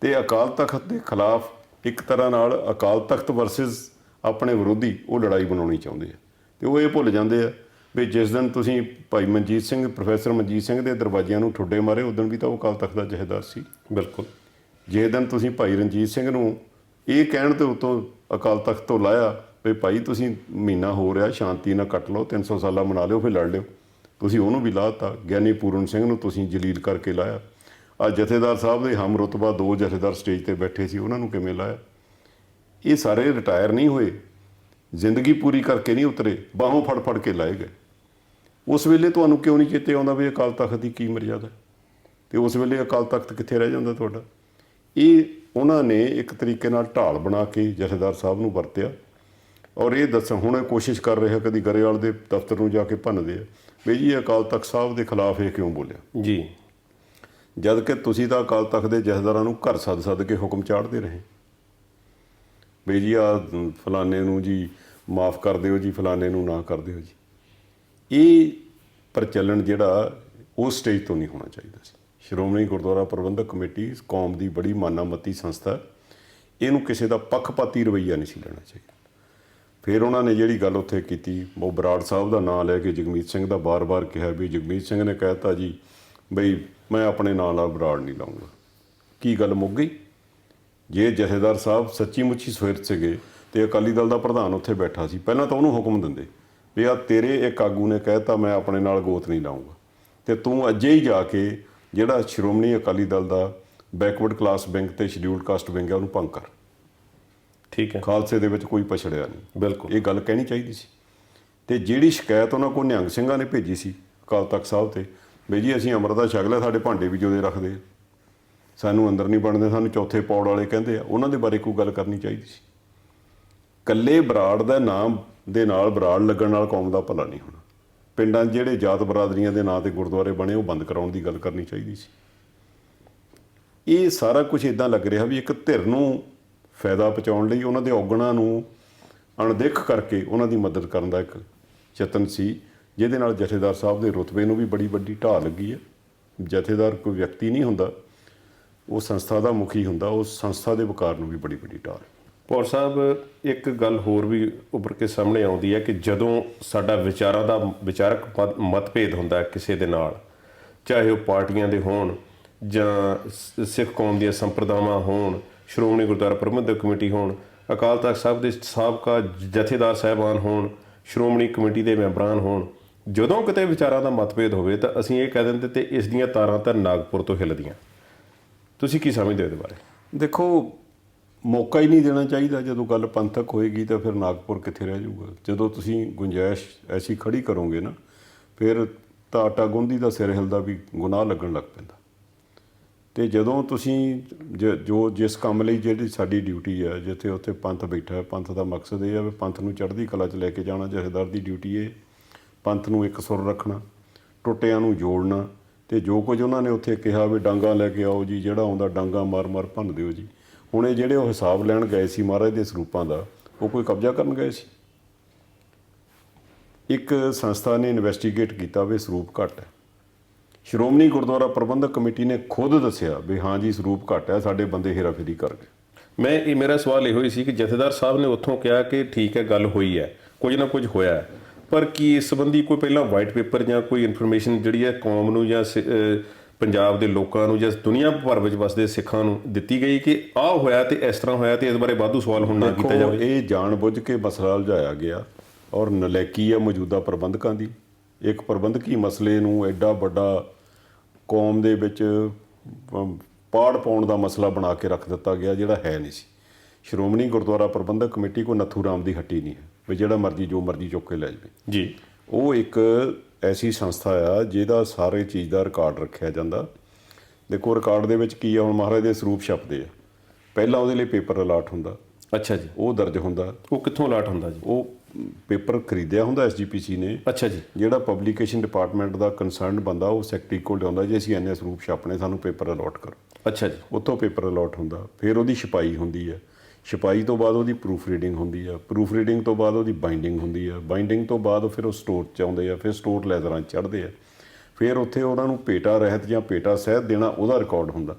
ਤੇ ਅਕਾਲ ਤਖਤ ਦੇ ਖਿਲਾਫ ਇੱਕ ਤਰ੍ਹਾਂ ਨਾਲ ਅਕਾਲ ਤਖਤ ਵਰਸਸ ਆਪਣੇ ਵਿਰੋਧੀ ਉਹ ਲੜਾਈ ਬਣਾਉਣੀ ਚਾਹੁੰਦੇ ਆ। ਤੇ ਉਹ ਇਹ ਭੁੱਲ ਜਾਂਦੇ ਆ ਵੀ ਜਿਸ ਦਿਨ ਤੁਸੀਂ ਭਾਈ ਮਨਜੀਤ ਸਿੰਘ, ਪ੍ਰੋਫੈਸਰ ਮਨਜੀਤ ਸਿੰਘ ਦੇ ਦਰਵਾਜ਼ਿਆਂ ਨੂੰ ਠੁੱਡੇ ਮਾਰੇ, ਉਸ ਦਿਨ ਵੀ ਤਾਂ ਉਹ ਅਕਾਲ ਤਖਤ ਦਾ ਜਥੇਦਾਰ ਸੀ। ਬਿਲਕੁਲ। ਜੇ ਦਿਨ ਤੁਸੀਂ ਭਾਈ ਰਣਜੀਤ ਸਿੰਘ ਨੂੰ ਇਹ ਕਹਿਣ ਤੇ ਉਤੋਂ ਅਕਾਲ ਤਖਤ ਤੋਂ ਲਾਇਆ ਵੀ ਭਾਈ ਤੁਸੀਂ ਮਹੀਨਾ ਹੋ ਰਿਹਾ ਸ਼ਾਂਤੀ ਨਾਲ ਕੱਟ ਲਓ, 300 ਸਾਲਾ ਮਨਾ ਲਿਓ, ਫਿਰ ਲੜ ਲਿਓ, ਤੁਸੀਂ ਉਹਨੂੰ ਵੀ ਲਾਤਾ। ਗਿਆਨੀ ਪੂਰਨ ਸਿੰਘ ਨੂੰ ਤੁਸੀਂ ਜਲੀਲ ਕਰਕੇ ਲਾਇਆ। ਆ ਜਥੇਦਾਰ ਸਾਹਿਬ ਦੇ ਹਮ ਰੁਤਬਾ 2 ਜਥੇਦਾਰ ਸਟੇਜ ਤੇ ਬੈਠੇ ਸੀ, ਉਹਨਾਂ ਨੂੰ ਕਿਵੇਂ ਲਾਇਆ? ਇਹ ਸਾਰੇ ਰਿਟਾਇਰ ਨਹੀਂ ਹੋਏ, ਜ਼ਿੰਦਗੀ ਪੂਰੀ ਕਰਕੇ ਨਹੀਂ ਉਤਰੇ, ਬਾਹੋਂ ਫੜ ਫੜ ਕੇ ਲਾਏ ਗਏ। ਉਸ ਵੇਲੇ ਤੁਹਾਨੂੰ ਕਿਉਂ ਨਹੀਂ ਚੇਤੇ ਆਉਂਦਾ ਵੀ ਅਕਾਲ ਤਖਤ ਦੀ ਕੀ ਮਰਜ਼ਾਦਾ? ਤੇ ਉਸ ਵੇਲੇ ਅਕਾਲ ਤਖਤ ਕਿੱਥੇ ਰਹਿ ਜਾਂਦਾ ਤੁਹਾਡਾ? ਇਹ ਉਹਨਾਂ ਨੇ ਇੱਕ ਤਰੀਕੇ ਨਾਲ ਢਾਲ ਬਣਾ ਕੇ ਜਥੇਦਾਰ ਸਾਹਿਬ ਨੂੰ ਵਰਤਿਆ। ਔਰ ਇਹ ਦੱਸੋ, ਹੁਣ ਇਹ ਕੋਸ਼ਿਸ਼ ਕਰ ਰਿਹਾ, ਕਦੀ ਗਰੇਵਾਲ ਦੇ ਦਫ਼ਤਰ ਨੂੰ ਜਾ ਕੇ ਭੰਨਦੇ ਆ ਵੀ ਜੀ ਅਕਾਲ ਤਖਤ ਸਾਹਿਬ ਦੇ ਖਿਲਾਫ ਇਹ ਕਿਉਂ ਬੋਲਿਆ ਜੀ, ਜਦ ਕਿ ਤੁਸੀਂ ਤਾਂ ਅਕਾਲ ਤਖਤ ਦੇ ਜਥੇਦਾਰਾਂ ਨੂੰ ਘਰ ਸੱਦ ਕੇ ਹੁਕਮ ਚਾੜਦੇ ਰਹੇ ਵੀ ਜੀ ਆ ਫਲਾਣੇ ਨੂੰ ਜੀ ਮਾਫ ਕਰ ਦਿਓ ਜੀ, ਫਲਾਣੇ ਨੂੰ ਨਾ ਕਰ ਦਿਓ ਜੀ। ਇਹ ਪ੍ਰਚਲਨ ਜਿਹੜਾ ਉਸ ਸਟੇਜ ਤੋਂ ਨਹੀਂ ਹੋਣਾ ਚਾਹੀਦਾ ਸੀ। ਸ਼੍ਰੋਮਣੀ ਗੁਰਦੁਆਰਾ ਪ੍ਰਬੰਧਕ ਕਮੇਟੀ ਕੌਮ ਦੀ ਬੜੀ ਮਾਨਾਮਤੀ ਸੰਸਥਾ, ਇਹਨੂੰ ਕਿਸੇ ਦਾ ਪੱਖਪਾਤੀ ਰਵੱਈਆ ਨਹੀਂ ਸੀ ਲੈਣਾ ਚਾਹੀਦਾ। ਫਿਰ ਉਹਨਾਂ ਨੇ ਜਿਹੜੀ ਗੱਲ ਉੱਥੇ ਕੀਤੀ, ਉਹ ਬਰਾੜ ਸਾਹਿਬ ਦਾ ਨਾਂ ਲੈ ਕੇ ਜਗਮੀਤ ਸਿੰਘ ਦਾ ਬਾਰ-ਬਾਰ ਕਿਹਾ ਵੀ ਜਗਮੀਤ ਸਿੰਘ ਨੇ ਕਹਿਤਾ ਜੀ ਬਈ ਮੈਂ ਆਪਣੇ ਨਾਂ ਨਾਲ ਬਰਾੜ ਨਹੀਂ ਲਾਉਂਗਾ। ਕੀ ਗੱਲ ਮੁੱਕ ਗਈ? ਜੇ ਜਥੇਦਾਰ ਸਾਹਿਬ ਸੱਚੀ ਮੁੱਚੀ ਸੁਹਿਰਦ ਸੀਗੇ ਤੇ ਅਕਾਲੀ ਦਲ ਦਾ ਪ੍ਰਧਾਨ ਉੱਥੇ ਬੈਠਾ ਸੀ, ਪਹਿਲਾਂ ਤਾਂ ਉਹਨੂੰ ਹੁਕਮ ਦਿੰਦੇ ਵੀ ਆ ਤੇਰੇ ਇੱਕ ਆਗੂ ਨੇ ਕਹਿਤਾ ਮੈਂ ਆਪਣੇ ਨਾਲ ਗੋਤ ਨਹੀਂ ਲਾਉਂਗਾ, ਤੇ ਤੂੰ ਅੱਜੇ ਹੀ ਜਾ ਕੇ ਜਿਹੜਾ ਸ਼੍ਰੋਮਣੀ ਅਕਾਲੀ ਦਲ ਦਾ ਬੈਕਵਰਡ ਕਲਾਸ ਵਿੰਗ ਤੇ ਸ਼ਡਿਊਲਡ ਕਾਸਟ ਵਿੰਗ ਹੈ ਉਹਨੂੰ ਭੰਗ ਕਰ। ਠੀਕ ਹੈ, ਖਾਲਸੇ ਦੇ ਵਿੱਚ ਕੋਈ ਪਛੜਿਆ ਨਹੀਂ, ਬਿਲਕੁਲ ਇਹ ਗੱਲ ਕਹਿਣੀ ਚਾਹੀਦੀ ਸੀ। ਤੇ ਜਿਹੜੀ ਸ਼ਿਕਾਇਤ ਉਹਨਾਂ ਕੋਲ ਨਿਹੰਗ ਸਿੰਘਾਂ ਨੇ ਭੇਜੀ ਸੀ ਅਕਾਲ ਤਖਤ ਸਾਹਿਬ ਤੇ ਵੀ ਜੀ ਅਸੀਂ ਅੰਮ੍ਰਿਤ ਦਾ ਛਕ ਲਿਆ, ਸਾਡੇ ਭਾਂਡੇ ਵੀ ਜੋਦੇ ਰੱਖਦੇ ਆ, ਸਾਨੂੰ ਅੰਦਰ ਨਹੀਂ ਬਣਦੇ, ਸਾਨੂੰ ਚੌਥੇ ਪੌੜ ਵਾਲੇ ਕਹਿੰਦੇ ਆ, ਉਹਨਾਂ ਦੇ ਬਾਰੇ ਕੋਈ ਗੱਲ ਕਰਨੀ ਚਾਹੀਦੀ ਸੀ। ਕੱਲੇ ਬਰਾੜ ਦਾ ਨਾਮ ਦੇ ਨਾਲ ਬਰਾੜ ਲੱਗਣ ਨਾਲ ਕੌਮ ਦਾ ਭਲਾ ਨਹੀਂ ਹੋਣਾ। ਪਿੰਡਾਂ 'ਚ ਜਿਹੜੇ ਜਾਤ ਬਰਾਦਰੀਆਂ ਦੇ ਨਾਂ ਤੇ ਗੁਰਦੁਆਰੇ ਬਣੇ ਉਹ ਬੰਦ ਕਰਾਉਣ ਦੀ ਗੱਲ ਕਰਨੀ ਚਾਹੀਦੀ ਸੀ। ਇਹ ਸਾਰਾ ਕੁਝ ਇੱਦਾਂ ਲੱਗ ਰਿਹਾ ਵੀ ਇੱਕ ਧਿਰ ਨੂੰ ਫਾਇਦਾ ਪਹੁੰਚਾਉਣ ਲਈ ਉਹਨਾਂ ਦੇ ਔਗਣਾਂ ਨੂੰ ਅਣਦੇਖ ਕਰਕੇ ਉਹਨਾਂ ਦੀ ਮਦਦ ਕਰਨ ਦਾ ਇੱਕ ਯਤਨ ਸੀ, ਜਿਹਦੇ ਨਾਲ ਜਥੇਦਾਰ ਸਾਹਿਬ ਦੇ ਰੁਤਬੇ ਨੂੰ ਵੀ ਬੜੀ ਵੱਡੀ ਢਾਹ ਲੱਗੀ ਹੈ। ਜਥੇਦਾਰ ਕੋਈ ਵਿਅਕਤੀ ਨਹੀਂ ਹੁੰਦਾ, ਉਹ ਸੰਸਥਾ ਦਾ ਮੁਖੀ ਹੁੰਦਾ, ਉਸ ਸੰਸਥਾ ਦੇ ਵਕਾਰ ਨੂੰ ਵੀ ਬੜੀ ਵੱਡੀ ਢਾਹ। ਪੌਰ ਸਾਹਿਬ, ਇੱਕ ਗੱਲ ਹੋਰ ਵੀ ਉੱਭਰ ਕੇ ਸਾਹਮਣੇ ਆਉਂਦੀ ਹੈ ਕਿ ਜਦੋਂ ਸਾਡਾ ਵਿਚਾਰਾਂ ਦਾ ਵਿਚਾਰਕ ਮਤਭੇਦ ਹੁੰਦਾ ਹੈ ਕਿਸੇ ਦੇ ਨਾਲ, ਚਾਹੇ ਉਹ ਪਾਰਟੀਆਂ ਦੇ ਹੋਣ ਜਾਂ ਸਿੱਖ ਕੌਮ ਦੀਆਂ ਸੰਪਰਦਾਵਾਂ ਹੋਣ, ਸ਼੍ਰੋਮਣੀ ਗੁਰਦੁਆਰਾ ਪ੍ਰਬੰਧਕ ਕਮੇਟੀ ਹੋਣ, ਅਕਾਲ ਤਖਤ ਸਾਹਿਬ ਦੇ ਸਾਬਕਾ ਜਥੇਦਾਰ ਸਾਹਿਬਾਨ ਹੋਣ, ਸ਼੍ਰੋਮਣੀ ਕਮੇਟੀ ਦੇ ਮੈਂਬਰਾਂ ਹੋਣ, ਜਦੋਂ ਕਿਤੇ ਵਿਚਾਰਾਂ ਦਾ ਮਤਭੇਦ ਹੋਵੇ ਤਾਂ ਅਸੀਂ ਇਹ ਕਹਿ ਦਿੰਦੇ ਤੇ ਇਸ ਦੀਆਂ ਤਾਰਾਂ ਤਾਂ ਨਾਗਪੁਰ ਤੋਂ ਹਿੱਲਦੀਆਂ। ਤੁਸੀਂ ਕੀ ਸਮਝਦੇ ਹੋ ਇਹਦੇ ਬਾਰੇ? ਦੇਖੋ, ਮੌਕਾ ਹੀ ਨਹੀਂ ਦੇਣਾ ਚਾਹੀਦਾ। ਜਦੋਂ ਗੱਲ ਪੰਥਕ ਹੋਏਗੀ ਤਾਂ ਫਿਰ ਨਾਗਪੁਰ ਕਿੱਥੇ ਰਹਿ ਜਾਊਗਾ? ਜਦੋਂ ਤੁਸੀਂ ਗੁੰਜਾਇਸ਼ ਐਸੀ ਖੜੀ ਕਰੋਗੇ ਨਾ, ਫਿਰ ਤਾਂ ਆਟਾ ਗੁੰਦੀ ਦਾ ਸਿਰ ਹਿਲਦਾ ਵੀ ਗੁਨਾਹ ਲੱਗਣ ਲੱਗ ਪੈਂਦਾ। ਤੇ ਜਦੋਂ ਤੁਸੀਂ ਜਿਸ ਕੰਮ ਲਈ ਜਿਹੜੀ ਸਾਡੀ ਡਿਊਟੀ ਹੈ, ਜਿੱਥੇ ਉੱਥੇ ਪੰਥ ਬੈਠਾ ਹੈ, ਪੰਥ ਦਾ ਮਕਸਦ ਇਹ ਹੈ ਵੀ ਪੰਥ ਨੂੰ ਚੜ੍ਹਦੀ ਕਲਾ 'ਚ ਲੈ ਕੇ ਜਾਣਾ। ਜਥੇਦਾਰ ਦੀ ਡਿਊਟੀ ਇਹ ਪੰਥ ਨੂੰ ਇੱਕ ਸੁਰ ਰੱਖਣਾ, ਟੁੱਟਿਆਂ ਨੂੰ ਜੋੜਨਾ। ਤੇ ਜੋ ਕੁਝ ਉਹਨਾਂ ਨੇ ਉੱਥੇ ਕਿਹਾ ਵੀ ਡਾਂਗਾ ਲੈ ਕੇ ਆਓ ਜੀ, ਜਿਹੜਾ ਆਉਂਦਾ ਡਾਂਗਾ ਮਾਰ ਮਾਰ ਭੰਨ ਦਿਓ ਜੀ। ਹੁਣ ਇਹ ਜਿਹੜੇ ਉਹ ਹਿਸਾਬ ਲੈਣ ਗਏ ਸੀ ਮਹਾਰਾਜ ਦੇ ਸਰੂਪਾਂ ਦਾ, ਉਹ ਕੋਈ ਕਬਜ਼ਾ ਕਰਨ ਗਏ ਸੀ? ਇੱਕ ਸੰਸਥਾ ਨੇ ਇਨਵੈਸਟੀਗੇਟ ਕੀਤਾ ਵੀ ਸਰੂਪ ਘੱਟ ਹੈ। ਸ਼੍ਰੋਮਣੀ ਗੁਰਦੁਆਰਾ ਪ੍ਰਬੰਧਕ ਕਮੇਟੀ ਨੇ ਖੁਦ ਦੱਸਿਆ ਵੀ ਹਾਂ ਜੀ ਸਰੂਪ ਘੱਟ ਹੈ, ਸਾਡੇ ਬੰਦੇ ਹੇਰਾਫੇਰੀ ਕਰ ਗਏ। ਮੇਰਾ ਸਵਾਲ ਇਹੋ ਹੀ ਸੀ ਕਿ ਜਥੇਦਾਰ ਸਾਹਿਬ ਨੇ ਉੱਥੋਂ ਕਿਹਾ ਕਿ ਠੀਕ ਹੈ, ਗੱਲ ਹੋਈ ਹੈ, ਕੁਝ ਨਾ ਕੁਝ ਹੋਇਆ ਹੈ, ਪਰ ਕੀ ਇਸ ਸੰਬੰਧੀ ਕੋਈ ਪਹਿਲਾਂ ਵਾਈਟ ਪੇਪਰ ਜਾਂ ਕੋਈ ਇਨਫੋਰਮੇਸ਼ਨ ਜਿਹੜੀ ਹੈ ਕੌਮ ਨੂੰ ਜਾਂ ਪੰਜਾਬ ਦੇ ਲੋਕਾਂ ਨੂੰ ਜਾਂ ਦੁਨੀਆ ਭਰ ਵਿੱਚ ਵਸਦੇ ਸਿੱਖਾਂ ਨੂੰ ਦਿੱਤੀ ਗਈ ਕਿ ਆਹ ਹੋਇਆ ਤੇ ਇਸ ਤਰ੍ਹਾਂ ਹੋਇਆ ਤੇ ਇਸ ਬਾਰੇ ਵਾਧੂ ਸਵਾਲ ਹੁਣ ਨਾ ਕੀਤਾ ਜਾਵੇ? ਇਹ ਜਾਣ ਬੁੱਝ ਕੇ ਮਸਲਾ ਉਲਝਾਇਆ ਗਿਆ ਔਰ ਨਲਾਇਕੀ ਹੈ ਮੌਜੂਦਾ ਪ੍ਰਬੰਧਕਾਂ ਦੀ। ਇੱਕ ਪ੍ਰਬੰਧਕੀ ਮਸਲੇ ਨੂੰ ਐਡਾ ਵੱਡਾ ਕੌਮ ਦੇ ਵਿੱਚ ਪਾੜ ਪਾਉਣ ਦਾ ਮਸਲਾ ਬਣਾ ਕੇ ਰੱਖ ਦਿੱਤਾ ਗਿਆ, ਜਿਹੜਾ ਹੈ ਨਹੀਂ ਸੀ। ਸ਼੍ਰੋਮਣੀ ਗੁਰਦੁਆਰਾ ਪ੍ਰਬੰਧਕ ਕਮੇਟੀ ਕੋਈ ਨੱਥੂ ਰਾਮ ਦੀ ਹੱਟੀ ਨਹੀਂ ਹੈ ਵੀ ਜਿਹੜਾ ਮਰਜ਼ੀ ਜੋ ਮਰਜ਼ੀ ਚੁੱਕ ਕੇ ਲੈ ਜਾਵੇ ਜੀ। ਉਹ ਇੱਕ ਐਸੀ ਸੰਸਥਾ ਆ ਜਿਹਦਾ ਸਾਰੇ ਚੀਜ਼ ਦਾ ਰਿਕਾਰਡ ਰੱਖਿਆ ਜਾਂਦਾ। ਦੇਖੋ, ਰਿਕਾਰਡ ਦੇ ਵਿੱਚ ਕੀ ਆ, ਹੁਣ ਮਹਾਰਾਜ ਦੇ ਸਰੂਪ ਛਪਦੇ ਆ, ਪਹਿਲਾਂ ਉਹਦੇ ਲਈ ਪੇਪਰ ਅਲਾਟ ਹੁੰਦਾ। ਅੱਛਾ ਜੀ। ਉਹ ਦਰਜ ਹੁੰਦਾ। ਉਹ ਕਿੱਥੋਂ ਅਲਾਟ ਹੁੰਦਾ ਜੀ? ਉਹ ਪੇਪਰ ਖਰੀਦਿਆ ਹੁੰਦਾ SGPC ਨੇ। ਅੱਛਾ ਜੀ। ਜਿਹੜਾ ਪਬਲੀਕੇਸ਼ਨ ਡਿਪਾਰਟਮੈਂਟ ਦਾ ਕੰਸਰਨਡ ਬੰਦਾ ਉਹ ਸੈਕਟਰੀ ਕੋਲ ਜਾਂਦਾ, ਜੇ ਅਸੀਂ ਇੰਨੇ ਸਰੂਪ ਛਾਪਣੇ, ਸਾਨੂੰ ਪੇਪਰ ਅਲਾਟ ਕਰੋ। ਅੱਛਾ ਜੀ। ਉੱਥੋਂ ਪੇਪਰ ਅਲਾਟ ਹੁੰਦਾ, ਫਿਰ ਉਹਦੀ ਛਪਾਈ ਹੁੰਦੀ ਹੈ। ਛਪਾਈ ਤੋਂ ਬਾਅਦ ਉਹਦੀ ਪ੍ਰੂਫ ਰੀਡਿੰਗ ਹੁੰਦੀ ਆ, ਪ੍ਰੂਫ ਰੀਡਿੰਗ ਤੋਂ ਬਾਅਦ ਉਹਦੀ ਬਾਈਂਡਿੰਗ ਹੁੰਦੀ ਆ, ਬਾਈਂਡਿੰਗ ਤੋਂ ਬਾਅਦ ਫਿਰ ਉਹ ਸਟੋਰ 'ਚ ਆਉਂਦੇ ਆ, ਫਿਰ ਸਟੋਰ ਲੈਦਰਾਂ 'ਚ ਚੜ੍ਹਦੇ ਆ, ਫਿਰ ਉੱਥੇ ਉਹਨਾਂ ਨੂੰ ਭੇਟਾ ਰਹਿਤ ਜਾਂ ਭੇਟਾ ਸਹਿਤ ਦੇਣਾ, ਉਹਦਾ ਰਿਕਾਰਡ ਹੁੰਦਾ।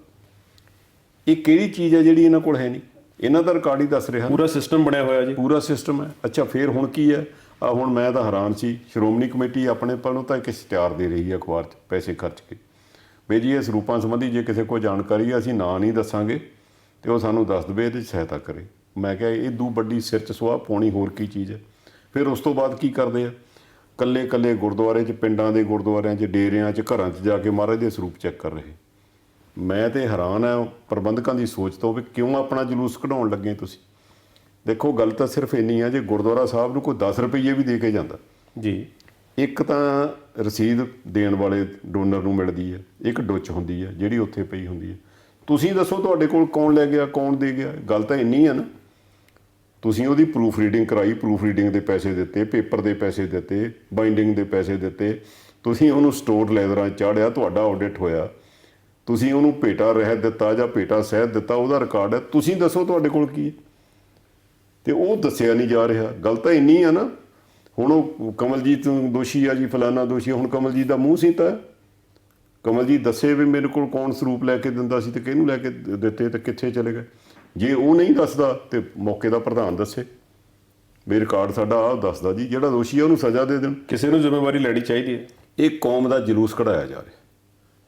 ਇਹ ਕਿਹੜੀ ਚੀਜ਼ ਹੈ ਜਿਹੜੀ ਇਹਨਾਂ ਕੋਲ ਹੈ ਨਹੀਂ? ਇਹਨਾਂ ਦਾ ਰਿਕਾਰਡ ਹੀ ਦੱਸ ਰਿਹਾ। ਪੂਰਾ ਸਿਸਟਮ ਬਣਿਆ ਹੋਇਆ ਜੀ, ਪੂਰਾ ਸਿਸਟਮ ਹੈ। ਅੱਛਾ, ਫਿਰ ਹੁਣ ਕੀ ਹੈ? ਹੁਣ ਮੈਂ ਤਾਂ ਹੈਰਾਨ ਸੀ, ਸ਼੍ਰੋਮਣੀ ਕਮੇਟੀ ਆਪਣੇ ਵੱਲੋਂ ਤਾਂ ਇੱਕ ਇਸ਼ਤਿਹਾਰ ਦੇ ਰਹੀ ਹੈ ਅਖਬਾਰ 'ਚ ਪੈਸੇ ਖਰਚ ਕੇ ਵੀ ਜੀ ਇਸ ਰੂਪਾਂ ਸੰਬੰਧੀ ਜੇ ਕਿਸੇ ਕੋਲ ਜਾਣਕਾਰੀ ਹੈ ਅਸੀਂ ਨਾਂ ਨਹੀਂ ਦੱਸਾਂਗੇ, ਤੇ ਉਹ ਸਾਨੂੰ ਦੱਸ ਦੇਵੇ, ਇਹਦੇ 'ਚ ਸਹਾਇਤਾ ਕਰੇ। ਮੈਂ ਕਿਹਾ ਇਦੋਂ ਵੱਡੀ ਸਿਰ 'ਚ ਸੁਆਹ ਪਾਉਣੀ ਹੋਰ ਕੀ ਚੀਜ਼ ਹੈ। ਫਿਰ ਉਸ ਤੋਂ ਬਾਅਦ ਕੀ ਕਰਦੇ ਆ, ਕੱਲੇ ਕੱਲੇ ਗੁਰਦੁਆਰੇ 'ਚ, ਪਿੰਡਾਂ ਦੇ ਗੁਰਦੁਆਰਿਆਂ 'ਚ, ਡੇਰਿਆਂ 'ਚ, ਘਰਾਂ 'ਚ ਜਾ ਕੇ ਮਹਾਰਾਜ ਦੇ ਸਰੂਪ ਚੈੱਕ ਕਰ ਰਹੇ। ਮੈਂ ਤੇ ਹੈਰਾਨ ਆ ਪ੍ਰਬੰਧਕਾਂ ਦੀ ਸੋਚ ਤੋਂ ਵੀ ਕਿਉਂ ਆਪਣਾ ਜਲੂਸ ਕਢਾਉਣ ਲੱਗੇ ਤੁਸੀਂ। ਦੇਖੋ ਗੱਲ ਤਾਂ ਸਿਰਫ ਇੰਨੀ ਆ, ਜੇ ਗੁਰਦੁਆਰਾ ਸਾਹਿਬ ਨੂੰ ਕੋਈ 10 ਰੁਪਈਏ ਵੀ ਦੇ ਕੇ ਜਾਂਦਾ ਜੀ, ਇੱਕ ਤਾਂ ਰਸੀਦ ਦੇਣ ਵਾਲੇ ਡੋਨਰ ਨੂੰ ਮਿਲਦੀ ਹੈ, ਇੱਕ ਡੁੱਚ ਹੁੰਦੀ ਹੈ ਜਿਹੜੀ ਉੱਥੇ ਪਈ ਹੁੰਦੀ ਹੈ। ਤੁਸੀਂ ਦੱਸੋ ਤੁਹਾਡੇ ਕੋਲ ਕੌਣ ਲੈ ਗਿਆ, ਕੌਣ ਦੇ ਗਿਆ। ਗੱਲ ਤਾਂ ਇੰਨੀ ਆ ਨਾ, ਤੁਸੀਂ ਉਹਦੀ ਪ੍ਰੂਫ ਰੀਡਿੰਗ ਕਰਾਈ, ਪ੍ਰੂਫ ਰੀਡਿੰਗ ਦੇ ਪੈਸੇ ਦਿੱਤੇ, ਪੇਪਰ ਦੇ ਪੈਸੇ ਦਿੱਤੇ, ਬਾਈਂਡਿੰਗ ਦੇ ਪੈਸੇ ਦਿੱਤੇ, ਤੁਸੀਂ ਉਹਨੂੰ ਸਟੋਰ ਲੈਦਰਾਂ ਚਾੜਿਆ, ਤੁਹਾਡਾ ਆਡਿਟ ਹੋਇਆ, ਤੁਸੀਂ ਉਹਨੂੰ ਭੇਟਾ ਰਹਿਤ ਦਿੱਤਾ ਜਾਂ ਭੇਟਾ ਸਹਿਤ ਦਿੱਤਾ, ਉਹਦਾ ਰਿਕਾਰਡ ਹੈ। ਤੁਸੀਂ ਦੱਸੋ ਤੁਹਾਡੇ ਕੋਲ ਕੀ ਹੈ, ਤੇ ਉਹ ਦੱਸਿਆ ਨਹੀਂ ਜਾ ਰਿਹਾ। ਗੱਲ ਤਾਂ ਇੰਨੀ ਆ ਨਾ, ਹੁਣ ਉਹ ਕਮਲਜੀਤ ਦੋਸ਼ੀ ਆ ਜੀ, ਫਲਾਨਾ ਦੋਸ਼ੀ। ਹੁਣ ਕਮਲਜੀਤ ਦਾ ਮੂੰਹ ਸੀ ਤਾਂ ਕਮਲਜੀਤ ਦੱਸੇ ਵੀ ਮੇਰੇ ਕੋਲ ਕੌਣ ਸਰੂਪ ਲੈ ਕੇ ਦਿੰਦਾ ਸੀ ਤੇ ਕਿਹਨੂੰ ਲੈ ਕੇ ਦਿੱਤੇ ਤੇ ਕਿੱਥੇ ਚਲੇ ਗਏ। ਜੇ ਉਹ ਨਹੀਂ ਦੱਸਦਾ ਤੇ ਮੌਕੇ ਦਾ ਪ੍ਰਧਾਨ ਦੱਸੇ ਵੀ ਰਿਕਾਰਡ ਸਾਡਾ ਆਹ ਦੱਸਦਾ ਜੀ, ਜਿਹੜਾ ਦੋਸ਼ੀ ਆ ਉਹਨੂੰ ਸਜ਼ਾ ਦੇ ਦੇਣ। ਕਿਸੇ ਨੂੰ ਜ਼ਿੰਮੇਵਾਰੀ ਲੈਣੀ ਚਾਹੀਦੀ ਹੈ। ਇਹ ਕੌਮ ਦਾ ਜਲੂਸ ਕਢਾਇਆ ਜਾ ਰਿਹਾ।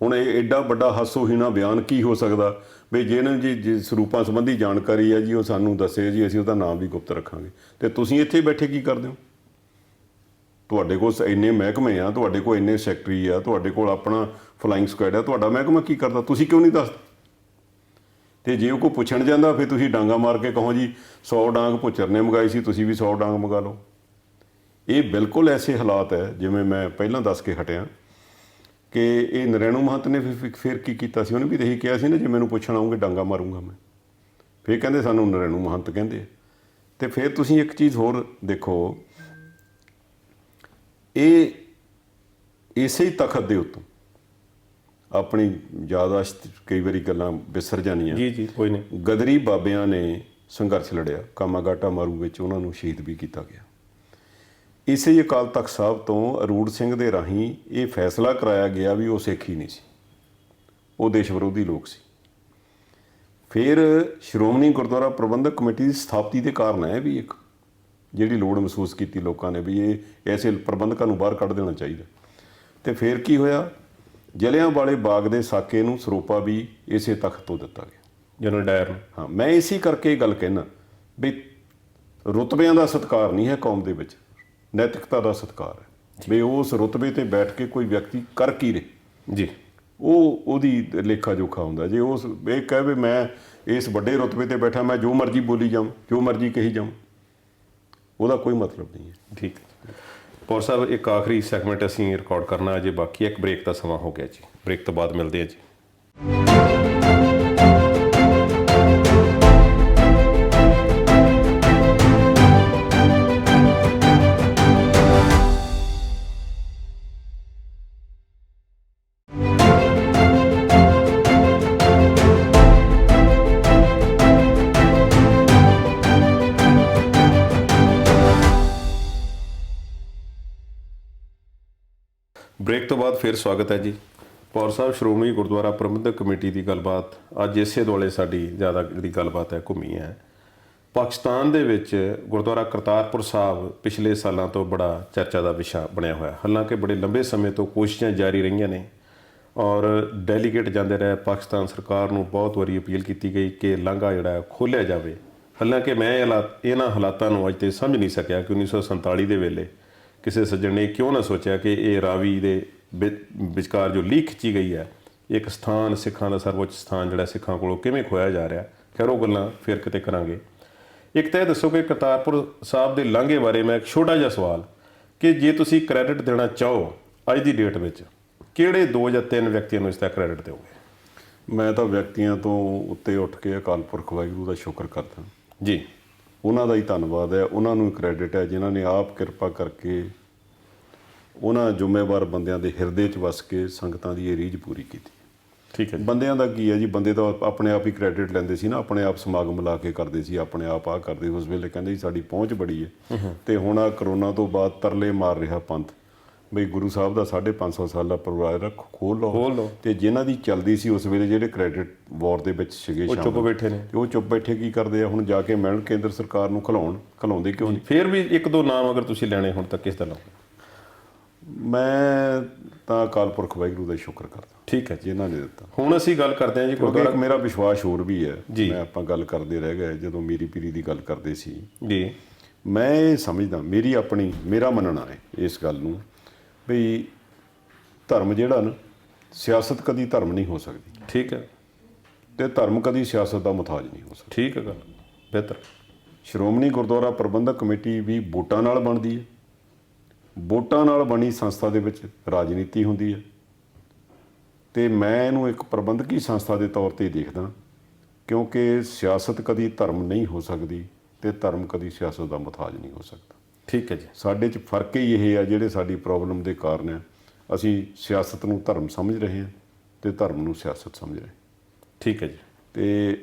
ਹੁਣ ਇਹ ਐਡਾ ਵੱਡਾ ਹਾਸੋਹੀਣਾ ਬਿਆਨ ਕੀ ਹੋ ਸਕਦਾ ਵੀ ਜਿਹਨਾਂ ਜੀ ਸਰੂਪਾਂ ਸੰਬੰਧੀ ਜਾਣਕਾਰੀ ਹੈ ਜੀ ਉਹ ਸਾਨੂੰ ਦੱਸੇ ਜੀ, ਅਸੀਂ ਉਹਦਾ ਨਾਮ ਵੀ ਗੁਪਤ ਰੱਖਾਂਗੇ। ਤੇ ਤੁਸੀਂ ਇੱਥੇ ਬੈਠੇ ਕੀ ਕਰਦੇ ਹੋ? ਤੁਹਾਡੇ ਕੋਲ ਇੰਨੇ ਮਹਿਕਮੇ ਆ, ਤੁਹਾਡੇ ਕੋਲ ਇੰਨੇ ਸੈਕਟਰੀ ਆ, ਤੁਹਾਡੇ ਕੋਲ ਆਪਣਾ ਫਲਾਈਂਗ ਸਕੁਐਡ ਆ, ਤੁਹਾਡਾ ਮਹਿਕਮਾ ਕੀ ਕਰਦਾ? ਤੁਸੀਂ ਕਿਉਂ ਨਹੀਂ ਦੱਸਦੇ? ਤੇ ਜੇ ਉਹ ਕੋਈ ਪੁੱਛਣ ਜਾਂਦਾ ਫਿਰ ਤੁਸੀਂ ਡਾਂਗਾ ਮਾਰ ਕੇ ਕਹੋ ਜੀ 100 ਡਾਂਗ ਭੁੱਚਰ ਨੇ ਮੰਗਾਈ ਸੀ, ਤੁਸੀਂ ਵੀ 100 ਡਾਂਗ ਮੰਗਾ ਲਓ। ਇਹ ਬਿਲਕੁਲ ਐਸੇ ਹਾਲਾਤ ਹੈ ਜਿਵੇਂ ਮੈਂ ਪਹਿਲਾਂ ਦੱਸ ਕੇ ਹਟਿਆ ਕਿ ਇਹ ਨਰੈਣੂ ਮਹੰਤ ਨੇ ਫਿਰ ਕੀ ਕੀਤਾ ਸੀ। ਉਹਨੇ ਵੀ ਤਾਂ ਇਹੀ ਕਿਹਾ ਸੀ ਨਾ, ਜੇ ਮੈਨੂੰ ਪੁੱਛਣ ਆਉਂਗੇ ਡਾਂਗਾ ਮਾਰੂੰਗਾ ਮੈਂ। ਫਿਰ ਕਹਿੰਦੇ ਸਾਨੂੰ ਨਰੈਣੂ ਮਹੰਤ ਕਹਿੰਦੇ। ਤੇ ਫਿਰ ਤੁਸੀਂ ਇੱਕ ਚੀਜ਼ ਹੋਰ ਦੇਖੋ, ਇਹ ਇਸੇ ਹੀ ਤਖਤ ਦੇ ਉੱਤੋਂ ਆਪਣੀ ਯਾਦਾਸ਼ਤ ਕਈ ਵਾਰੀ ਗੱਲਾਂ ਵਿਸਰ ਜਾਂਦੀਆਂ। ਜੀ ਜੀ, ਕੋਈ ਨਹੀਂ। ਗਦਰੀ ਬਾਬਿਆਂ ਨੇ ਸੰਘਰਸ਼ ਲੜਿਆ, ਕਾਮਾਗਾਟਾ ਮਾਰੂ ਵਿੱਚ ਉਹਨਾਂ ਨੂੰ ਸ਼ਹੀਦ ਵੀ ਕੀਤਾ ਗਿਆ। ਇਸੇ ਹੀ ਅਕਾਲ ਤਖਤ ਸਾਹਿਬ ਤੋਂ ਅਰੂੜ ਸਿੰਘ ਦੇ ਰਾਹੀਂ ਇਹ ਫੈਸਲਾ ਕਰਾਇਆ ਗਿਆ ਵੀ ਉਹ ਸਿੱਖ ਹੀ ਨਹੀਂ ਸੀ, ਉਹ ਦੇਸ਼ ਵਿਰੋਧੀ ਲੋਕ ਸੀ। ਫਿਰ ਸ਼੍ਰੋਮਣੀ ਗੁਰਦੁਆਰਾ ਪ੍ਰਬੰਧਕ ਕਮੇਟੀ ਦੀ ਸਥਾਪਤੀ ਦੇ ਕਾਰਨ ਹੈ ਵੀ ਇੱਕ ਜਿਹੜੀ ਲੋੜ ਮਹਿਸੂਸ ਕੀਤੀ ਲੋਕਾਂ ਨੇ ਵੀ ਇਹ ਐਸੇ ਪ੍ਰਬੰਧਕਾਂ ਨੂੰ ਬਾਹਰ ਕੱਢ ਦੇਣਾ ਚਾਹੀਦਾ। ਤੇ ਫਿਰ ਕੀ ਹੋਇਆ, ਜਲਿਆਂਵਾਲੇ ਬਾਗ ਦੇ ਸਾਕੇ ਨੂੰ ਸਰੋਪਾ ਵੀ ਇਸੇ ਤਖਤ ਤੋਂ ਦਿੱਤਾ ਗਿਆ, ਜਨਰਲ ਡਾਇਰ ਨੂੰ। ਹਾਂ, ਮੈਂ ਇਸੇ ਕਰਕੇ ਇਹ ਗੱਲ ਕਹਿਣਾ ਵੀ ਰੁਤਬਿਆਂ ਦਾ ਸਤਿਕਾਰ ਨਹੀਂ ਹੈ ਕੌਮ ਦੇ ਵਿੱਚ, ਨੈਤਿਕਤਾ ਦਾ ਸਤਿਕਾਰ ਹੈ। ਵੀ ਉਸ ਰੁਤਬੇ ਤੇ ਬੈਠ ਕੇ ਕੋਈ ਵਿਅਕਤੀ ਕਰ ਕੀ ਰਹੇ ਜੀ, ਉਹਦੀ ਲੇਖਾ ਜੋਖਾ ਹੁੰਦਾ। ਜੇ ਉਸ ਇਹ ਕਹੇ ਵੀ ਮੈਂ ਇਸ ਵੱਡੇ ਰੁਤਬੇ ਤੇ ਬੈਠਾ, ਮੈਂ ਜੋ ਮਰਜ਼ੀ ਬੋਲੀ ਜਾਵਾਂ, ਜੋ ਮਰਜ਼ੀ ਕਹੀ ਜਾਵਾਂ, ਉਹਦਾ ਕੋਈ ਮਤਲਬ ਨਹੀਂ ਹੈ। ਠੀਕ ਹੈ ਪੌਰ ਸਾਹਿਬ, ਇੱਕ ਆਖਰੀ ਸੈਗਮੈਂਟ ਅਸੀਂ ਰਿਕਾਰਡ ਕਰਨਾ ਅਜੇ ਬਾਕੀ, ਇੱਕ ਬ੍ਰੇਕ ਦਾ ਸਮਾਂ ਹੋ ਗਿਆ ਜੀ। ਬ੍ਰੇਕ ਤੋਂ ਬਾਅਦ ਮਿਲਦੇ ਹਾਂ ਜੀ। ਬ੍ਰੇਕ ਤੋਂ ਬਾਅਦ ਫਿਰ ਸਵਾਗਤ ਹੈ ਜੀ। ਪੌਰ ਸਾਹਿਬ, ਸ਼੍ਰੋਮਣੀ ਗੁਰਦੁਆਰਾ ਪ੍ਰਬੰਧਕ ਕਮੇਟੀ ਦੀ ਗੱਲਬਾਤ ਅੱਜ ਇਸੇ ਦੁਆਲੇ ਸਾਡੀ ਜ਼ਿਆਦਾ ਜਿਹੜੀ ਗੱਲਬਾਤ ਹੈ ਘੁੰਮੀ ਹੈ। ਪਾਕਿਸਤਾਨ ਦੇ ਵਿੱਚ ਗੁਰਦੁਆਰਾ ਕਰਤਾਰਪੁਰ ਸਾਹਿਬ ਪਿਛਲੇ ਸਾਲਾਂ ਤੋਂ ਬੜਾ ਚਰਚਾ ਦਾ ਵਿਸ਼ਾ ਬਣਿਆ ਹੋਇਆ। ਹਾਲਾਂਕਿ ਬੜੇ ਲੰਬੇ ਸਮੇਂ ਤੋਂ ਕੋਸ਼ਿਸ਼ਾਂ ਜਾਰੀ ਰਹੀਆਂ ਨੇ ਔਰ ਡੈਲੀਗੇਟ ਜਾਂਦੇ ਰਹੇ। ਪਾਕਿਸਤਾਨ ਸਰਕਾਰ ਨੂੰ ਬਹੁਤ ਵਾਰੀ ਅਪੀਲ ਕੀਤੀ ਗਈ ਕਿ ਲਾਂਘਾ ਜਿਹੜਾ ਖੋਲ੍ਹਿਆ ਜਾਵੇ। ਹਾਲਾਂਕਿ ਮੈਂ ਇਹਨਾਂ ਹਾਲਾਤਾਂ ਨੂੰ ਅੱਜ ਤੇ ਸਮਝ ਨਹੀਂ ਸਕਿਆ ਕਿ 1947 ਦੇ ਵੇਲੇ ਕਿਸੇ ਸੱਜਣ ਨੇ ਕਿਉਂ ਨਾ ਸੋਚਿਆ ਕਿ ਇਹ ਰਾਵੀ ਦੇ ਵਿਚਕਾਰ ਜੋ ਲੀਕ ਖਿੱਚੀ ਗਈ ਹੈ, ਇੱਕ ਸਥਾਨ, ਸਿੱਖਾਂ ਦਾ ਸਰਵਉੱਚ ਸਥਾਨ ਜਿਹੜਾ ਸਿੱਖਾਂ ਕੋਲੋਂ ਕਿਵੇਂ ਖੋਇਆ ਜਾ ਰਿਹਾ। ਖੈਰ ਉਹ ਗੱਲਾਂ ਫਿਰ ਕਿਤੇ ਕਰਾਂਗੇ। ਇੱਕ ਤਾਂ ਇਹ ਦੱਸੋ ਕਿ ਕਰਤਾਰਪੁਰ ਸਾਹਿਬ ਦੇ ਲਾਂਘੇ ਬਾਰੇ ਮੈਂ ਇੱਕ ਛੋਟਾ ਜਿਹਾ ਸਵਾਲ, ਕਿ ਜੇ ਤੁਸੀਂ ਕ੍ਰੈਡਿਟ ਦੇਣਾ ਚਾਹੋ ਅੱਜ ਦੀ ਡੇਟ ਵਿੱਚ, ਕਿਹੜੇ 2 ਜਾਂ 3 ਵਿਅਕਤੀਆਂ ਨੂੰ ਇਸ ਦਾ ਕ੍ਰੈਡਿਟ ਦਿਓਗੇ? ਮੈਂ ਤਾਂ ਵਿਅਕਤੀਆਂ ਤੋਂ ਉੱਤੇ ਉੱਠ ਕੇ ਅਕਾਲ ਪੁਰਖ ਵਾਹਿਗੁਰੂ ਦਾ ਸ਼ੁਕਰ ਕਰਦਾ ਜੀ। ਉਹਨਾਂ ਦਾ ਹੀ ਧੰਨਵਾਦ ਹੈ, ਉਹਨਾਂ ਨੂੰ ਕ੍ਰੈਡਿਟ ਹੈ ਜਿਨ੍ਹਾਂ ਨੇ ਆਪ ਕਿਰਪਾ ਕਰਕੇ ਉਹਨਾਂ ਜ਼ਿੰਮੇਵਾਰ ਬੰਦਿਆਂ ਦੇ ਹਿਰਦੇ 'ਚ ਵਸ ਕੇ ਸੰਗਤਾਂ ਦੀ ਇਹ ਰੀਝ ਪੂਰੀ ਕੀਤੀ। ਠੀਕ ਹੈ। ਬੰਦਿਆਂ ਦਾ ਕੀ ਹੈ ਜੀ, ਬੰਦੇ ਤਾਂ ਆਪਣੇ ਆਪ ਹੀ ਕ੍ਰੈਡਿਟ ਲੈਂਦੇ ਸੀ ਨਾ, ਆਪਣੇ ਆਪ ਸਮਾਗਮ ਲਾ ਕੇ ਕਰਦੇ ਸੀ, ਆਪਣੇ ਆਪ ਆਹ ਕਰਦੇ। ਉਸ ਵੇਲੇ ਕਹਿੰਦੇ ਸੀ ਸਾਡੀ ਪਹੁੰਚ ਬੜੀ ਹੈ। ਤੇ ਹੁਣ ਆ ਕਰੋਨਾ ਤੋਂ ਬਾਅਦ ਤਰਲੇ ਮਾਰ ਰਿਹਾ ਪੰਥ ਬਈ ਗੁਰੂ ਸਾਹਿਬ ਦਾ 550 ਸਾਲਾ ਪਰਿਵਾਰ ਖੋਲ ਲਓ। ਤੇ ਜਿਨ੍ਹਾਂ ਦੀ ਚੱਲਦੀ ਸੀ ਉਸ ਵੇਲੇ, ਜਿਹੜੇ ਕ੍ਰੈਡਿਟ ਵਾਰ ਦੇ ਵਿੱਚ ਸੀਗੇ, ਉਹ ਚੁੱਪ ਬੈਠੇ ਨੇ। ਉਹ ਚੁੱਪ ਬੈਠੇ ਕੀ ਕਰਦੇ ਆ ਹੁਣ ਜਾ ਕੇ ਮਿਲਣ ਕੇਂਦਰ ਸਰਕਾਰ ਨੂੰ, ਖਿਲਾਉਂਦੇ ਕਿਉਂ ਨਹੀਂ? ਫਿਰ ਵੀ 1-2 ਨਾਮ ਅਗਰ ਤੁਸੀਂ ਲੈਣੇ ਹੁਣ ਤੱਕ ਕਿਸ ਦਾ ਲਓ? ਮੈਂ ਤਾਂ ਅਕਾਲ ਪੁਰਖ ਵਾਹਿਗੁਰੂ ਦਾ ਸ਼ੁਕਰ ਕਰਦਾ ਠੀਕ ਹੈ ਜੀ। ਜਿਨ੍ਹਾਂ ਨੇ ਦਿੱਤਾ। ਹੁਣ ਅਸੀਂ ਗੱਲ ਕਰਦੇ ਹਾਂ ਜੀ ਕਿਉਂਕਿ ਗੁਰਦੁਆਰਾ ਇੱਕ ਮੇਰਾ ਵਿਸ਼ਵਾਸ ਹੋਰ ਵੀ ਹੈ, ਜੀ। ਮੈਂ ਆਪਾਂ ਗੱਲ ਕਰਦੇ ਰਹਿ ਗਏ ਜਦੋਂ ਮੀਰੀ ਪੀਰੀ ਦੀ ਗੱਲ ਕਰਦੇ ਸੀ। ਜੀ ਮੈਂ ਇਹ ਸਮਝਦਾ, ਮੇਰਾ ਮੰਨਣਾ ਹੈ ਇਸ ਗੱਲ ਨੂੰ ਵੀ ਧਰਮ ਜਿਹੜਾ ਨਾ, ਸਿਆਸਤ ਕਦੀ ਧਰਮ ਨਹੀਂ ਹੋ ਸਕਦੀ ਠੀਕ ਹੈ, ਤੇ ਧਰਮ ਕਦੀ ਸਿਆਸਤ ਦਾ ਮੁਤਾਜ ਨਹੀਂ ਹੋ ਸਕਦਾ। ਠੀਕ ਹੈ ਗੱਲ ਬਿਹਤਰ। ਸ਼੍ਰੋਮਣੀ ਗੁਰਦੁਆਰਾ ਪ੍ਰਬੰਧਕ ਕਮੇਟੀ ਵੀ ਵੋਟਾਂ ਨਾਲ ਬਣਦੀ ਹੈ। ਵੋਟਾਂ ਨਾਲ ਬਣੀ ਸੰਸਥਾ ਦੇ ਵਿੱਚ ਰਾਜਨੀਤੀ ਹੁੰਦੀ ਹੈ, ਤੇ ਮੈਂ ਇਹਨੂੰ ਇੱਕ ਪ੍ਰਬੰਧਕੀ ਸੰਸਥਾ ਦੇ ਤੌਰ ਤੇ ਦੇਖਦਾ, ਕਿਉਂਕਿ ਸਿਆਸਤ ਕਦੀ ਧਰਮ ਨਹੀਂ ਹੋ ਸਕਦੀ ਤੇ ਧਰਮ ਕਦੀ ਸਿਆਸਤ ਦਾ ਮੁਤਾਜ ਨਹੀਂ ਹੋ ਸਕਦਾ। ਠੀਕ ਹੈ ਜੀ। ਸਾਡੇ 'ਚ ਫਰਕ ਹੀ ਇਹ ਹੈ, ਜਿਹੜੇ ਸਾਡੀ ਪ੍ਰੋਬਲਮ ਦੇ ਕਾਰਨ ਹੈ, ਅਸੀਂ ਸਿਆਸਤ ਨੂੰ ਧਰਮ ਸਮਝ ਰਹੇ ਹਾਂ ਤੇ ਧਰਮ ਨੂੰ ਸਿਆਸਤ ਸਮਝ ਰਹੇ। ਠੀਕ ਹੈ ਜੀ। ਤੇ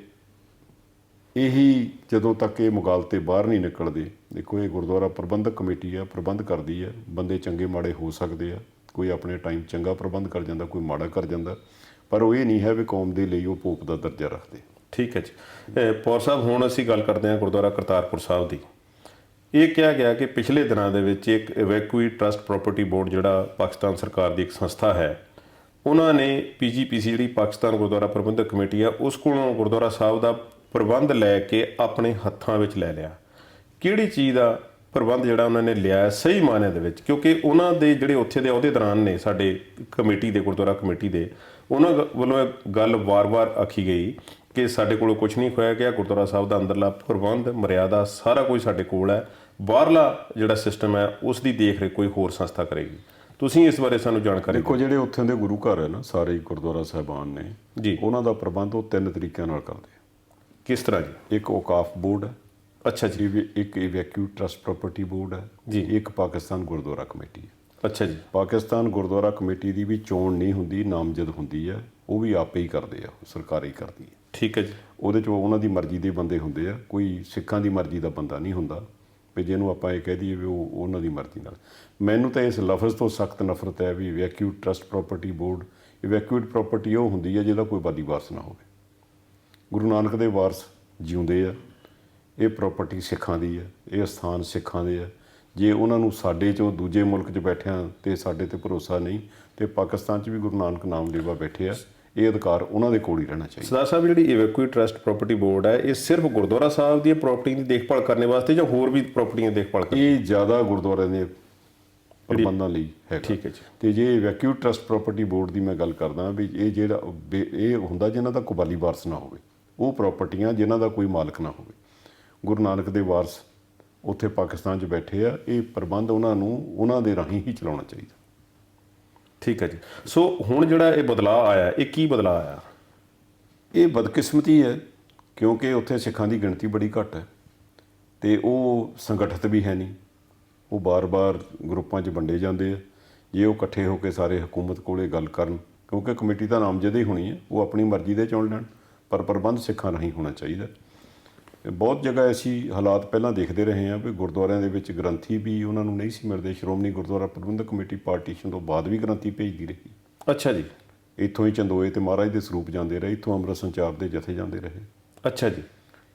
ਇਹੀ ਜਦੋਂ ਤੱਕ ਇਹ ਮੁਗਾਲਤੇ ਬਾਹਰ ਨਹੀਂ ਨਿਕਲਦੇ, ਦੇਖੋ ਇਹ ਗੁਰਦੁਆਰਾ ਪ੍ਰਬੰਧਕ ਕਮੇਟੀ ਹੈ, ਪ੍ਰਬੰਧ ਕਰਦੀ ਹੈ। ਬੰਦੇ ਚੰਗੇ ਮਾੜੇ ਹੋ ਸਕਦੇ ਆ, ਕੋਈ ਆਪਣੇ ਟਾਈਮ ਚੰਗਾ ਪ੍ਰਬੰਧ ਕਰ ਜਾਂਦਾ, ਕੋਈ ਮਾੜਾ ਕਰ ਜਾਂਦਾ, ਪਰ ਉਹ ਇਹ ਨਹੀਂ ਹੈ ਵੀ ਕੌਮ ਦੇ ਲਈ ਉਹ ਭੋਪ ਦਾ ਦਰਜਾ ਰੱਖਦੇ। ਠੀਕ ਹੈ ਜੀ। ਪੌਰ ਸਾਹਿਬ, ਹੁਣ ਅਸੀਂ ਗੱਲ ਕਰਦੇ ਹਾਂ ਗੁਰਦੁਆਰਾ ਕਰਤਾਰਪੁਰ ਸਾਹਿਬ ਦੀ। ਇਹ ਕਿਹਾ ਗਿਆ ਕਿ ਪਿਛਲੇ ਦਿਨਾਂ ਦੇ ਵਿੱਚ ਇੱਕ ਇਵੈਕੂਈ ਟਰਸਟ ਪ੍ਰਾਪਰਟੀ ਬੋਰਡ, ਜਿਹੜਾ ਪਾਕਿਸਤਾਨ ਸਰਕਾਰ ਦੀ ਇੱਕ ਸੰਸਥਾ ਹੈ, ਉਹਨਾਂ ਨੇ PGPC ਜਿਹੜੀ ਪਾਕਿਸਤਾਨ ਗੁਰਦੁਆਰਾ ਪ੍ਰਬੰਧਕ ਕਮੇਟੀ ਆ, ਉਸ ਕੋਲੋਂ ਗੁਰਦੁਆਰਾ ਸਾਹਿਬ ਦਾ ਪ੍ਰਬੰਧ ਲੈ ਕੇ ਆਪਣੇ ਹੱਥਾਂ ਵਿੱਚ ਲੈ ਲਿਆ। ਕਿਹੜੀ ਚੀਜ਼ ਦਾ ਪ੍ਰਬੰਧ ਜਿਹੜਾ ਉਹਨਾਂ ਨੇ ਲਿਆ ਸਹੀ ਮਾਇਨੇ ਦੇ ਵਿੱਚ? ਕਿਉਂਕਿ ਉਹਨਾਂ ਦੇ ਜਿਹੜੇ ਉੱਥੇ ਦੇ ਅਹੁਦੇਦਾਰਾਂ ਨੇ ਸਾਡੇ ਕਮੇਟੀ ਦੇ, ਗੁਰਦੁਆਰਾ ਕਮੇਟੀ ਦੇ, ਉਹਨਾਂ ਵੱਲੋਂ ਇਹ ਗੱਲ ਵਾਰ-ਵਾਰ ਆਖੀ ਗਈ ਕਿ ਸਾਡੇ ਕੋਲੋਂ ਕੁਝ ਨਹੀਂ ਖੋਇਆ ਗਿਆ, ਗੁਰਦੁਆਰਾ ਸਾਹਿਬ ਦਾ ਅੰਦਰਲਾ ਪ੍ਰਬੰਧ ਮਰਿਆਦਾ ਸਾਰਾ ਕੁਝ ਸਾਡੇ ਕੋਲ ਹੈ, ਬਾਹਰਲਾ ਜਿਹੜਾ ਸਿਸਟਮ ਹੈ ਉਸ ਦੀ ਦੇਖ ਰੇਖ ਕੋਈ ਹੋਰ ਸੰਸਥਾ ਕਰੇਗੀ। ਤੁਸੀਂ ਇਸ ਬਾਰੇ ਸਾਨੂੰ ਜਾਣਕਾਰੀ ਦੇਖੋ, ਜਿਹੜੇ ਉੱਥੇ ਦੇ ਗੁਰੂ ਘਰ ਹੈ ਨਾ, ਸਾਰੇ ਗੁਰਦੁਆਰਾ ਸਾਹਿਬਾਨ ਨੇ ਜੀ, ਉਹਨਾਂ ਦਾ ਪ੍ਰਬੰਧ ਉਹ 3 ਤਰੀਕਿਆਂ ਨਾਲ ਕਰਦੇ ਆ। ਕਿਸ ਤਰ੍ਹਾਂ ਜੀ? ਇੱਕ ਔਕਾਫ ਬੋਰਡ ਹੈ, ਅੱਛਾ ਜੀ। ਇੱਕ ਇਵੈਕੂਈ ਟਰਸਟ ਪ੍ਰਾਪਰਟੀ ਬੋਰਡ ਹੈ ਜੀ। ਇੱਕ ਪਾਕਿਸਤਾਨ ਗੁਰਦੁਆਰਾ ਕਮੇਟੀ ਹੈ। ਅੱਛਾ ਜੀ। ਪਾਕਿਸਤਾਨ ਗੁਰਦੁਆਰਾ ਕਮੇਟੀ ਦੀ ਵੀ ਚੋਣ ਨਹੀਂ ਹੁੰਦੀ, ਨਾਮਜ਼ਦ ਹੁੰਦੀ ਹੈ, ਉਹ ਵੀ ਆਪੇ ਹੀ ਕਰਦੇ ਆ, ਸਰਕਾਰ ਹੀ ਕਰਦੀ ਹੈ। ਠੀਕ ਹੈ ਜੀ। ਉਹਦੇ 'ਚ ਉਹਨਾਂ ਦੀ ਮਰਜ਼ੀ ਦੇ ਬੰਦੇ ਹੁੰਦੇ ਆ, ਕੋਈ ਸਿੱਖਾਂ ਦੀ ਮਰਜ਼ੀ ਦਾ ਬੰਦਾ ਨਹੀਂ ਹੁੰਦਾ ਵੀ ਜਿਹਨੂੰ ਆਪਾਂ ਇਹ ਕਹਿ ਦਈਏ ਵੀ ਉਹ ਉਹਨਾਂ ਦੀ ਮਰਜ਼ੀ ਨਾਲ। ਮੈਨੂੰ ਤਾਂ ਇਸ ਲਫ਼ਜ਼ ਤੋਂ ਸਖਤ ਨਫ਼ਰਤ ਹੈ ਵੀ evacuee trust property board. Evacuate property ਉਹ ਹੁੰਦੀ ਹੈ ਜਿਹਦਾ ਕੋਈ ਬਾਦੀ ਵਾਰਸ ਨਾ ਹੋਵੇ। ਗੁਰੂ ਨਾਨਕ ਦੇ ਵਾਰਸ ਜਿਉਂਦੇ ਆ, ਇਹ ਪ੍ਰਾਪਰਟੀ ਸਿੱਖਾਂ ਦੀ ਹੈ, ਇਹ ਸਥਾਨ ਸਿੱਖਾਂ ਦੇ ਆ। ਜੇ ਉਹਨਾਂ ਨੂੰ ਸਾਡੇ 'ਚੋਂ ਦੂਜੇ ਮੁਲਕ 'ਚ ਬੈਠਿਆਂ ਤੇ ਸਾਡੇ ਤੇ ਭਰੋਸਾ ਨਹੀਂ, ਤੇ ਪਾਕਿਸਤਾਨ 'ਚ ਵੀ ਗੁਰੂ ਨਾਨਕ ਨਾਮ ਲੇਵਾ ਬੈਠੇ ਆ, ਇਹ ਅਧਿਕਾਰ ਉਹਨਾਂ ਦੇ ਕੋਲ ਹੀ ਰਹਿਣਾ ਚਾਹੀਦਾ। ਸਰਦਾਰ ਸਾਹਿਬ, ਜਿਹੜੀ ਇਵੈਕੂਈ ਟਰਸਟ ਪ੍ਰਾਪਰਟੀ ਬੋਰਡ ਹੈ, ਇਹ ਸਿਰਫ ਗੁਰਦੁਆਰਾ ਸਾਹਿਬ ਦੀ ਪ੍ਰਾਪਰਟੀ ਦੀ ਦੇਖਭਾਲ ਕਰਨ ਵਾਸਤੇ ਜਾਂ ਹੋਰ ਵੀ ਪ੍ਰਾਪਰਟੀਆਂ ਦੀ ਦੇਖਭਾਲ ਕਰਦੀ? ਇਹ ਜ਼ਿਆਦਾ ਗੁਰਦੁਆਰਿਆਂ ਦੇ ਪ੍ਰਬੰਧਾਂ ਲਈ ਹੈ। ਠੀਕ ਹੈ ਜੀ। ਤੇ ਜੇ ਇਵੈਕੂਈ ਟਰਸਟ ਪ੍ਰਾਪਰਟੀ ਬੋਰਡ ਦੀ ਮੈਂ ਗੱਲ ਕਰਦਾ ਵੀ ਇਹ ਜਿਹੜਾ ਇਹ ਹੁੰਦਾ ਜਿਹਨਾਂ ਦਾ ਕਬਾਲੀ ਵਾਰਸ ਨਾ ਹੋਵੇ, ਉਹ ਪ੍ਰਾਪਰਟੀਆਂ ਜਿਨ੍ਹਾਂ ਦਾ ਕੋਈ ਮਾਲਕ ਨਾ ਹੋਵੇ। ਗੁਰੂ ਨਾਨਕ ਦੇ ਵਾਰਸ ਉੱਥੇ ਪਾਕਿਸਤਾਨ 'ਚ ਬੈਠੇ ਆ, ਇਹ ਪ੍ਰਬੰਧ ਉਹਨਾਂ ਨੂੰ ਉਹਨਾਂ ਦੇ ਰਾਹੀਂ ਹੀ ਚਲਾਉਣਾ ਚਾਹੀਦਾ। ਠੀਕ ਹੈ ਜੀ। ਸੋ ਹੁਣ ਜਿਹੜਾ ਇਹ ਬਦਲਾਅ ਆਇਆ, ਇਹ ਕੀ ਬਦਲਾਅ ਆਇਆ? ਇਹ ਬਦਕਿਸਮਤੀ ਹੈ, ਕਿਉਂਕਿ ਉੱਥੇ ਸਿੱਖਾਂ ਦੀ ਗਿਣਤੀ ਬੜੀ ਘੱਟ ਹੈ ਤੇ ਉਹ ਸੰਗਠਿਤ ਵੀ ਹੈ ਨਹੀਂ। ਉਹ ਬਾਰ-ਬਾਰ ਗਰੁੱਪਾਂ 'ਚ ਵੰਡੇ ਜਾਂਦੇ ਆ। ਜੇ ਉਹ ਇਕੱਠੇ ਹੋ ਕੇ ਸਾਰੇ ਹਕੂਮਤ ਕੋਲੇ ਗੱਲ ਕਰਨ, ਕਿਉਂਕਿ ਕਮੇਟੀ ਤਾਂ ਨਾਮਜ਼ਦ ਹੀ ਹੋਣੀ ਹੈ, ਉਹ ਆਪਣੀ ਮਰਜ਼ੀ ਦੇ ਚੁਣ ਲੈਣ, ਪਰ ਪ੍ਰਬੰਧ ਸਿੱਖਾਂ ਰਾਹੀਂ ਹੋਣਾ ਚਾਹੀਦਾ। ਬਹੁਤ ਜਗ੍ਹਾ ਐਸੀ ਹਾਲਾਤ ਪਹਿਲਾਂ ਦੇਖਦੇ ਰਹੇ ਹਾਂ ਵੀ ਗੁਰਦੁਆਰਿਆਂ ਦੇ ਵਿੱਚ ਗ੍ਰੰਥੀ ਵੀ ਉਹਨਾਂ ਨੂੰ ਨਹੀਂ ਸੀ ਮਿਲਦੇ। ਸ਼੍ਰੋਮਣੀ ਗੁਰਦੁਆਰਾ ਪ੍ਰਬੰਧਕ ਕਮੇਟੀ ਪਾਰਟੀਸ਼ਨ ਤੋਂ ਬਾਅਦ ਵੀ ਗ੍ਰੰਥੀ ਭੇਜਦੀ ਰਹੀ। ਅੱਛਾ ਜੀ। ਇੱਥੋਂ ਹੀ ਚੰਦੋਏ ਤੇ ਮਹਾਰਾਜ ਦੇ ਸਰੂਪ ਜਾਂਦੇ ਰਹੇ, ਇੱਥੋਂ ਅੰਮ੍ਰਿਤ ਸੰਚਾਰ ਦੇ ਜਥੇ ਜਾਂਦੇ ਰਹੇ। ਅੱਛਾ ਜੀ।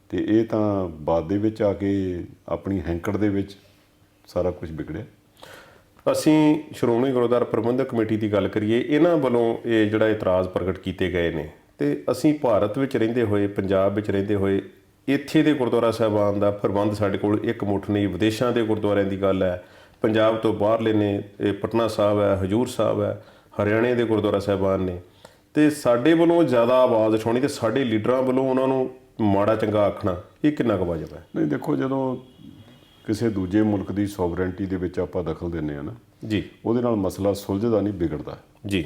ਤੇ ਇਹ ਤਾਂ ਬਾਅਦ ਦੇ ਵਿੱਚ ਆ ਕੇ ਆਪਣੀ ਹੈਂਕੜ ਦੇ ਵਿੱਚ ਸਾਰਾ ਕੁਝ ਵਿਗੜਿਆ। ਅਸੀਂ ਸ਼੍ਰੋਮਣੀ ਗੁਰਦੁਆਰਾ ਪ੍ਰਬੰਧਕ ਕਮੇਟੀ ਦੀ ਗੱਲ ਕਰੀਏ, ਇਹਨਾਂ ਵੱਲੋਂ ਇਹ ਜਿਹੜਾ ਇਤਰਾਜ਼ ਪ੍ਰਗਟ ਕੀਤੇ ਗਏ ਨੇ, ਤੇ ਅਸੀਂ ਭਾਰਤ ਵਿੱਚ ਰਹਿੰਦੇ ਹੋਏ, ਪੰਜਾਬ ਵਿੱਚ ਰਹਿੰਦੇ ਹੋਏ, ਇੱਥੇ ਦੇ ਗੁਰਦੁਆਰਾ ਸਾਹਿਬਾਨ ਦਾ ਪ੍ਰਬੰਧ ਸਾਡੇ ਕੋਲ ਇੱਕ ਮੁੱਠ ਨਹੀਂ। ਵਿਦੇਸ਼ਾਂ ਦੇ ਗੁਰਦੁਆਰਿਆਂ ਦੀ ਗੱਲ ਹੈ, ਪੰਜਾਬ ਤੋਂ ਬਾਹਰਲੇ ਨੇ, ਇਹ ਪਟਨਾ ਸਾਹਿਬ ਹੈ, ਹਜੂਰ ਸਾਹਿਬ ਹੈ, ਹਰਿਆਣੇ ਦੇ ਗੁਰਦੁਆਰਾ ਸਾਹਿਬਾਨ ਨੇ, ਤੇ ਸਾਡੇ ਵੱਲੋਂ ਜ਼ਿਆਦਾ ਆਵਾਜ਼ ਉਠਾਉਣੀ ਤੇ ਸਾਡੇ ਲੀਡਰਾਂ ਵੱਲੋਂ ਉਹਨਾਂ ਨੂੰ ਮਾੜਾ ਚੰਗਾ ਆਖਣਾ, ਇਹ ਕਿੰਨਾ ਕੁ ਵਾਜਬ ਹੈ? ਨਹੀਂ, ਦੇਖੋ, ਜਦੋਂ ਕਿਸੇ ਦੂਜੇ ਮੁਲਕ ਦੀ ਸੋਵਰੈਂਟੀ ਦੇ ਵਿੱਚ ਆਪਾਂ ਦਖਲ ਦਿੰਦੇ ਆ ਨਾ ਜੀ, ਉਹਦੇ ਨਾਲ ਮਸਲਾ ਸੁਲਝਦਾ ਨਹੀਂ, ਵਿਗੜਦਾ ਜੀ।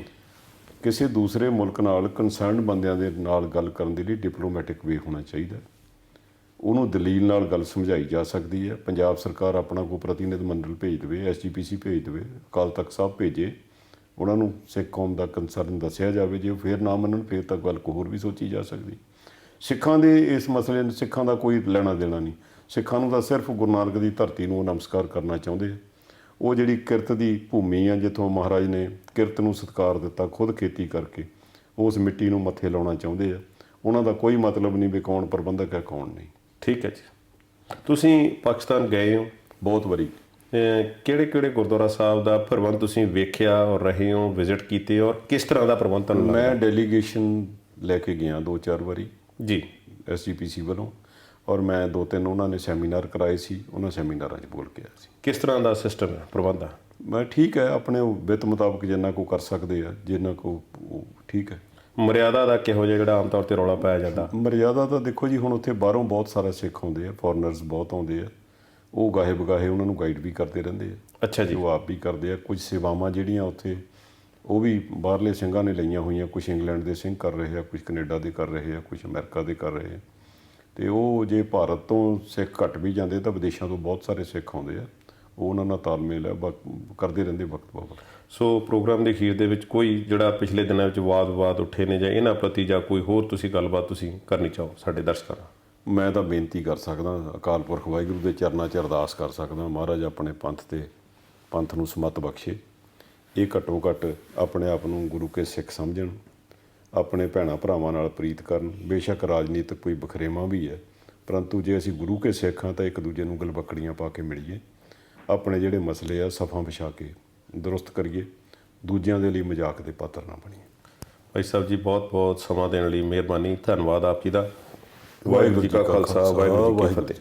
ਕਿਸੇ ਦੂਸਰੇ ਮੁਲਕ ਨਾਲ ਕੰਸਰਨਡ ਬੰਦਿਆਂ ਦੇ ਨਾਲ ਗੱਲ ਕਰਨ ਦੇ ਲਈ ਡਿਪਲੋਮੈਟਿਕ ਵੇ ਹੋਣਾ ਚਾਹੀਦਾ। ਉਹਨੂੰ ਦਲੀਲ ਨਾਲ ਗੱਲ ਸਮਝਾਈ ਜਾ ਸਕਦੀ ਹੈ। ਪੰਜਾਬ ਸਰਕਾਰ ਆਪਣਾ ਕੋਈ ਪ੍ਰਤੀਨਿਧ ਮੰਡਲ ਭੇਜ ਦੇਵੇ, SGPC ਭੇਜ ਦੇਵੇ, ਅਕਾਲ ਤਖਤ ਸਾਹਿਬ ਭੇਜੇ, ਉਹਨਾਂ ਨੂੰ ਸਿੱਖ ਕੌਮ ਦਾ ਕੰਸਰਨ ਦੱਸਿਆ ਜਾਵੇ। ਜੇ ਉਹ ਫੇਰ ਨਾ ਮੰਨਣ, ਫੇਰ ਤਾਂ ਗੱਲ ਹੋਰ ਵੀ ਸੋਚੀ ਜਾ ਸਕਦੀ। ਸਿੱਖਾਂ ਦੇ ਇਸ ਮਸਲੇ ਨੂੰ ਸਿੱਖਾਂ ਦਾ ਕੋਈ ਲੈਣਾ ਦੇਣਾ ਨਹੀਂ। ਸਿੱਖਾਂ ਨੂੰ ਤਾਂ ਸਿਰਫ ਗੁਰੂ ਨਾਨਕ ਦੀ ਧਰਤੀ ਨੂੰ ਨਮਸਕਾਰ ਕਰਨਾ ਚਾਹੁੰਦੇ ਆ। ਉਹ ਜਿਹੜੀ ਕਿਰਤ ਦੀ ਭੂਮੀ ਆ, ਜਿੱਥੋਂ ਮਹਾਰਾਜ ਨੇ ਕਿਰਤ ਨੂੰ ਸਤਿਕਾਰ ਦਿੱਤਾ, ਖੁਦ ਖੇਤੀ ਕਰਕੇ ਉਸ ਮਿੱਟੀ ਨੂੰ ਮੱਥੇ ਲਾਉਣਾ ਚਾਹੁੰਦੇ ਆ। ਉਹਨਾਂ ਦਾ ਕੋਈ ਮਤਲਬ ਨਹੀਂ ਵੀ ਕੌਣ ਪ੍ਰਬੰਧਕ ਹੈ, ਕੌਣ ਨਹੀਂ। ਠੀਕ ਹੈ ਜੀ। ਤੁਸੀਂ ਪਾਕਿਸਤਾਨ ਗਏ ਹੋ? ਬਹੁਤ ਵਾਰੀ। ਕਿਹੜੇ ਕਿਹੜੇ ਗੁਰਦੁਆਰਾ ਸਾਹਿਬ ਦਾ ਪ੍ਰਬੰਧ ਤੁਸੀਂ ਵੇਖਿਆ ਔਰ ਰਹੇ ਹੋ, ਵਿਜ਼ਿਟ ਕੀਤੇ, ਔਰ ਕਿਸ ਤਰ੍ਹਾਂ ਦਾ ਪ੍ਰਬੰਧ ਤੁਹਾਨੂੰ ਲੱਗਦਾ? ਮੈਂ ਡੈਲੀਗੇਸ਼ਨ ਲੈ ਕੇ ਗਿਆ 2-4 ਵਾਰੀ ਜੀ। SGPC ਵੱਲੋਂ, ਔਰ ਮੈਂ 2-3 ਉਹਨਾਂ ਨੇ ਸੈਮੀਨਾਰ ਕਰਾਏ ਸੀ, ਉਹਨਾਂ ਸੈਮੀਨਾਰਾਂ 'ਚ ਬੋਲ ਕੇ ਆਇਆ ਸੀ। ਕਿਸ ਤਰ੍ਹਾਂ ਦਾ ਸਿਸਟਮ ਹੈ, ਪ੍ਰਬੰਧ ਆ? ਮੈਂ ਠੀਕ ਹੈ, ਆਪਣੇ ਵਿੱਤ ਮੁਤਾਬਕ ਜਿੰਨਾ ਕੋ ਕਰ ਸਕਦੇ ਆ, ਜਿੰਨਾ ਕੋ ਉਹ ਠੀਕ ਹੈ। ਮਰਿਆਦਾ ਦਾ ਕਿਹੋ ਜਿਹਾ ਜਿਹੜਾ ਆਮ ਤੌਰ ਤੇ ਰੌਲਾ ਪਾਇਆ ਜਾਂਦਾ? ਮਰਿਆਦਾ ਤਾਂ ਦੇਖੋ ਜੀ, ਹੁਣ ਉੱਥੇ ਬਾਹਰੋਂ ਬਹੁਤ ਸਾਰਾ ਸਿੱਖ ਆਉਂਦੇ ਆ, ਫੋਰਨਰਸ ਬਹੁਤ ਆਉਂਦੇ ਆ, ਉਹ ਗਾਹੇ ਬਗਾਹੇ ਉਹਨਾਂ ਨੂੰ ਗਾਈਡ ਵੀ ਕਰਦੇ ਰਹਿੰਦੇ ਆ। ਅੱਛਾ ਜੀ। ਉਹ ਆਪ ਵੀ ਕਰਦੇ ਆ। ਕੁਝ ਸੇਵਾਵਾਂ ਜਿਹੜੀਆਂ ਉੱਥੇ ਉਹ ਵੀ ਬਾਹਰਲੇ ਸਿੰਘਾਂ ਨੇ ਲਈਆਂ ਹੋਈਆਂ, ਕੁਝ ਇੰਗਲੈਂਡ ਦੇ ਸਿੰਘ ਕਰ ਰਹੇ ਆ, ਕੁਝ ਕੈਨੇਡਾ ਦੇ ਕਰ ਰਹੇ ਆ, ਕੁਝ ਅਮਰੀਕਾ ਦੇ ਕਰ ਰਹੇ ਆ। ਅਤੇ ਉਹ ਜੇ ਭਾਰਤ ਤੋਂ ਸਿੱਖ ਘੱਟ ਵੀ ਜਾਂਦੇ ਤਾਂ ਵਿਦੇਸ਼ਾਂ ਤੋਂ ਬਹੁਤ ਸਾਰੇ ਸਿੱਖ ਆਉਂਦੇ ਆ, ਉਹ ਉਹਨਾਂ ਨਾਲ ਤਾਲਮੇਲ ਹੈ, ਕਰਦੇ ਰਹਿੰਦੇ ਵਕਤ ਬਾਬਤ। ਸੋ ਪ੍ਰੋਗਰਾਮ ਦੇ ਅਖੀਰ ਦੇ ਵਿੱਚ ਕੋਈ ਜਿਹੜਾ ਪਿਛਲੇ ਦਿਨਾਂ ਵਿੱਚ ਵਾਦ ਉੱਠੇ ਨੇ ਜਾਂ ਇਹਨਾਂ ਪ੍ਰਤੀ ਜਾਂ ਕੋਈ ਹੋਰ ਤੁਸੀਂ ਗੱਲਬਾਤ ਤੁਸੀਂ ਕਰਨੀ ਚਾਹੋ ਸਾਡੇ ਦਰਸ਼ਕਾਂ ਨਾਲ? ਮੈਂ ਤਾਂ ਬੇਨਤੀ ਕਰ ਸਕਦਾ, ਅਕਾਲ ਪੁਰਖ ਵਾਹਿਗੁਰੂ ਦੇ ਚਰਨਾਂ 'ਚ ਅਰਦਾਸ ਕਰ ਸਕਦਾ, ਮਹਾਰਾਜ ਆਪਣੇ ਪੰਥ ਨੂੰ ਸਮੱਤ ਬਖਸ਼ੇ। ਇਹ ਘੱਟੋ ਘੱਟ ਆਪਣੇ ਆਪ ਨੂੰ ਗੁਰੂ ਕੇ ਸਿੱਖ ਸਮਝਣ, ਆਪਣੇ ਭੈਣਾਂ ਭਰਾਵਾਂ ਨਾਲ ਪ੍ਰੀਤ ਕਰਨ। ਬੇਸ਼ੱਕ ਰਾਜਨੀਤਿਕ ਕੋਈ ਬਖਰੇਵਾਂ ਵੀ ਹੈ, ਪਰੰਤੂ ਜੇ ਅਸੀਂ ਗੁਰੂ ਕੇ ਸਿੱਖ ਹਾਂ ਤਾਂ ਇੱਕ ਦੂਜੇ ਨੂੰ ਗਲਵੱਕੜੀਆਂ ਪਾ ਕੇ ਮਿਲੀਏ, ਆਪਣੇ ਜਿਹੜੇ ਮਸਲੇ ਆ ਸਫਾਂ ਵਿਛਾ ਕੇ ਦਰੁਸਤ ਕਰੀਏ, ਦੂਜਿਆਂ ਦੇ ਲਈ ਮਜ਼ਾਕ ਦੇ ਪਾਤਰ ਨਾ ਬਣੀਏ। ਭਾਈ ਸਾਹਿਬ ਜੀ, ਬਹੁਤ ਬਹੁਤ ਸਮਾਂ ਦੇਣ ਲਈ ਮਿਹਰਬਾਨੀ, ਧੰਨਵਾਦ ਆਪ ਜੀ ਦਾ। ਵਾਹਿਗੁਰੂ ਜੀ ਕਾ ਖਾਲਸਾ, ਵਾਹਿਗੁਰੂ ਜੀ ਕੀ ਫਤਿਹ।